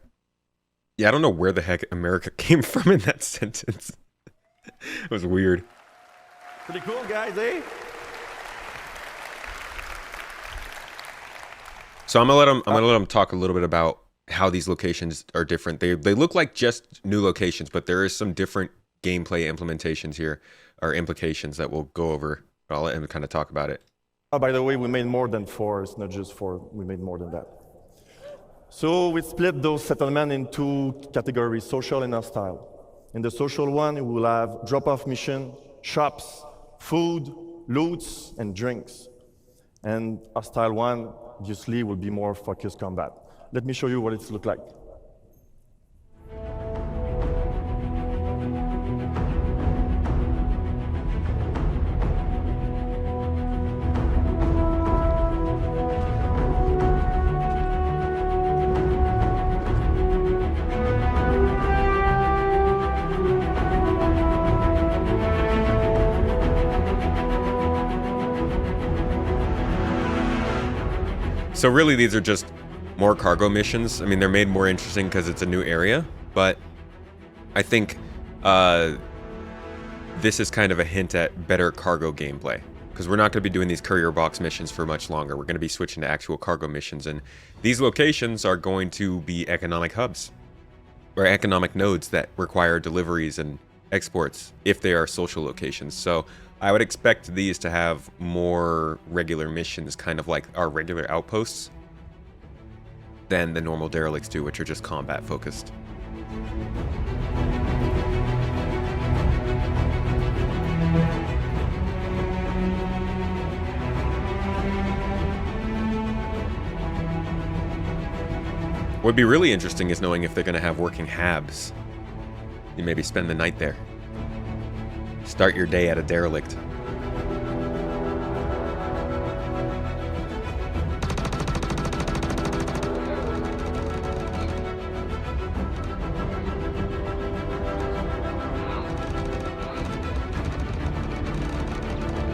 Yeah, I don't know where the heck America came from in that sentence. It was weird. Pretty cool, guys, eh? So I'm gonna let them talk a little bit about how these locations are different. They look like just new locations, but there is some different gameplay implementations here, or implications that we'll go over. I'll let him kind of talk about it. Oh, by the way, we made more than 4. It's not just 4. We made more than that. So we split those settlements in 2 categories, social and hostile. In the social one, we will have drop-off mission, shops, food, loots, and drinks. And hostile one, obviously, will be more focused combat. Let me show you what it looks like. So really, these are just more cargo missions. I mean, they're made more interesting because it's a new area, but I think this is kind of a hint at better cargo gameplay, because we're not going to be doing these courier box missions for much longer. We're going to be switching to actual cargo missions, and these locations are going to be economic hubs, or economic nodes that require deliveries and exports if they are social locations. So I would expect these to have more regular missions, kind of like our regular outposts, than the normal derelicts do, which are just combat focused. What would be really interesting is knowing if they're going to have working habs. You maybe spend the night there. Start your day at a derelict.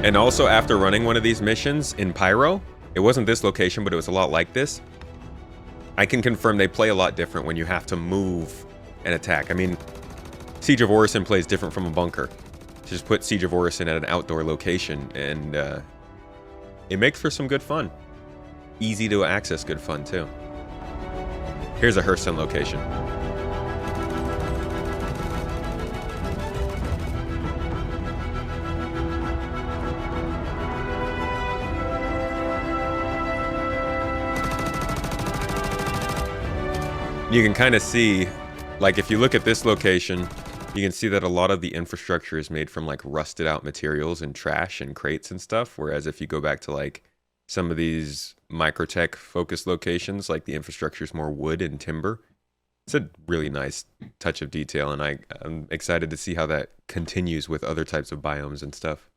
And also, after running one of these missions in Pyro, it wasn't this location, but it was a lot like this. I can confirm they play a lot different when you have to move and attack. I mean, Siege of Orison plays different from a bunker. Just put Siege of Orison at an outdoor location, and it makes for some good fun. Easy to access good fun, too. Here's a Hurston location. You can kind of see, like, if you look at this location, you can see that a lot of the infrastructure is made from like rusted out materials and trash and crates and stuff. Whereas if you go back to like some of these Microtech focused locations, like the infrastructure is more wood and timber. It's a really nice touch of detail, and I'm excited to see how that continues with other types of biomes and stuff.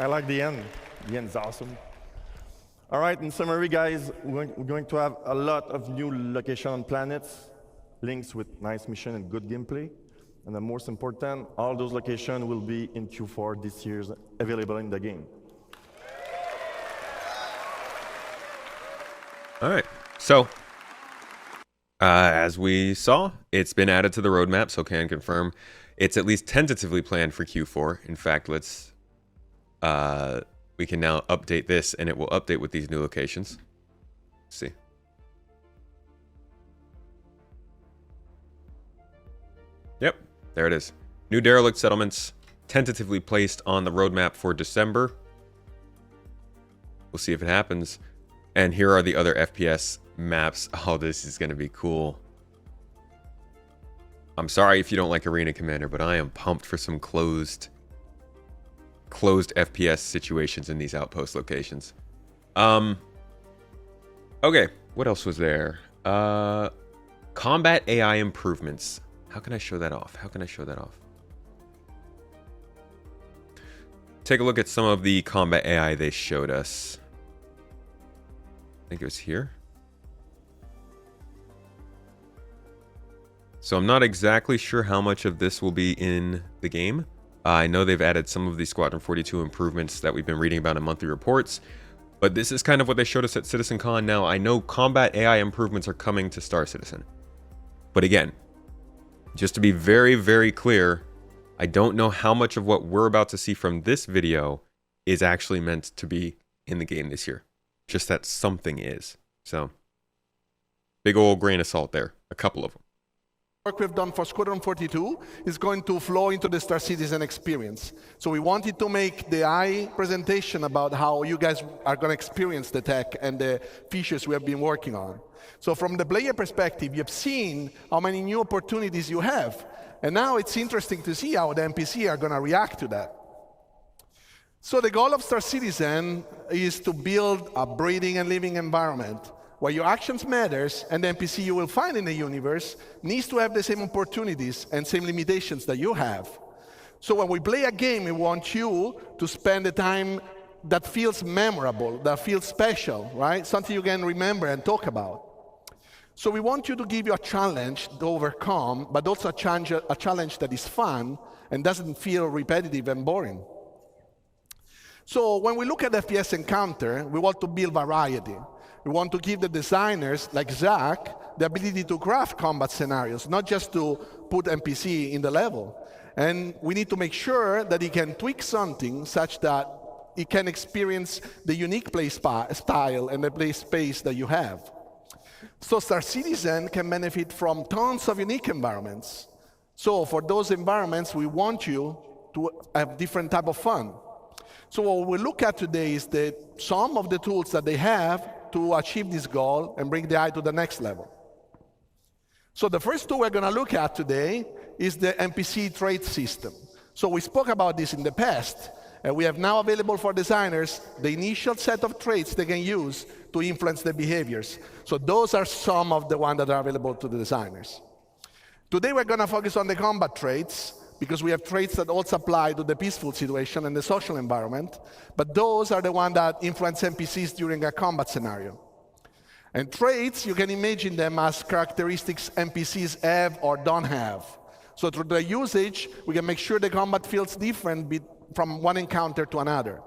I like the end. The end's awesome. All right, in summary, guys, we're going to have a lot of new location on planets, links with nice mission and good gameplay. And the most important, all those locations will be in Q4 this year, available in the game. All right, so as we saw, it's been added to the roadmap, so can confirm it's at least tentatively planned for Q4. In fact, we can now update this, and it will update with these new locations. Let's see. Yep, there it is. New derelict settlements, tentatively placed on the roadmap for December. We'll see if it happens. And here are the other FPS maps. Oh, this is going to be cool. I'm sorry if you don't like Arena Commander, but I am pumped for some closed FPS situations in these outpost locations. Okay, what else was there? Combat AI improvements. How can I show that off? Take a look at some of the combat AI they showed us. I think it was here. So I'm not exactly sure how much of this will be in the game. I know they've added some of the Squadron 42 improvements that we've been reading about in monthly reports, but this is kind of what they showed us at CitizenCon. Now, I know combat AI improvements are coming to Star Citizen. But again, just to be very, very clear, I don't know how much of what we're about to see from this video is actually meant to be in the game this year. Just that something is. So, big old grain of salt there. A couple of them. Work we've done for Squadron 42 is going to flow into the Star Citizen experience. So we wanted to make the AI presentation about how you guys are going to experience the tech and the features we have been working on. So from the player perspective, you've seen how many new opportunities you have. And now it's interesting to see how the NPC are going to react to that. So the goal of Star Citizen is to build a breathing and living environment where your actions matters, and the NPC you will find in the universe needs to have the same opportunities and same limitations that you have. So when we play a game, we want you to spend the time that feels memorable, that feels special, right? Something you can remember and talk about. So we want you to give you a challenge to overcome, but also a challenge that is fun and doesn't feel repetitive and boring. So when we look at FPS Encounter, we want to build variety. We want to give the designers, like Zach, the ability to craft combat scenarios, not just to put NPC in the level. And we need to make sure that he can tweak something such that he can experience the unique play style and the play space that you have. So Star Citizen can benefit from tons of unique environments. So for those environments, we want you to have different type of fun. So what we look at today is some of the tools that they have to achieve this goal and bring the AI to the next level. So the first tool we're going to look at today is the NPC trait system. So we spoke about this in the past, and we have now available for designers the initial set of traits they can use to influence their behaviors. So those are some of the ones that are available to the designers. Today we're going to focus on the combat traits, because we have traits that also apply to the peaceful situation and the social environment, but those are the ones that influence NPCs during a combat scenario. And traits, you can imagine them as characteristics NPCs have or don't have. So through the usage, we can make sure the combat feels different from one encounter to another.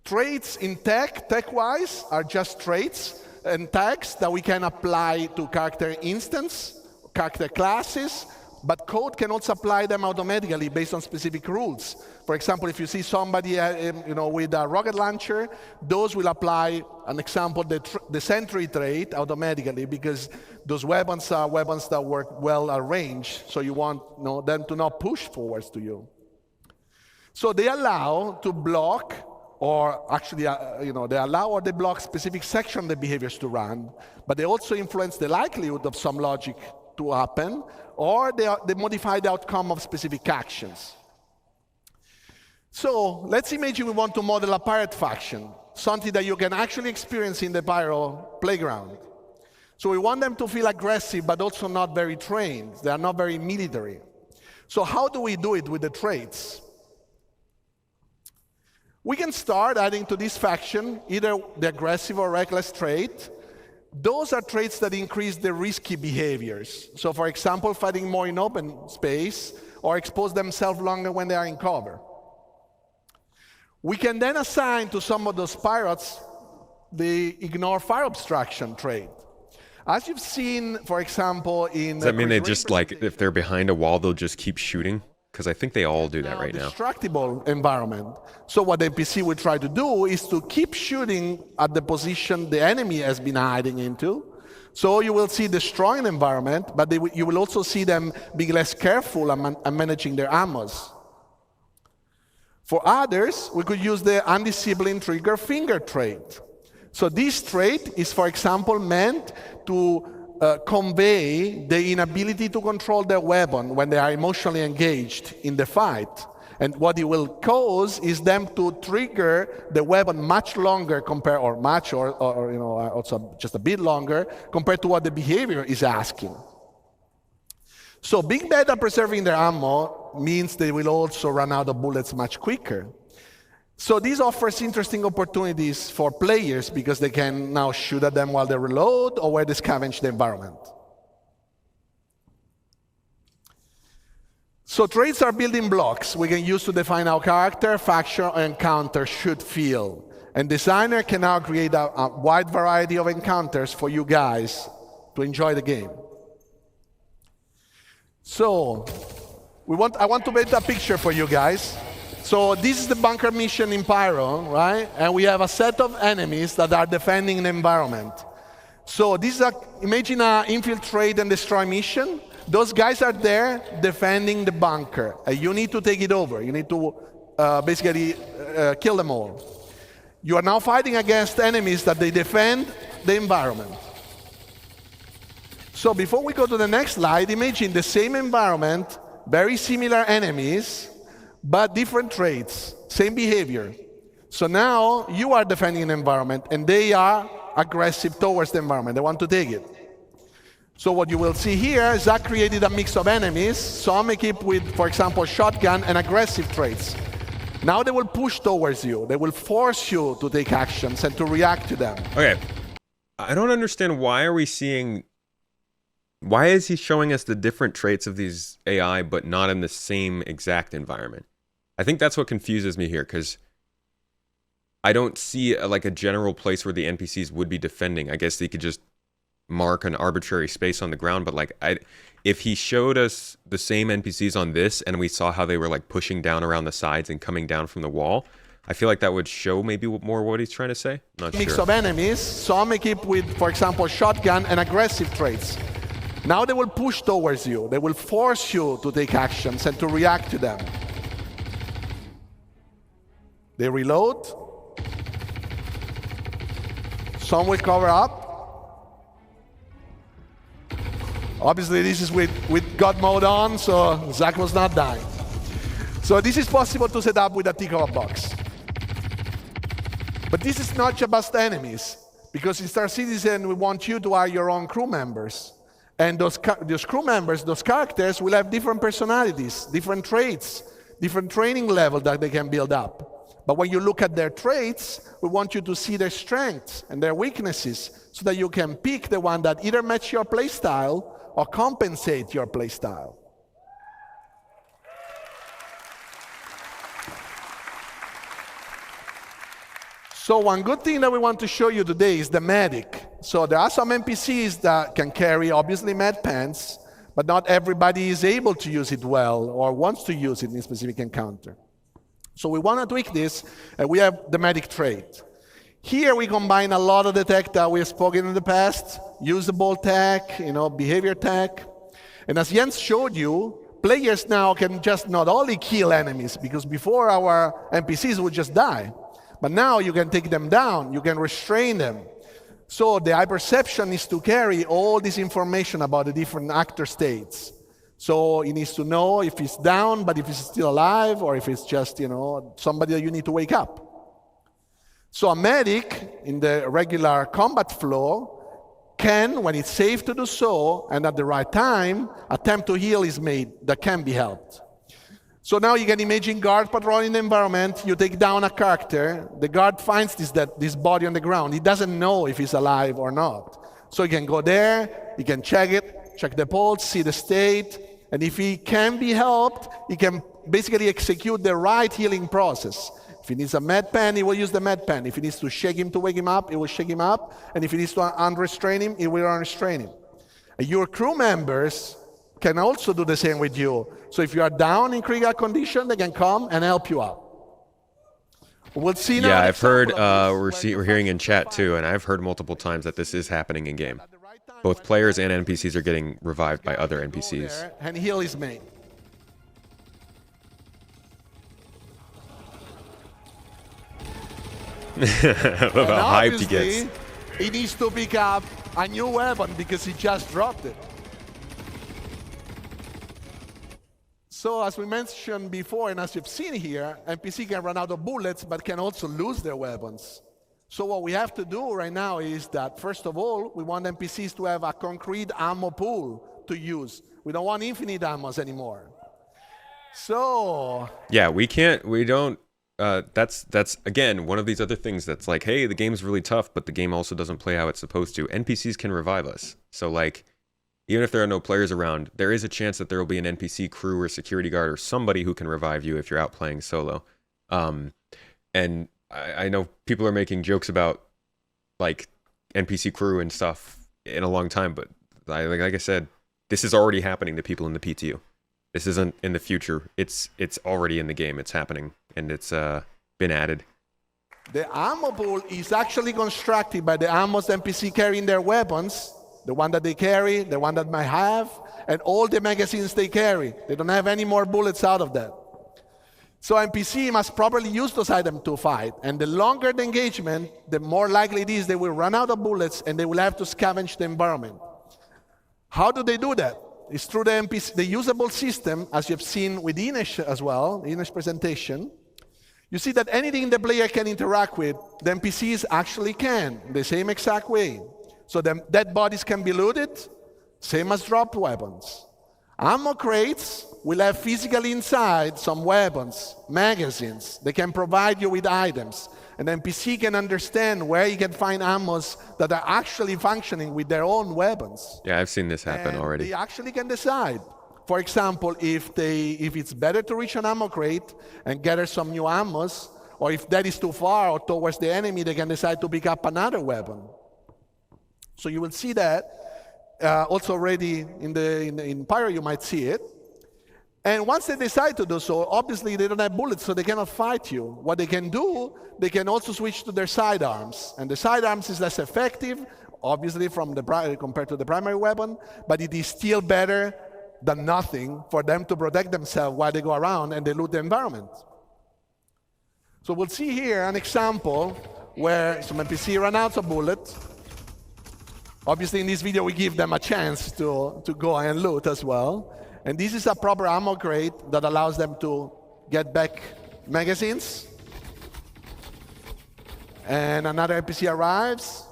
Traits in tech-wise, are just traits and tags that we can apply to character instance, character classes, but code can also apply them automatically based on specific rules. For example, if you see somebody with a rocket launcher, those will apply, an example, the sentry trait automatically, because those weapons are weapons that work well at range, so you want them to not push forwards to you. So they allow to block, or actually, they allow or they block specific section of the behaviors to run, but they also influence the likelihood of some logic to happen, or they modify the outcome of specific actions. So let's imagine we want to model a pirate faction, something that you can actually experience in the Pyro playground. So we want them to feel aggressive, but also not very trained. They are not very military. So how do we do it with the traits? We can start adding to this faction either the aggressive or reckless trait. Those are traits that increase the risky behaviors. So for example, fighting more in open space or expose themselves longer when they are in cover. We can then assign to some of those pirates the ignore fire obstruction trait. As you've seen, for example, in... Does that mean they just, like, if they're behind a wall, they'll just keep shooting? Because I think they all do that right now. Destructible environment. So what the NPC will try to do is to keep shooting at the position the enemy has been hiding into. So you will see destroying environment, but you will also see them being less careful and managing their ammos. For others, we could use the undisciplined trigger finger trait. So this trait is, for example, meant to convey the inability to control their weapon when they are emotionally engaged in the fight. And what it will cause is them to trigger the weapon much longer compared, or much, or also just a bit longer compared to what the behavior is asking. So being bad at preserving their ammo means they will also run out of bullets much quicker. So this offers interesting opportunities for players because they can now shoot at them while they reload or while they scavenge the environment. So traits are building blocks we can use to define how character, faction, or encounter should feel. And designer can now create a wide variety of encounters for you guys to enjoy the game. So I want to paint a picture for you guys. So this is the bunker mission in Pyro, right? And we have a set of enemies that are defending the environment. So this is imagine an infiltrate and destroy mission. Those guys are there defending the bunker. You need to take it over. You need to basically kill them all. You are now fighting against enemies that they defend the environment. So before we go to the next slide, imagine the same environment, very similar enemies, but different traits, same behavior. So now you are defending an environment and they are aggressive towards the environment. They want to take it. So what you will see here is that created a mix of enemies, some equipped with, for example, shotgun and aggressive traits. Now they will push towards you. They will force you to take actions and to react to them. Okay. I don't understand, why are we seeing... Why is he showing us the different traits of these AI, but not in the same exact environment? I think that's what confuses me here, because I don't see like a general place where the NPCs would be defending. I guess they could just mark an arbitrary space on the ground, but like if he showed us the same NPCs on this and we saw how they were like pushing down around the sides and coming down from the wall, I feel like that would show maybe more what he's trying to say. Not Mix sure. of enemies, some equipped with, for example, shotgun and aggressive traits. Now they will push towards you. They will force you to take actions and to react to them. They reload. Some will cover up. Obviously, this is with God mode on, so Zach was not dying. So this is possible to set up with a tick-off box. But this is not just enemies, because in Star Citizen, we want you to hire your own crew members. And those crew members, those characters, will have different personalities, different traits, different training level that they can build up. But when you look at their traits, we want you to see their strengths and their weaknesses so that you can pick the one that either match your playstyle or compensate your playstyle. So one good thing that we want to show you today is the medic. So there are some NPCs that can carry, obviously, med pants, but not everybody is able to use it well or wants to use it in a specific encounter. So we want to tweak this, and we have the medic trait. Here we combine a lot of the tech that we have spoken in the past, usable tech, behavior tech. And as Jens showed you, players now can just not only kill enemies, because before our NPCs would just die, but now you can take them down, you can restrain them. So the eye perception needs to carry all this information about the different actor states. So he needs to know if he's down, but if he's still alive, or if it's just, somebody that you need to wake up. So a medic in the regular combat flow can, when it's safe to do so, and at the right time, attempt to heal his mate that can be helped. So now you can imagine guard patrolling the environment. You take down a character. The guard finds this body on the ground. He doesn't know if he's alive or not. So he can go there, he can check it, check the pulse, see the state, and if he can be helped, he can basically execute the right healing process. If he needs a med pen, he will use the med pen. If he needs to shake him to wake him up, he will shake him up. And if he needs to unrestrain him, he will unrestrain him. And your crew members can also do the same with you. So if you are down in critical condition, they can come and help you out. We'll see now. Yeah, I've heard, we're hearing in chat too, and I've heard multiple times that this is happening in game. Both players and NPCs are getting revived by other NPCs. And heal his mate. I love how hyped he gets. He needs to pick up a new weapon because he just dropped it. So as we mentioned before, and as you've seen here, NPC can run out of bullets, but can also lose their weapons. So what we have to do right now is that, first of all, we want NPCs to have a concrete ammo pool to use. We don't want infinite ammos anymore. So... Yeah, that's again, one of these other things that's like, hey, the game's really tough, but the game also doesn't play how it's supposed to. NPCs can revive us. So like, even if there are no players around, there is a chance that there will be an NPC crew or security guard or somebody who can revive you if you're out playing solo. And I know people are making jokes about like NPC crew and stuff in a long time, but like I said, this is already happening to people in the PTU. This isn't in the future. It's already in the game. It's happening, and it's been added. The ammo pool is actually constructed by the ammos NPC carrying their weapons, the one that they carry, the one that might have, and all the magazines they carry. They don't have any more bullets out of that. So NPC must properly use those items to fight, and the longer the engagement, the more likely it is they will run out of bullets and they will have to scavenge the environment. How do they do that? It's through the NPC, the usable system, as you've seen with Ines as well, the Ines presentation. You see that anything the player can interact with, the NPCs actually can, the same exact way. So the dead bodies can be looted, same as dropped weapons. Ammo crates will have physically inside some weapons, magazines. They can provide you with items. And the NPC can understand where you can find ammos that are actually functioning with their own weapons. Yeah, I've seen this happen already. They actually can decide. For example, if it's better to reach an ammo crate and gather some new ammos, or if that is too far or towards the enemy, they can decide to pick up another weapon. So you will see that also already in Pyro, you might see it. And once they decide to do so, obviously they don't have bullets, so they cannot fight you. What they can do, they can also switch to their sidearms. And the sidearms is less effective, obviously, compared to the primary weapon, but it is still better than nothing for them to protect themselves while they go around and they loot the environment. So we'll see here an example where some NPC run out of bullets. Obviously, in this video, we give them a chance to go and loot as well. And this is a proper ammo crate that allows them to get back magazines. And another NPC arrives,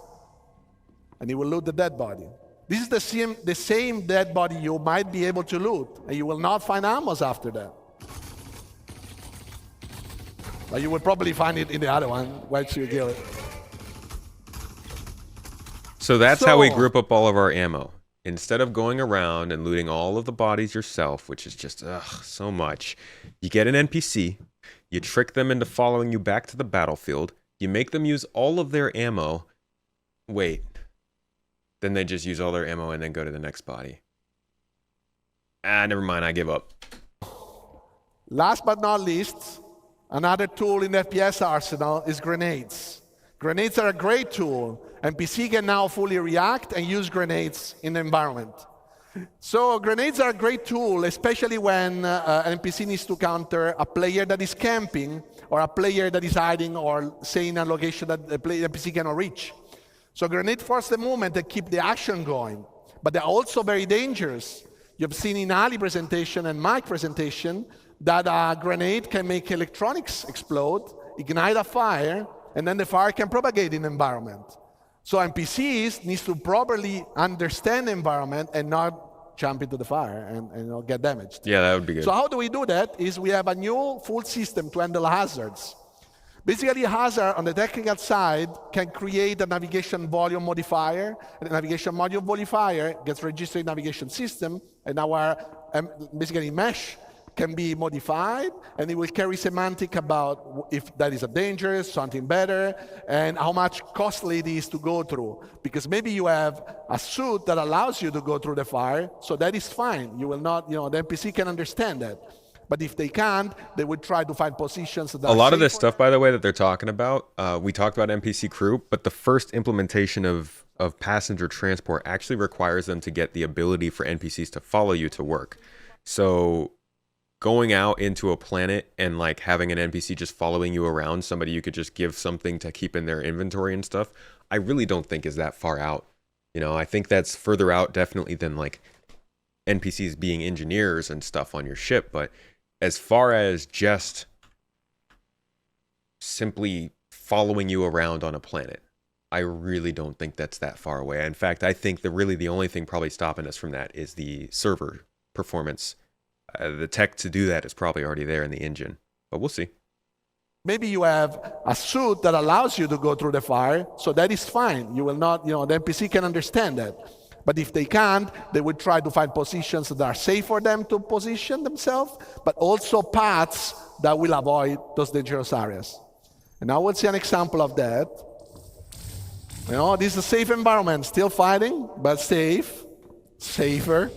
and he will loot the dead body. This is the same dead body you might be able to loot, and you will not find ammos after that. But you will probably find it in the other one once you kill it. So that's how we group up all of our ammo. Instead of going around and looting all of the bodies yourself, which is just so much, you get an NPC, you trick them into following you back to the battlefield, you make them use all of their ammo, wait, then they just use all their ammo and then go to the next body. Never mind, I give up. Last but not least, another tool in the FPS arsenal is grenades. Grenades are a great tool. NPC can now fully react and use grenades in the environment. So grenades are a great tool, especially when an NPC needs to counter a player that is camping or a player that is hiding or say in a location that the NPC cannot reach. So grenades force the movement and keep the action going, but they're also very dangerous. You've seen in Ali's presentation and my presentation that a grenade can make electronics explode, ignite a fire, and then the fire can propagate in the environment. So NPCs need to properly understand the environment and not jump into the fire and you know, get damaged. Yeah, that would be good. So how do we do that? Is we have a new full system to handle hazards. Basically, a hazard on the technical side can create a navigation volume modifier. And the navigation volume modifier gets registered in navigation system, and our basically mesh can be modified, and it will carry semantic about if that is a dangerous, something better, and how much costly it is to go through. Because maybe you have a suit that allows you to go through the fire, so that is fine. You will not, you know, the NPC can understand that. But if they can't, they would try to find positions that a lot of this stuff, by the way, that they're talking about, we talked about NPC crew, but the first implementation of passenger transport actually requires them to get the ability for NPCs to follow you to work. So going out into a planet and like having an NPC just following you around, somebody you could just give something to keep in their inventory and stuff, I really don't think is that far out. You know, I think that's further out definitely than like NPCs being engineers and stuff on your ship. But as far as just simply following you around on a planet, I really don't think that's that far away. In fact, I think that really the only thing probably stopping us from that is the server performance. The tech to do that is probably already there in the engine, but we'll see. Maybe you have a suit that allows you to go through the fire, so that is fine. You will not, you know, the NPC can understand that. But if they can't, they would try to find positions that are safe for them to position themselves, but also paths that will avoid those dangerous areas. And now we'll see an example of that. You know, this is a safe environment, still fighting, but safe, safer.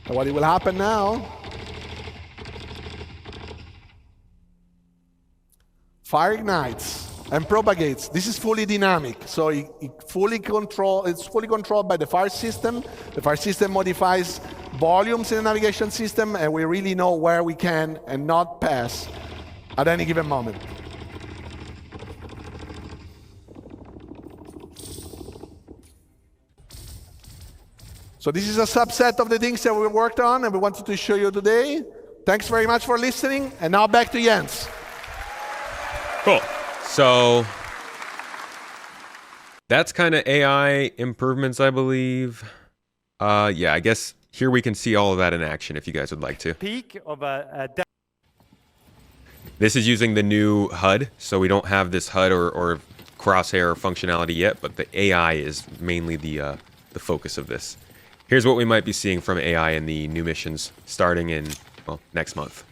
And what will happen now? Fire ignites and propagates. This is fully dynamic, so it's fully controlled by the fire system. The fire system modifies volumes in the navigation system, and we really know where we can and not pass at any given moment. So this is a subset of the things that we worked on and we wanted to show you today. Thanks very much for listening, and now back to Jens. Cool. So that's kind of AI improvements, I believe. Yeah, I guess here we can see all of that in action if you guys would like to. Peak of This is using the new HUD, so we don't have this HUD or crosshair functionality yet, but the AI is mainly the focus of this. Here's what we might be seeing from AI in the new missions starting in, well, next month.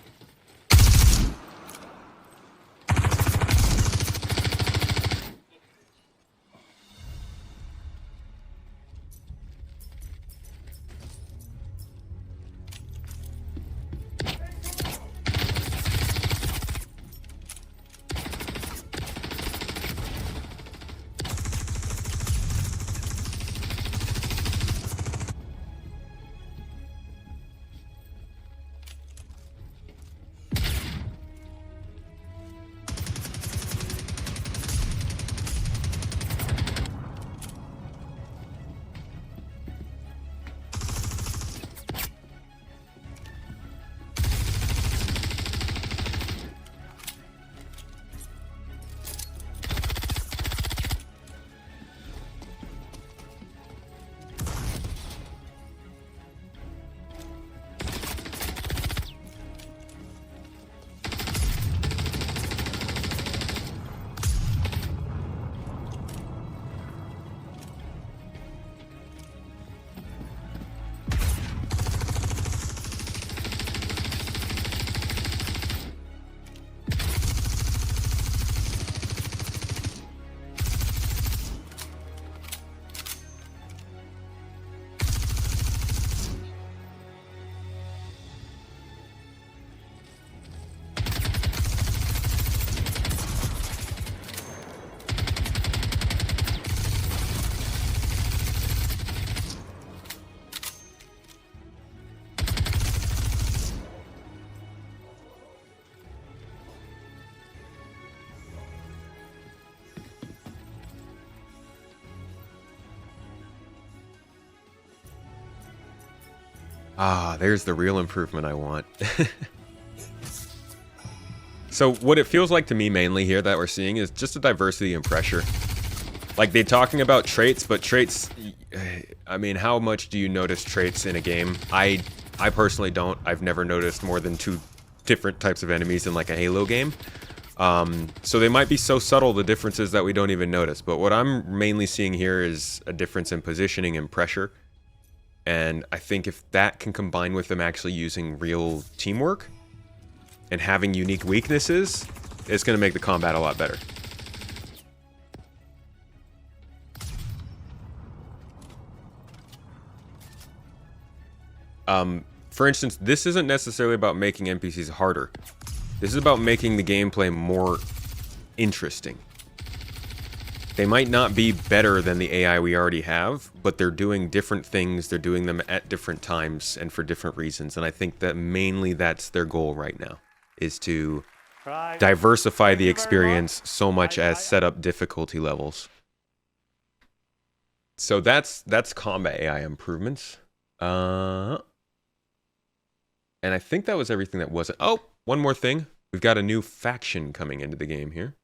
Ah, there's the real improvement I want. So what it feels like to me mainly here that we're seeing is just a diversity in pressure. Like they're talking about traits, but traits, I mean, how much do you notice traits in a game? I personally don't. I've never noticed more than 2 different types of enemies in like a Halo game. So they might be so subtle, the differences, that we don't even notice. But what I'm mainly seeing here is a difference in positioning and pressure. And I think if that can combine with them actually using real teamwork and having unique weaknesses, it's going to make the combat a lot better. For instance, this isn't necessarily about making NPCs harder. This is about making the gameplay more interesting. They might not be better than the AI we already have, but they're doing different things, they're doing them at different times and for different reasons, and I think that mainly that's their goal right now, is to diversify the experience so much as set up difficulty levels. So that's combat AI improvements. And I think that was everything that wasn't... Oh, one more thing. We've got a new faction coming into the game here.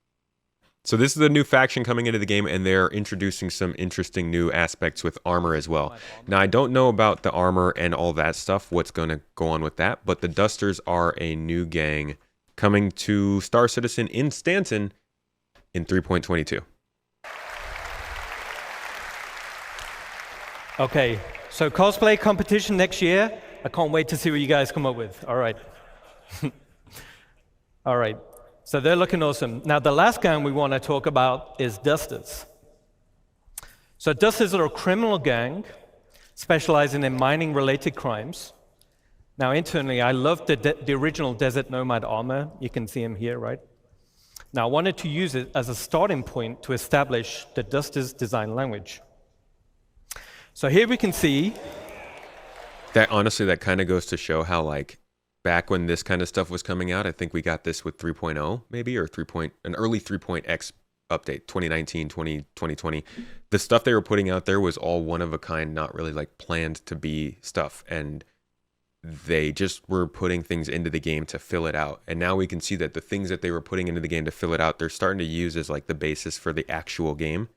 So this is a new faction coming into the game, and they're introducing some interesting new aspects with armor as well. Now, I don't know about the armor and all that stuff, what's going to go on with that, but the Dusters are a new gang coming to Star Citizen in Stanton in 3.22. Okay, so cosplay competition next year. I can't wait to see what you guys come up with. All right. All right. So they're looking awesome. Now, the last gang we want to talk about is Dusters. So Dusters are a criminal gang specializing in mining-related crimes. Now, internally, I love the original Desert Nomad armor. You can see him here, right? Now, I wanted to use it as a starting point to establish the Dusters design language. So here we can see... That honestly, that kind of goes to show how, like, back when this kind of stuff was coming out, I think we got this with 3.0 maybe, or an early 3.x update, 2019, 2020. The stuff they were putting out there was all one of a kind, not really like planned to be stuff. And they just were putting things into the game to fill it out. And now we can see that the things that they were putting into the game to fill it out, they're starting to use as like the basis for the actual game.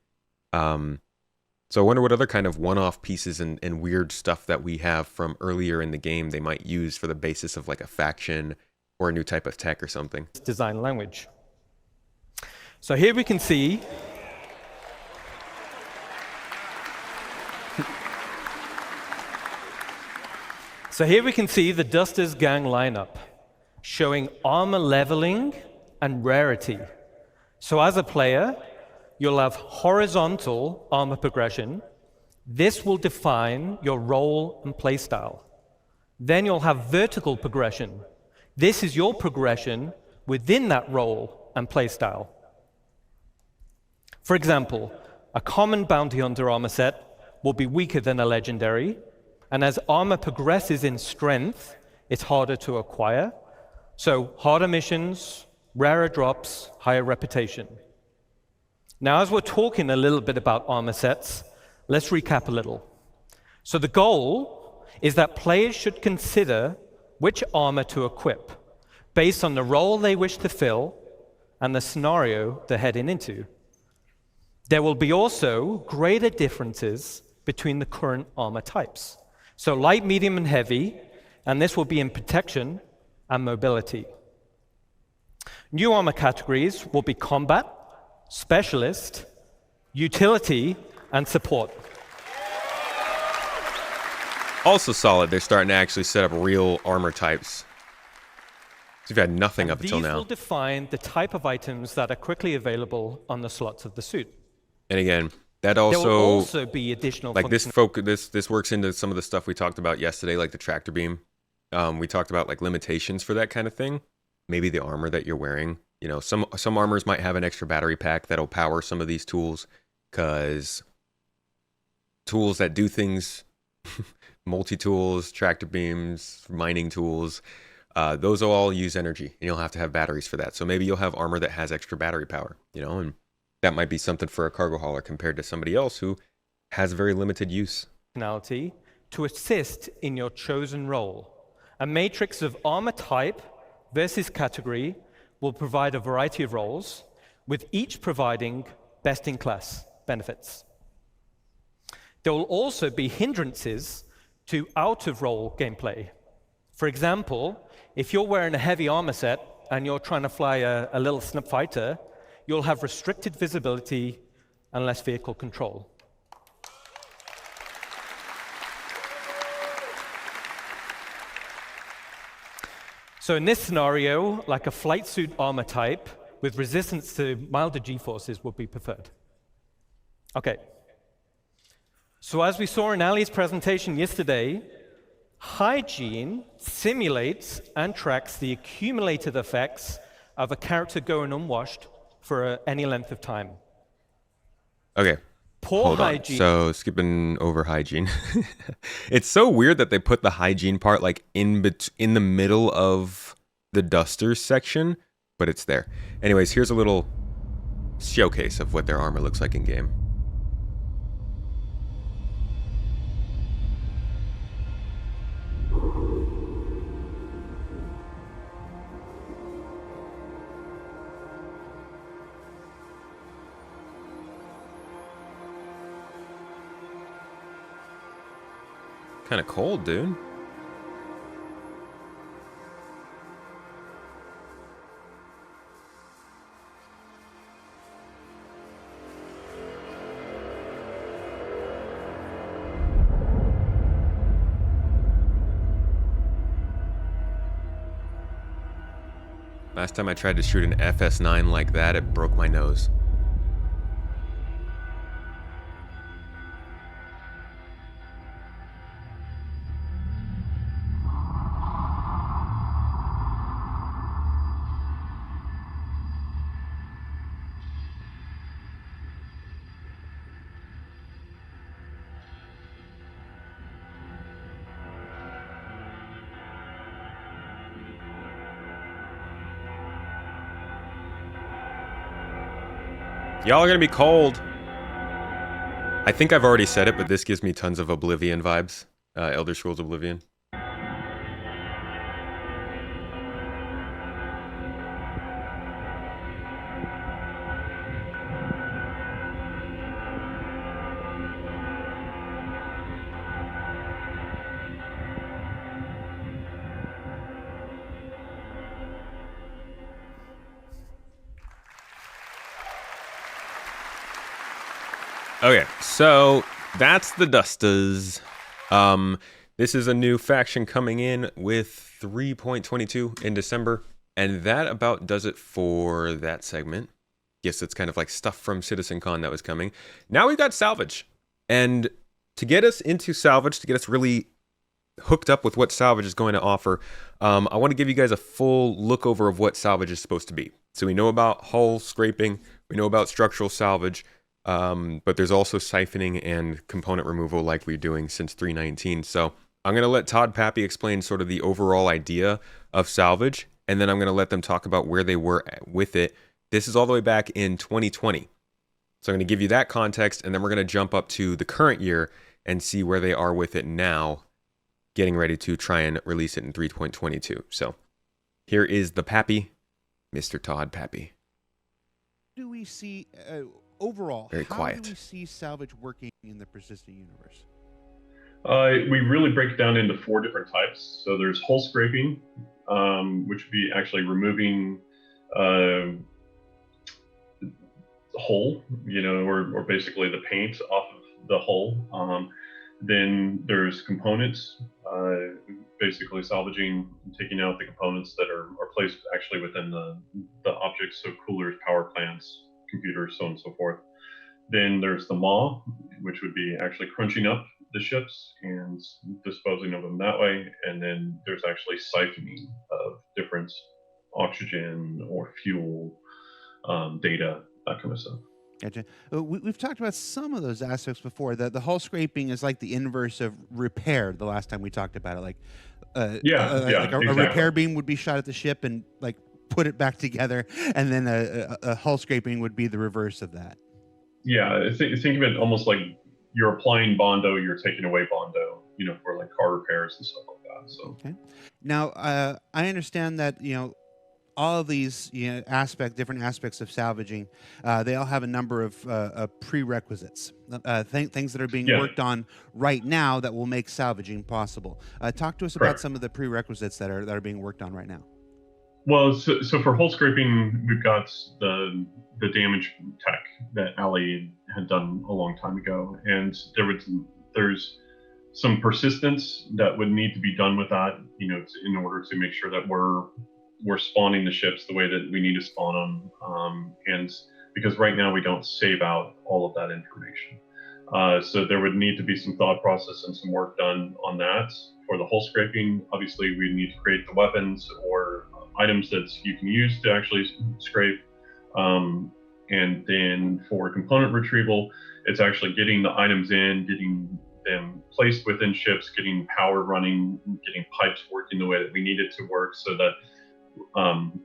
So I wonder what other kind of one-off pieces and weird stuff that we have from earlier in the game they might use for the basis of like a faction or a new type of tech or something. Design language. So here we can see the Dusters gang lineup showing armor leveling and rarity. So as a player, you'll have horizontal armor progression. This will define your role and playstyle. Then you'll have vertical progression. This is your progression within that role and playstyle. For example, a common bounty hunter armor set will be weaker than a legendary, and as armor progresses in strength, it's harder to acquire. So harder missions, rarer drops, higher reputation. Now, as we're talking a little bit about armor sets, let's recap a little. So the goal is that players should consider which armor to equip based on the role they wish to fill and the scenario they're heading into. There will be also greater differences between the current armor types. So light, medium, and heavy, and this will be in protection and mobility. New armor categories will be combat, specialist, utility, and support. Also solid, they're starting to actually set up real armor types. So you've had nothing up until now. These will define the type of items that are quickly available on the slots of the suit. And again, that also... There will also be additional... Like this works into some of the stuff we talked about yesterday, like the tractor beam. We talked about like limitations for that kind of thing. Maybe the armor that you're wearing. You know, some armors might have an extra battery pack that'll power some of these tools, because tools that do things, multi-tools, tractor beams, mining tools, those will all use energy, and you'll have to have batteries for that. So maybe you'll have armor that has extra battery power, you know, and that might be something for a cargo hauler compared to somebody else who has very limited use. To assist in your chosen role. A matrix of armor type versus category will provide a variety of roles, with each providing best-in-class benefits. There will also be hindrances to out-of-role gameplay. For example, if you're wearing a heavy armor set and you're trying to fly a little snip fighter, you'll have restricted visibility and less vehicle control. So in this scenario, like a flight suit armor type with resistance to milder G-forces would be preferred. Okay. So as we saw in Ali's presentation yesterday, hygiene simulates and tracks the accumulated effects of a character going unwashed for any length of time. Okay. Poor On. hygiene. So skipping over hygiene. It's so weird that they put the hygiene part like in the middle of the dusters section, but it's there. Anyways, here's a little showcase of what their armor looks like in game. Kind of cold, dude. Last time I tried to shoot an FS9 like that, it broke my nose. Y'all are gonna be cold. I think I've already said it, but this gives me tons of Oblivion vibes. Elder Scrolls Oblivion. Okay, so that's the Dusters. This is a new faction coming in with 3.22 in December, and that about does it for that segment. Yes, it's kind of like stuff from CitizenCon that was coming. Now we've got Salvage, and to get us into Salvage, to get us really hooked up with what Salvage is going to offer, I want to give you guys a full look over of what Salvage is supposed to be. So we know about hull scraping, we know about structural salvage, but there's also siphoning and component removal like we're doing since 3.19. So I'm going to let Todd Pappy explain sort of the overall idea of Salvage, and then I'm going to let them talk about where they were with it. This is all the way back in 2020. So I'm going to give you that context, and then we're going to jump up to the current year and see where they are with it now, getting ready to try and release it in 3.22. So here is the Pappy, Mr. Todd Pappy. Do we see... overall, very quiet. How do we see Salvage working in the persistent universe? We really break it down into 4 different types. So there's hull scraping, which would be actually removing hull, or basically the paint off of the hull. Then there's components, basically salvaging, taking out the components that are placed actually within the objects, so coolers, power plants, computers, so on and so forth. Then there's the maw, which would be actually crunching up the ships and disposing of them that way. And then there's actually siphoning of different oxygen or fuel, data, that kind of stuff. Gotcha. We've talked about some of those aspects before. The hull scraping is like the inverse of repair. The last time we talked about it, like a exactly. repair beam would be shot at the ship and like put it back together, and then a hull scraping would be the reverse of that. Yeah, think of it almost like you're applying Bondo, you're taking away Bondo, for like car repairs and stuff like that. So okay. Now I understand that all of these different aspects of salvaging, they all have a number of prerequisites, things that are being worked on right now that will make salvaging possible. Talk to us about some of the prerequisites that are being worked on right now. Well, so for hull scraping, we've got the damage tech that Ali had done a long time ago, and there's some persistence that would need to be done with that, in order to make sure that we're spawning the ships the way that we need to spawn them, and because right now we don't save out all of that information. So there would need to be some thought process and some work done on that. For the hull scraping, obviously we need to create the weapons or items that you can use to actually scrape. And then for component retrieval, it's actually getting the items in, getting them placed within ships, getting power running, getting pipes working the way that we need it to work, so that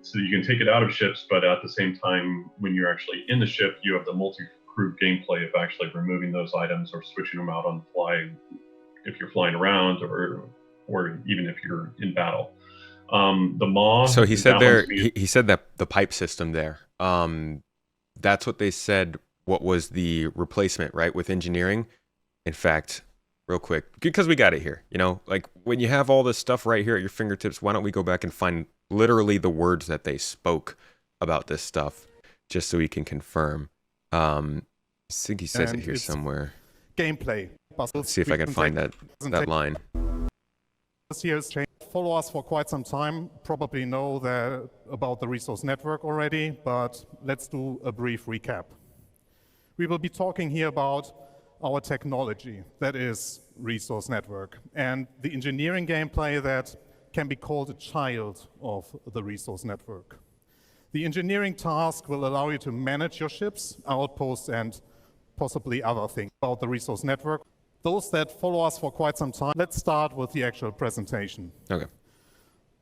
so you can take it out of ships, but at the same time, when you're actually in the ship, you have the multi-crew gameplay of actually removing those items or switching them out on the fly if you're flying around, or even if you're in battle. The maw. So he said there. He said that the pipe system there. That's what they said. What was the replacement, right, with engineering? In fact, real quick, because we got it here. Like when you have all this stuff right here at your fingertips, why don't we go back and find literally the words that they spoke about this stuff, just so we can confirm. I think he says it here somewhere. Gameplay. Let's see if I can find that line. This year's change. Follow us for quite some time, probably know about the resource network already, but let's do a brief recap. We will be talking here about our technology, that is resource network, and the engineering gameplay that can be called a child of the resource network. The engineering task will allow you to manage your ships, outposts, and possibly other things about the resource network. Those that follow us for quite some time, let's start with the actual presentation. Okay.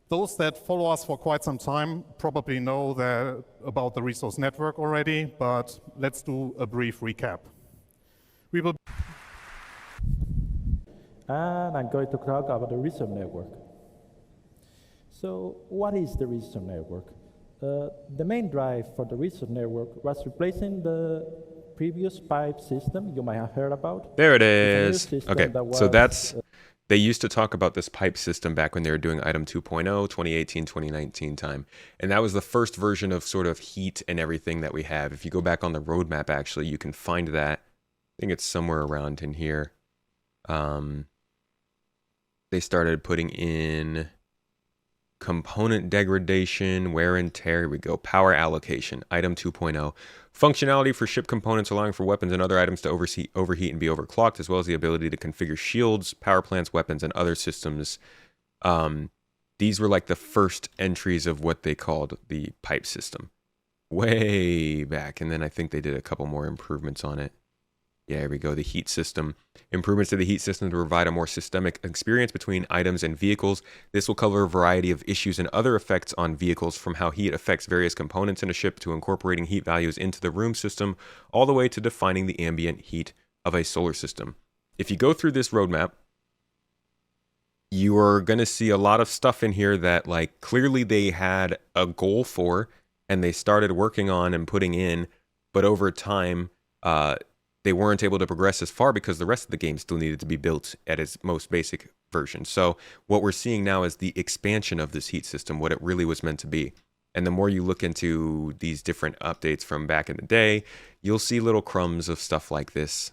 Those that follow us for quite some time probably know about the resource network already, but let's do a brief recap. We will. And I'm going to talk about the resource network. So what is the resource network? The main drive for the resource network was replacing the previous pipe system you might have heard about. There it is. Okay, so that's, they used to talk about this pipe system back when they were doing item 2.0, 2018, 2019 time. And that was the first version of sort of heat and everything that we have. If you go back on the roadmap, actually, you can find that. I think it's somewhere around in here. They started putting in component degradation, wear and tear. Here we go. Power allocation, item 2.0. Functionality for ship components, allowing for weapons and other items to overheat and be overclocked, as well as the ability to configure shields, power plants, weapons, and other systems. These were like the first entries of what they called the pipe system way back. And then I think they did a couple more improvements on it. Yeah, here we go. The heat system. Improvements to the heat system to provide a more systemic experience between items and vehicles. This will cover a variety of issues and other effects on vehicles, from how heat affects various components in a ship to incorporating heat values into the room system, all the way to defining the ambient heat of a solar system. If you go through this roadmap, you are going to see a lot of stuff in here that, like, clearly they had a goal for and they started working on and putting in, but over time, they weren't able to progress as far because the rest of the game still needed to be built at its most basic version. So what we're seeing now is the expansion of this heat system, what it really was meant to be. And the more you look into these different updates from back in the day, you'll see little crumbs of stuff like this.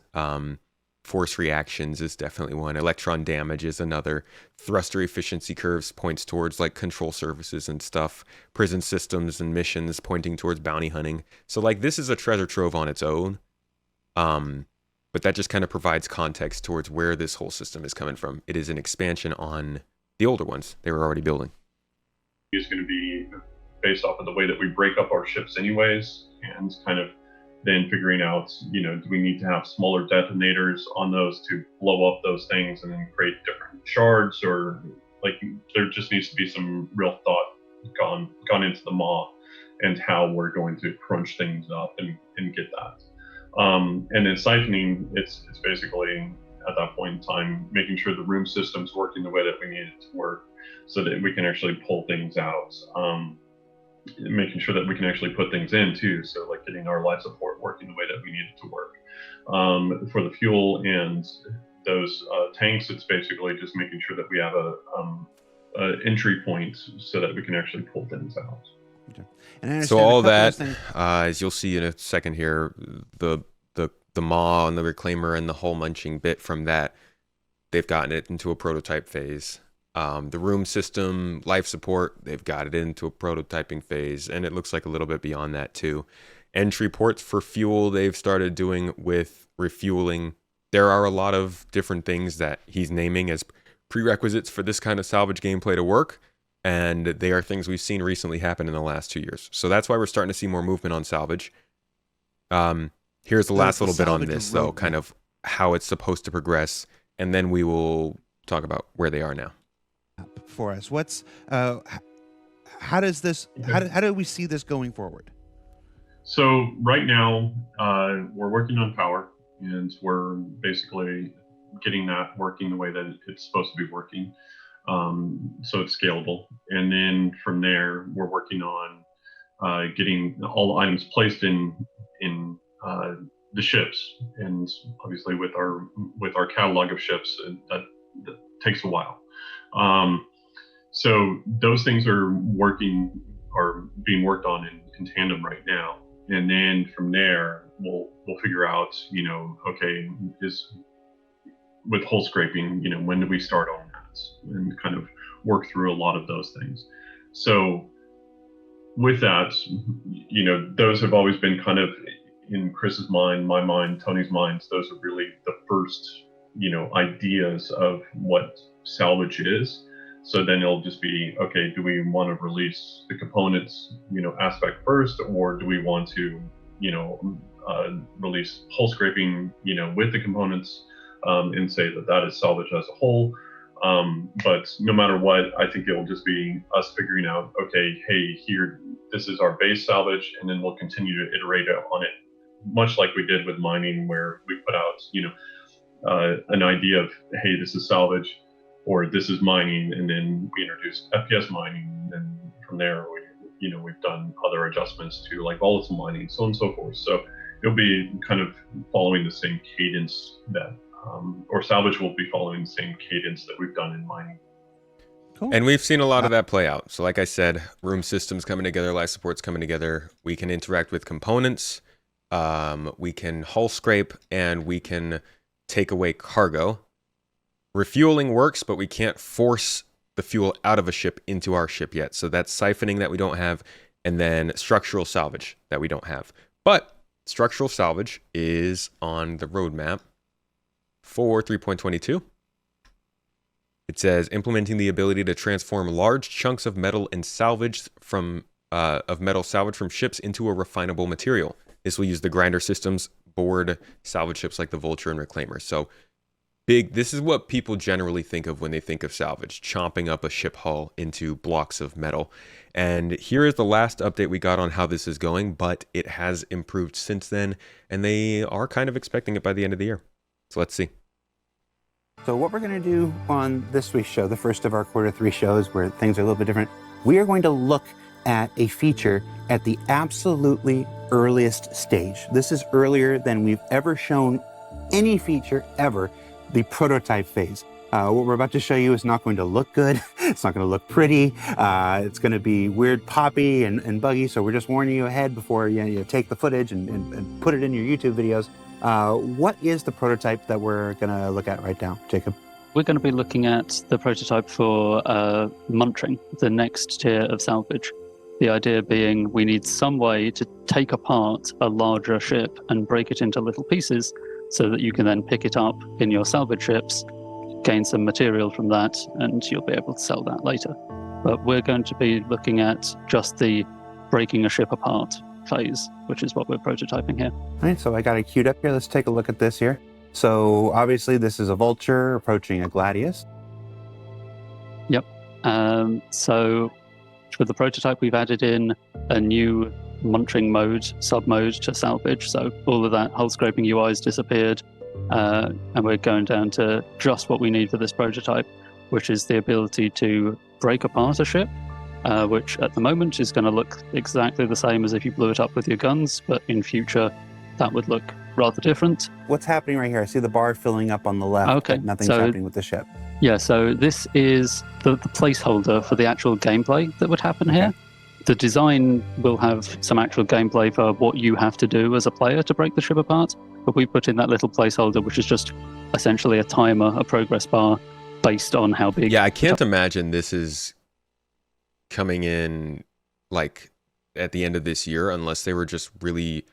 Force reactions is definitely one. Electron damage is another. Thruster efficiency curves points towards like control surfaces and stuff. Prison systems and missions pointing towards bounty hunting. So like this is a treasure trove on its own. But that just kind of provides context towards where this whole system is coming from. It is an expansion on the older ones they were already building. It's going to be based off of the way that we break up our ships anyways, and kind of then figuring out, do we need to have smaller detonators on those to blow up those things and then create different shards, or like there just needs to be some real thought gone into the maw and how we're going to crunch things up and get that. And then siphoning, it's basically at that point in time making sure the room system's working the way that we need it to work, so that we can actually pull things out. making sure that we can actually put things in too. So like getting our life support working the way that we need it to work. For the fuel and those tanks, it's basically just making sure that we have a entry point so that we can actually pull things out. So all that, as you'll see in a second here, the maw and the reclaimer and the hole munching bit from that, they've gotten it into a prototype phase. The room system, life support, they've got it into a prototyping phase, and it looks like a little bit beyond that too. Entry ports for fuel, they've started doing with refueling. There are a lot of different things that he's naming as prerequisites for this kind of salvage gameplay to work, and they are things we've seen recently happen in the last 2 years. So that's why we're starting to see more movement on salvage. Here's the last little bit on this, though, kind of how it's supposed to progress, and then we will talk about where they are now. For us, what's how does this how do we see this going forward? So right now we're working on power, and we're basically getting that working the way that it's supposed to be working, so it's scalable. And then from there we're working on getting all the items placed in the ships, and obviously with our catalog of ships, that takes a while. So those things are being worked on in tandem right now. And then from there, we'll figure out, okay, with hole scraping, when do we start on that, and kind of work through a lot of those things. So with that, those have always been kind of in Chris's mind, my mind, Tony's minds. Those are really the first, ideas of what salvage is. So then it'll just be, okay, do we want to release the components, aspect first, or do we want to, release hole scraping, with the components, and say that is salvage as a whole. But no matter what, I think it will just be us figuring out, okay, hey, here, this is our base salvage, and then we'll continue to iterate on it, much like we did with mining, where we put out, an idea of, hey, this is salvage, or this is mining, and then we introduced FPS mining, and from there we've done other adjustments to like volatile mining, so on and so forth. So it'll be kind of following the same cadence that, or salvage will be following the same cadence that we've done in mining. Cool. And we've seen a lot of that play out. So like I said, room systems coming together, life supports coming together. We can interact with components, we can hull scrape, and we can take away cargo. Refueling works, but we can't force the fuel out of a ship into our ship yet. So that's siphoning that we don't have, and then structural salvage that we don't have. But structural salvage is on the roadmap for 3.22. It says implementing the ability to transform large chunks of metal and salvage from salvaged from ships into a refinable material. This will use the grinder systems board salvage ships like the Vulture and Reclaimer. So this is what people generally think of when they think of salvage, chomping up a ship hull into blocks of metal. And here is the last update we got on how this is going, but it has improved since then, and they are kind of expecting it by the end of the year. So let's see. So what we're going to do on this week's show, the first of our Q3 shows where things are a little bit different, we are going to look at a feature at the absolutely earliest stage. This is earlier than we've ever shown any feature ever, the prototype phase. What we're about to show you is not going to look good. It's not going to look pretty. It's going to be weird, poppy and buggy. So we're just warning you ahead before you take the footage and put it in your YouTube videos. What is the prototype that we're going to look at right now, Jacob? We're going to be looking at the prototype for munching, the next tier of salvage. The idea being we need some way to take apart a larger ship and break it into little pieces so that you can then pick it up in your salvage ships, gain some material from that, and you'll be able to sell that later. But we're going to be looking at just the breaking a ship apart phase, which is what we're prototyping here. All right, so I got it queued up here. Let's take a look at this here. So obviously this is a Vulture approaching a Gladius. Yep. So for the prototype, we've added in a new munching mode, sub-mode to salvage. So all of that hull scraping UI has disappeared. And we're going down to just what we need for this prototype, which is the ability to break apart a ship which at the moment is going to look exactly the same as if you blew it up with your guns, but in future that would look rather different. What's happening right here? I see the bar filling up on the left, Okay, but nothing's so- happening with the ship. Yeah, so this is the placeholder for the actual gameplay that would happen here. The design will have some actual gameplay for what you have to do as a player to break the ship apart, but we put in that little placeholder, which is just essentially a timer, a progress bar, based on how big... Yeah, I can't imagine this is coming in, like, at the end of this year, unless they were just really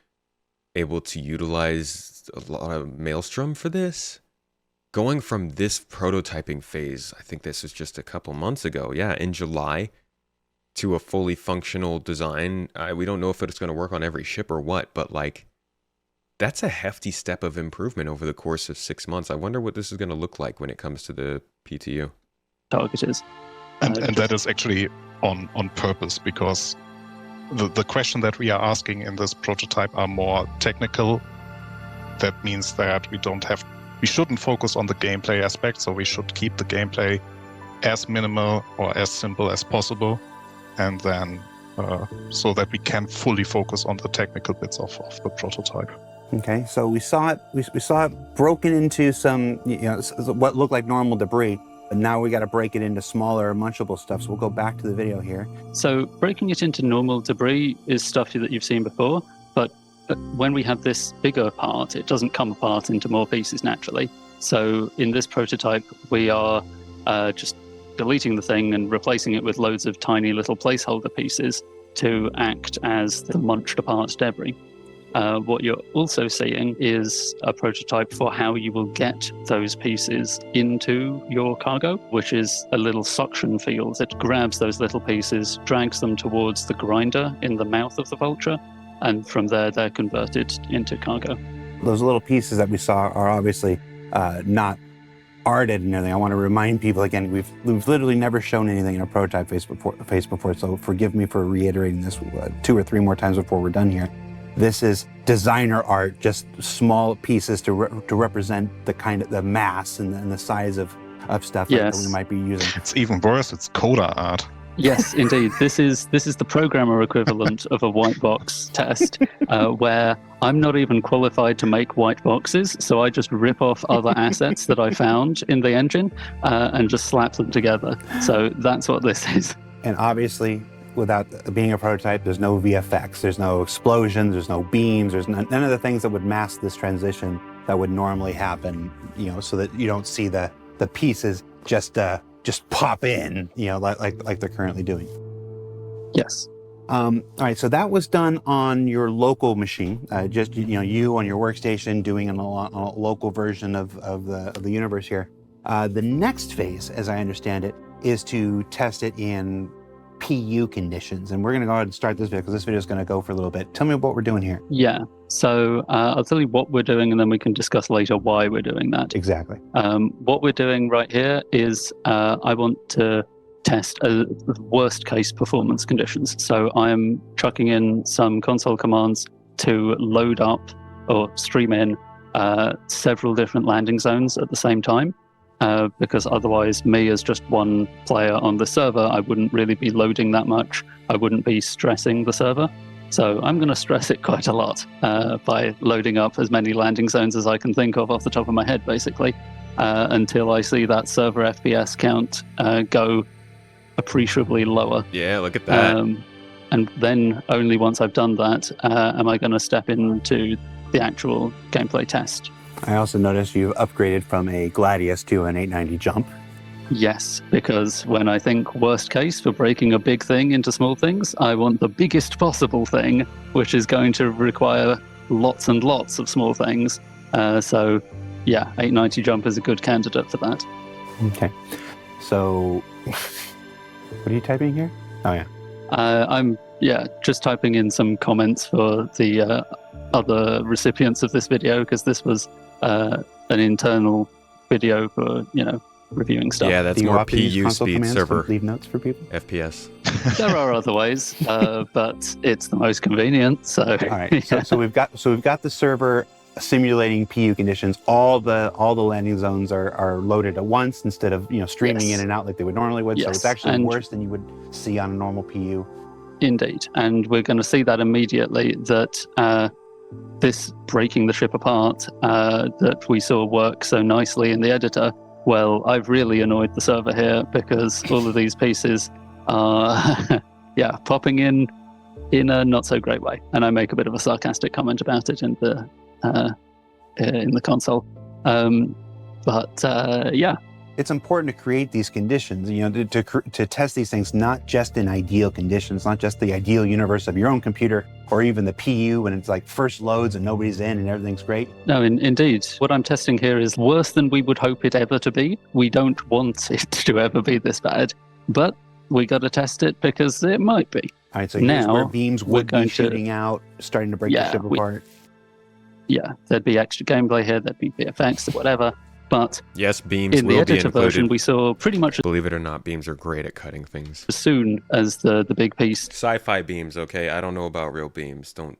able to utilize a lot of Maelstrom for this. Going from this prototyping phase, I think this was just a couple months ago, yeah, in July, to a fully functional design. We don't know if it's going to work on every ship or what, but like, that's a hefty step of improvement over the course of 6 months. I wonder what this is going to look like when it comes to the PTU. Target is. And that is actually on purpose, because the question that we are asking in this prototype are more technical. That means that we shouldn't focus on the gameplay aspect, so we should keep the gameplay as minimal or as simple as possible, and then so that we can fully focus on the technical bits of the prototype. Okay, so we saw it. We saw it broken into some, what looked like normal debris, but now we got to break it into smaller, munchable stuff. So we'll go back to the video here. So breaking it into normal debris is stuff that you've seen before, but when we have this bigger part, it doesn't come apart into more pieces naturally. So in this prototype, we are just deleting the thing and replacing it with loads of tiny little placeholder pieces to act as the munched apart debris. What you're also seeing is a prototype for how you will get those pieces into your cargo, which is a little suction field that grabs those little pieces, drags them towards the grinder in the mouth of the Vulture, and from there they're converted into cargo. Those little pieces that we saw are obviously not arted and everything. I want to remind people again, we've literally never shown anything in a prototype phase before, so forgive me for reiterating this 2 or 3 more times before we're done here. This is designer art, just small pieces to represent the mass and the size of stuff that we might be using. It's even worse, it's coda art. Yes, indeed. This is the programmer equivalent of a white box test, where I'm not even qualified to make white boxes, so I just rip off other assets that I found in the engine and just slap them together. So that's what this is. And obviously, without being a prototype, there's no VFX, there's no explosions, there's no beams, there's none of the things that would mask this transition that would normally happen, so that you don't see the pieces just pop in, like they're currently doing. Yes. All right, so that was done on your local machine, just you on your workstation doing on a local version of the universe here. The next phase, as I understand it, is to test it in PU conditions, and we're going to go ahead and start this video because this video is going to go for a little bit. Tell me what we're doing here. Yeah, so I'll tell you what we're doing, and then we can discuss later why we're doing that. Exactly. What we're doing right here is I want to test worst case performance conditions. So I'm chucking in some console commands to load up or stream in several different landing zones at the same time. Because otherwise, me as just one player on the server, I wouldn't really be loading that much. I wouldn't be stressing the server. So I'm going to stress it quite a lot by loading up as many landing zones as I can think of off the top of my head, basically, until I see that server FPS count go appreciably lower. Yeah, look at that. And then only once I've done that am I going to step into the actual gameplay test. I also noticed you've upgraded from a Gladius to an 890 jump. Yes, because when I think worst case for breaking a big thing into small things, I want the biggest possible thing, which is going to require lots and lots of small things. So, yeah, 890 jump is a good candidate for that. Okay. So, what are you typing here? Oh, yeah. I'm just typing in some comments for the other recipients of this video, because this was an internal video for, reviewing stuff. Yeah, that's more PU speed server. Leave notes for people? FPS. There are other ways, but it's the most convenient. So, all right. So we've got the server simulating PU conditions. All the landing zones are loaded at once instead of streaming in and out like they would normally would. So it's actually worse than you would see on a normal PU. Indeed, and we're going to see that immediately, that this breaking the ship apart that we saw work so nicely in the editor, well, I've really annoyed the server here because all of these pieces are popping in a not so great way, and I make a bit of a sarcastic comment about it in the console. It's important to create these conditions, to test these things, not just in ideal conditions, not just the ideal universe of your own computer, or even the PU when it's like first loads and nobody's in and everything's great. No, indeed. What I'm testing here is worse than we would hope it ever to be. We don't want it to ever be this bad, but we got to test it because it might be. All right, so here's where beams would be shooting out, starting to break the ship apart. Yeah, there'd be extra gameplay here, there'd be VFX or whatever. But yes, beams in the editor version, we saw pretty much. Believe it or not, beams are great at cutting things. As soon as the big piece. Sci-fi beams, okay. I don't know about real beams. Don't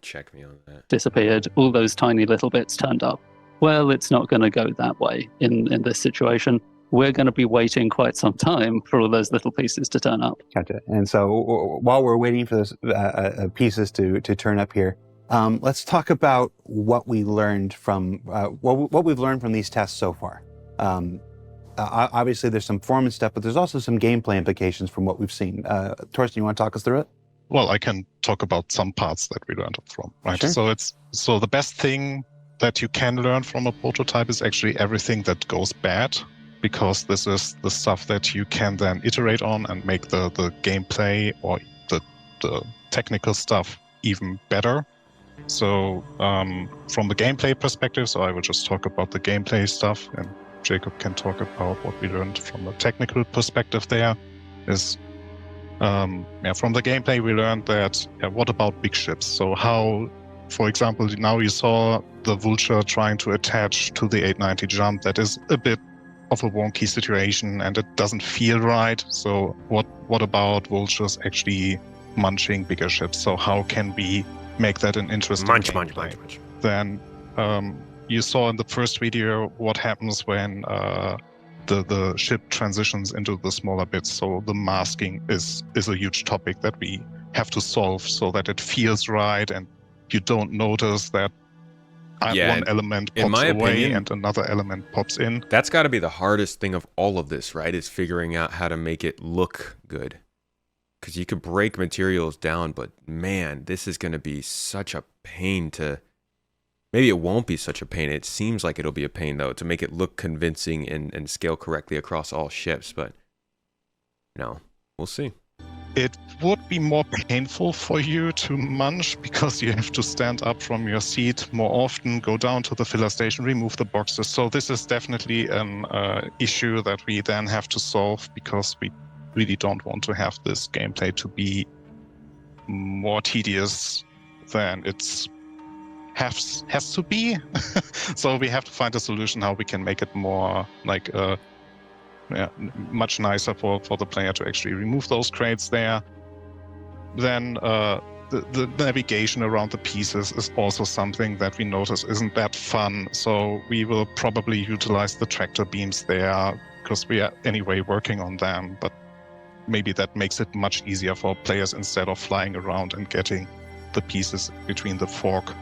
check me on that. Disappeared. All those tiny little bits turned up. Well, it's not going to go that way in this situation. We're going to be waiting quite some time for all those little pieces to turn up. Gotcha. And so while we're waiting for those pieces to turn up here, let's talk about what we learned from what we've learned from these tests so far. Obviously, there's some performance stuff, but there's also some gameplay implications from what we've seen. Torsten, you want to talk us through it? Well, I can talk about some parts that we learned from. Right. Sure. So the best thing that you can learn from a prototype is actually everything that goes bad, because this is the stuff that you can then iterate on and make the gameplay or the technical stuff even better. So from the gameplay perspective, so I will just talk about the gameplay stuff, and Jacob can talk about what we learned from a technical perspective there. Is from the gameplay we learned that what about big ships? So how, for example, now you saw the Vulture trying to attach to the 890 jump. That is a bit of a wonky situation and it doesn't feel right. So what about Vultures actually munching bigger ships? So how can we make that an interesting munch. Then you saw in the first video what happens when the ship transitions into the smaller bits. So the masking is a huge topic that we have to solve so that it feels right and you don't notice that one element pops away and another element pops in. That's got to be the hardest thing of all of this, right? Is figuring out how to make it look good. Because you could break materials down, but man, this is going to be such a pain to... Maybe it won't be such a pain. It seems like it'll be a pain, though, to make it look convincing and scale correctly across all ships. But, we'll see. It would be more painful for you to munch because you have to stand up from your seat more often, go down to the filler station, remove the boxes. So this is definitely an issue that we then have to solve because we really don't want to have this gameplay to be more tedious than it's has to be. So we have to find a solution how we can make it more like much nicer for the player to actually remove those crates there. Then the navigation around the pieces is also something that we notice isn't that fun. So we will probably utilize the tractor beams there because we are anyway working on them, but maybe that makes it much easier for players instead of flying around and getting the pieces between the fork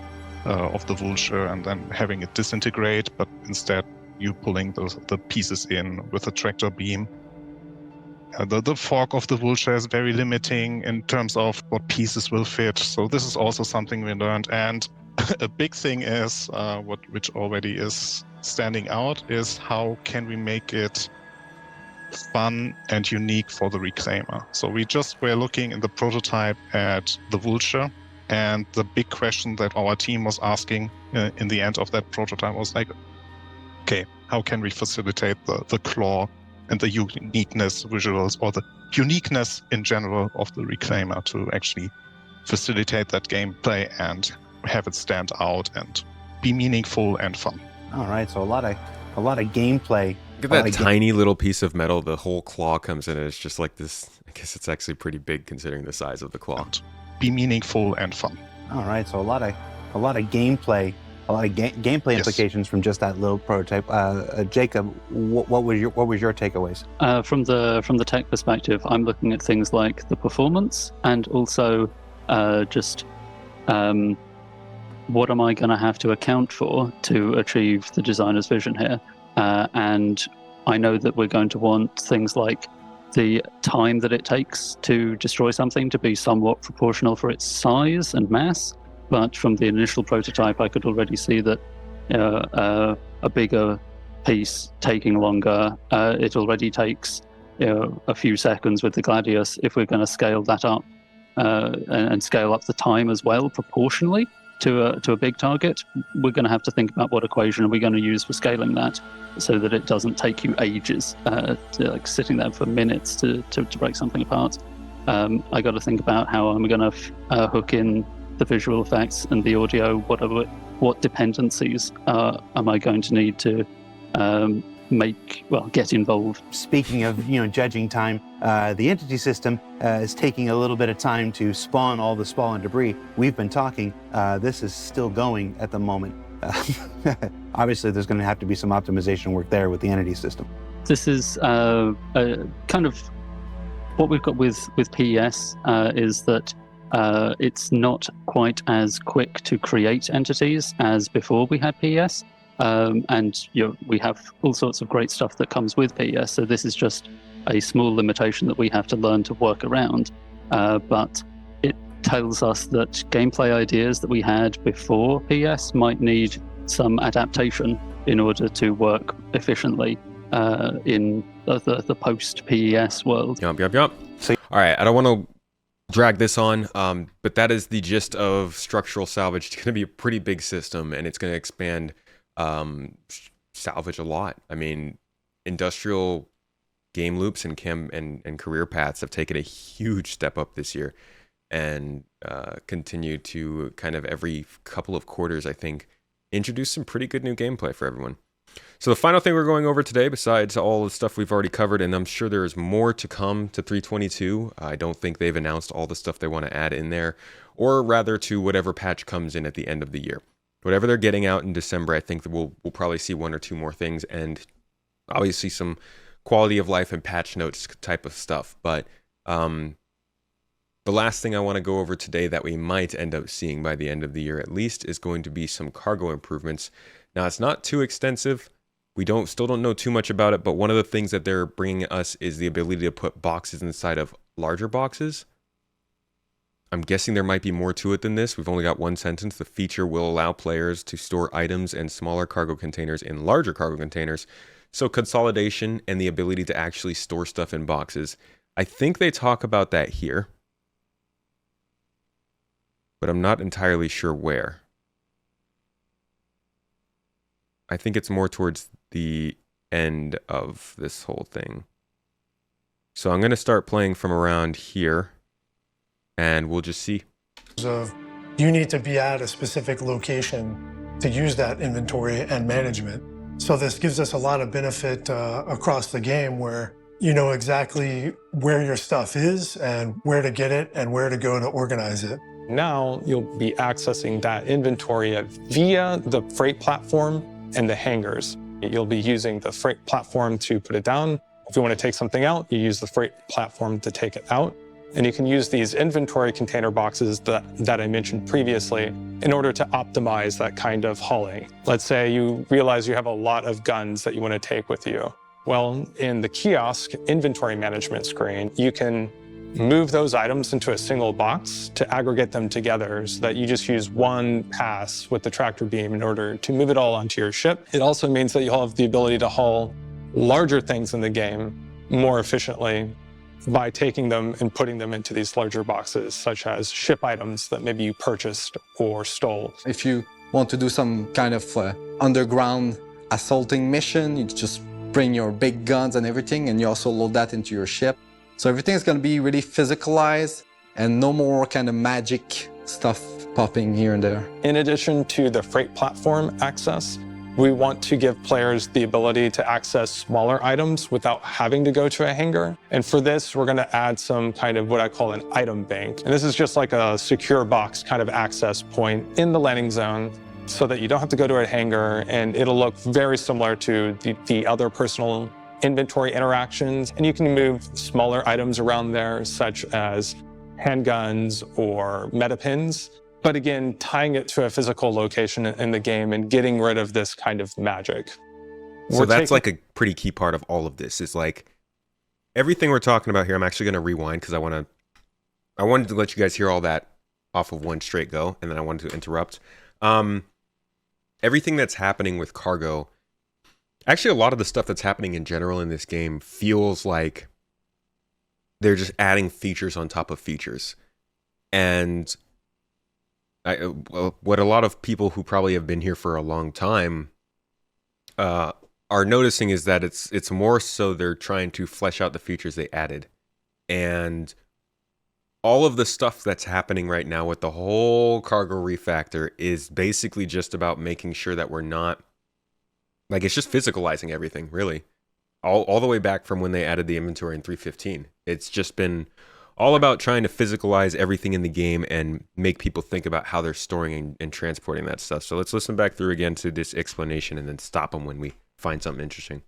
of the Vulture and then having it disintegrate, but instead you pulling the pieces in with a tractor beam. The fork of the Vulture is very limiting in terms of what pieces will fit. So this is also something we learned. And a big thing is, which already is standing out, is how can we make it fun and unique for the Reclaimer. So we just were looking in the prototype at the Vulture, and the big question that our team was asking in the end of that prototype was like, okay, how can we facilitate the claw and the uniqueness visuals or the uniqueness in general of the Reclaimer to actually facilitate that gameplay and have it stand out and be meaningful and fun. All right, so a lot of gameplay. Look at that tiny little piece of metal. The whole claw comes in, and it's just like this. I guess it's actually pretty big considering the size of the claw. And be meaningful and fun. All right, so a lot of gameplay. a lot of gameplay implications from just that little prototype. Jacob, what was your takeaways? From the tech perspective, I'm looking at things like the performance and also just what am I going to have to account for to achieve the designer's vision here? And I know that we're going to want things like the time that it takes to destroy something to be somewhat proportional for its size and mass. But from the initial prototype, I could already see that a bigger piece taking longer. It already takes a few seconds with the Gladius. If we're going to scale that up and scale up the time as well proportionally to a big target, we're going to have to think about what equation are we going to use for scaling that, so that it doesn't take you ages, like sitting there for minutes to break something apart. I got to think about how I'm going to hook in the visual effects and the audio. What dependencies am I going to need to get involved? Speaking of judging time, the entity system is taking a little bit of time to spawn all the spawn debris. We've been talking. This is still going at the moment. Obviously, there's going to have to be some optimization work there with the entity system. This is kind of what we've got with PES is that it's not quite as quick to create entities as before we had PES. And we have all sorts of great stuff that comes with PES, so this is just a small limitation that we have to learn to work around. But it tells us that gameplay ideas that we had before PES might need some adaptation in order to work efficiently in the post-PES world. Yup. All right, I don't want to drag this on, but that is the gist of structural salvage. It's going to be a pretty big system, and it's going to expand salvage a lot. I mean, industrial game loops and career paths have taken a huge step up this year, and continue to kind of every couple of quarters, I think, introduce some pretty good new gameplay for everyone. So the final thing we're going over today, besides all the stuff we've already covered, and I'm sure there's more to come to 3.22, I don't think they've announced all the stuff they want to add in there, or rather to whatever patch comes in at the end of the year. Whatever they're getting out in December, I think that we'll probably see one or two more things, and obviously some quality of life and patch notes type of stuff. But the last thing I want to go over today that we might end up seeing by the end of the year at least is going to be some cargo improvements. Now, it's not too extensive. We still don't know too much about it, but one of the things that they're bringing us is the ability to put boxes inside of larger boxes. I'm guessing there might be more to it than this. We've only got one sentence. The feature will allow players to store items and smaller cargo containers in larger cargo containers. So consolidation and the ability to actually store stuff in boxes. I think they talk about that here, but I'm not entirely sure where. I think it's more towards the end of this whole thing. So I'm going to start playing from around here, and we'll just see. So you need to be at a specific location to use that inventory and management. So this gives us a lot of benefit across the game, where you know exactly where your stuff is and where to get it and where to go to organize it. Now you'll be accessing that inventory via the freight platform and the hangars. You'll be using the freight platform to put it down. If you want to take something out, you use the freight platform to take it out. And you can use these inventory container boxes that I mentioned previously in order to optimize that kind of hauling. Let's say you realize you have a lot of guns that you want to take with you. Well, in the kiosk inventory management screen, you can move those items into a single box to aggregate them together so that you just use one pass with the tractor beam in order to move it all onto your ship. It also means that you'll have the ability to haul larger things in the game more efficiently by taking them and putting them into these larger boxes, such as ship items that maybe you purchased or stole. If you want to do some kind of underground assaulting mission, you just bring your big guns and everything, and you also load that into your ship. So everything is going to be really physicalized and no more kind of magic stuff popping here and there. In addition to the freight platform access, we want to give players the ability to access smaller items without having to go to a hangar. And for this, we're going to add some kind of what I call an item bank. And this is just like a secure box kind of access point in the landing zone so that you don't have to go to a hangar, and it'll look very similar to the other personal inventory interactions. And you can move smaller items around there, such as handguns or meta pins. But again, tying it to a physical location in the game and getting rid of this kind of magic. So that's like a pretty key part of all of this, is like everything we're talking about here. I'm actually going to rewind because I wanted to let you guys hear all that off of one straight go, and then I wanted to interrupt. Everything that's happening with cargo, actually a lot of the stuff that's happening in general in this game feels like they're just adding features on top of features. And what a lot of people who probably have been here for a long time are noticing is that it's more so they're trying to flesh out the features they added. And all of the stuff that's happening right now with the whole cargo refactor is basically just about making sure that we're not, like, it's just physicalizing everything, really. All the way back from when they added the inventory in 3.15. It's just been all about trying to physicalize everything in the game and make people think about how they're storing and transporting that stuff. So let's listen back through again to this explanation and then stop them when we find something interesting.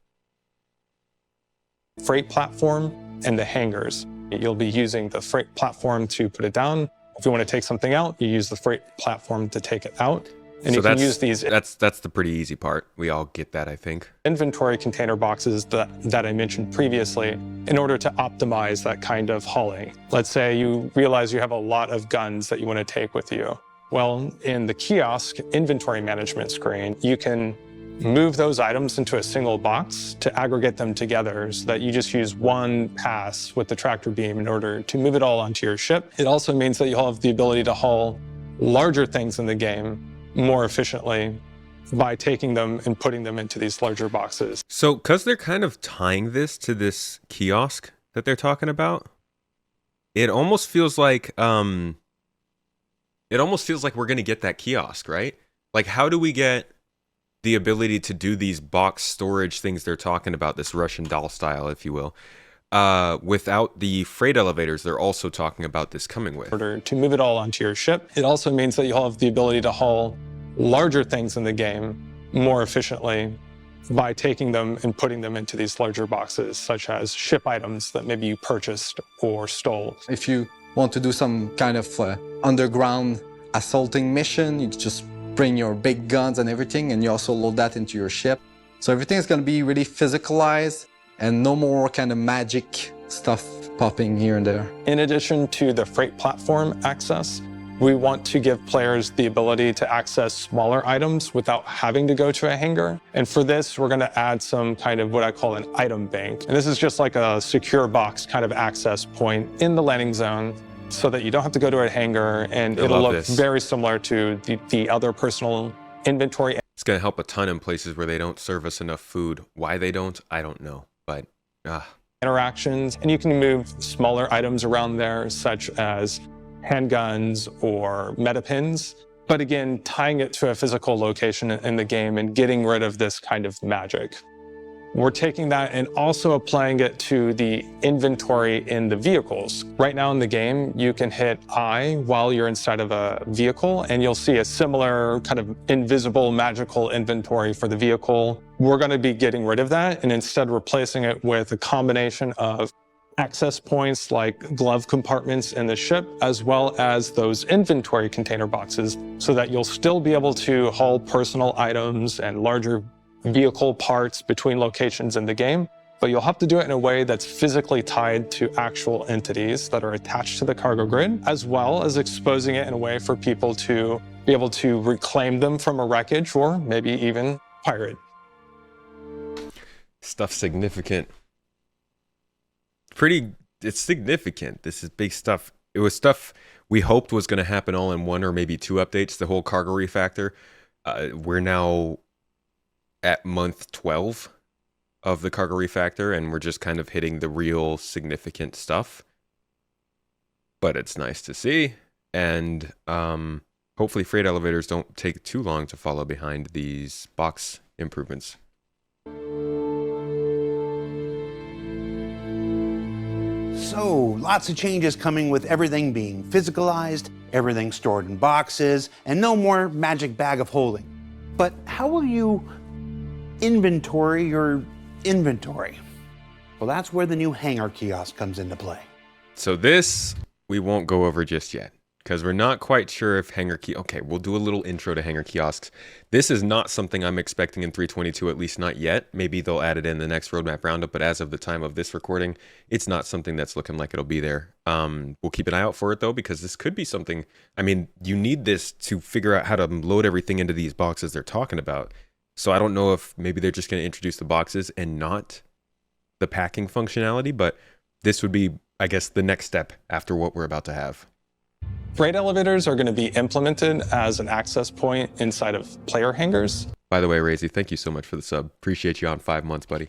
Freight platform and the hangars. You'll be using the freight platform to put it down. If you want to take something out, you use the freight platform to take it out. And so you can use these. That's the pretty easy part. We all get that, I think. Inventory container boxes that I mentioned previously in order to optimize that kind of hauling. Let's say you realize you have a lot of guns that you want to take with you. Well, in the kiosk inventory management screen, you can move those items into a single box to aggregate them together so that you just use one pass with the tractor beam in order to move it all onto your ship. It also means that you'll have the ability to haul larger things in the game more efficiently by taking them and putting them into these larger boxes. So, because they're kind of tying this to this kiosk that they're talking about, it almost feels like we're going to get that kiosk, right? Like, how do we get the ability to do these box storage things they're talking about, this Russian doll style, if you will, without the freight elevators they're also talking about this coming with? In order to move it all onto your ship, it also means that you'll have the ability to haul larger things in the game more efficiently by taking them and putting them into these larger boxes, such as ship items that maybe you purchased or stole. If you want to do some kind of underground assaulting mission, you just bring your big guns and everything, and you also load that into your ship. So everything is going to be really physicalized and no more kind of magic stuff popping here and there. In addition to the freight platform access, we want to give players the ability to access smaller items without having to go to a hangar. And for this, we're going to add some kind of what I call an item bank. And this is just like a secure box kind of access point in the landing zone so that you don't have to go to a hangar, and it'll look very similar to the other personal inventory. It's going to help a ton in places where they don't serve us enough food. Why they don't, I don't know, but interactions. And you can move smaller items around there, such as handguns or meta pins. But again, tying it to a physical location in the game and getting rid of this kind of magic. We're taking that and also applying it to the inventory in the vehicles. Right now in the game, you can hit I while you're inside of a vehicle, and you'll see a similar kind of invisible magical inventory for the vehicle. We're going to be getting rid of that and instead replacing it with a combination of access points like glove compartments in the ship, as well as those inventory container boxes, so that you'll still be able to haul personal items and larger vehicle parts between locations in the game, but you'll have to do it in a way that's physically tied to actual entities that are attached to the cargo grid, as well as exposing it in a way for people to be able to reclaim them from a wreckage or maybe even pirate. Stuff significant. It's significant. This is big stuff. It was stuff we hoped was going to happen all in one or maybe two updates, the whole cargo refactor. We're now at month 12 of the cargo refactor, and we're just kind of hitting the real significant stuff. But it's nice to see, and hopefully freight elevators don't take too long to follow behind these box improvements. So, lots of changes coming with everything being physicalized everything stored in boxes, and no more magic bag of holding. But how will you inventory your inventory? Well, that's where the new hangar kiosk comes into play. So this we won't go over just yet, because we're not quite sure if okay, we'll do a little intro to hangar kiosks. This is not something I'm expecting in 3.22, at least not yet. Maybe they'll add it in the next roadmap roundup, but as of the time of this recording, it's not something that's looking like it'll be there. We'll keep an eye out for it though, because this could be something, I mean, you need this to figure out how to load everything into these boxes they're talking about. So I don't know if maybe they're just going to introduce the boxes and not the packing functionality, but this would be, I guess, the next step after what we're about to have. Freight elevators are going to be implemented as an access point inside of player hangars. By the way, Razy, thank you so much for the sub. Appreciate you on 5 months, buddy.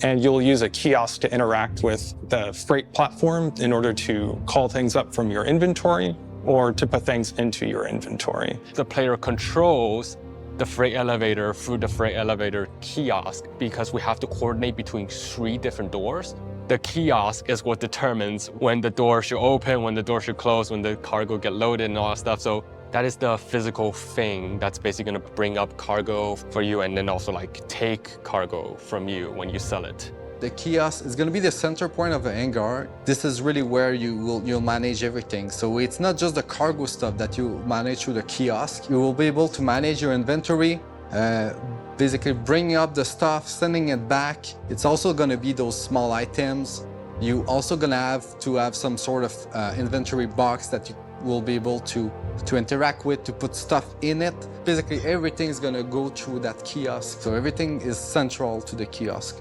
And you'll use a kiosk to interact with the freight platform in order to call things up from your inventory or to put things into your inventory. The player controls the freight elevator through the freight elevator kiosk because we have to coordinate between 3 different doors. The kiosk is what determines when the door should open, when the door should close, when the cargo get loaded and all that stuff. So that is the physical thing that's basically going to bring up cargo for you and then also like take cargo from you when you sell it. The kiosk is going to be the center point of the hangar. This is really where you'll manage everything. So it's not just the cargo stuff that you manage through the kiosk. You will be able to manage your inventory, basically bringing up the stuff, sending it back. It's also going to be those small items. You also going to have some sort of inventory box that you will be able to interact with, to put stuff in it. Basically, everything is going to go through that kiosk. So everything is central to the kiosk.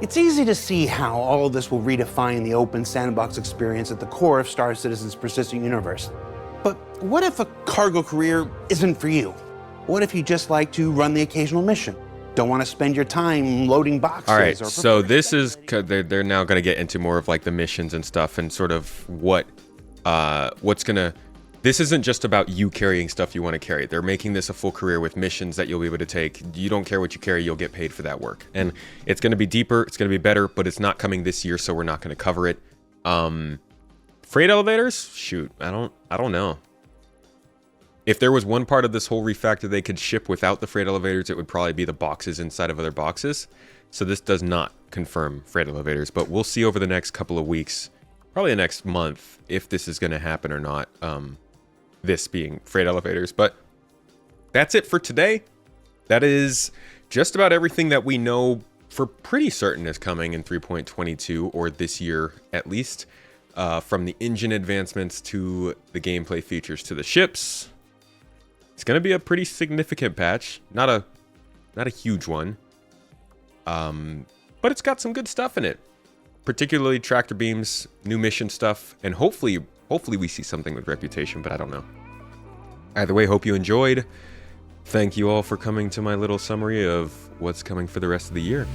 It's easy to see how all of this will redefine the open sandbox experience at the core of Star Citizen's persistent universe. But what if a cargo career isn't for you? What if you just like to run the occasional mission? Don't want to spend your time loading boxes? All right, so this is, they're now going to get into more of like the missions and stuff and sort of what's going to, this isn't just about you carrying stuff you want to carry. They're making this a full career with missions that you'll be able to take. You don't care what you carry, you'll get paid for that work. And it's going to be deeper, it's going to be better, but it's not coming this year, so we're not going to cover it. Freight elevators? Shoot, I don't know. If there was one part of this whole refactor they could ship without the freight elevators, it would probably be the boxes inside of other boxes. So this does not confirm freight elevators, but we'll see over the next couple of weeks, probably the next month, if this is going to happen or not. This being freight elevators, but that's it for today. That is just about everything that we know for pretty certain is coming in 3.22 or this year at least, from the engine advancements to the gameplay features to the ships. It's going to be a pretty significant patch, not a huge one, but it's got some good stuff in it, particularly tractor beams, new mission stuff, and hopefully we see something with Reputation, but I don't know. Either way, hope you enjoyed. Thank you all for coming to my little summary of what's coming for the rest of the year.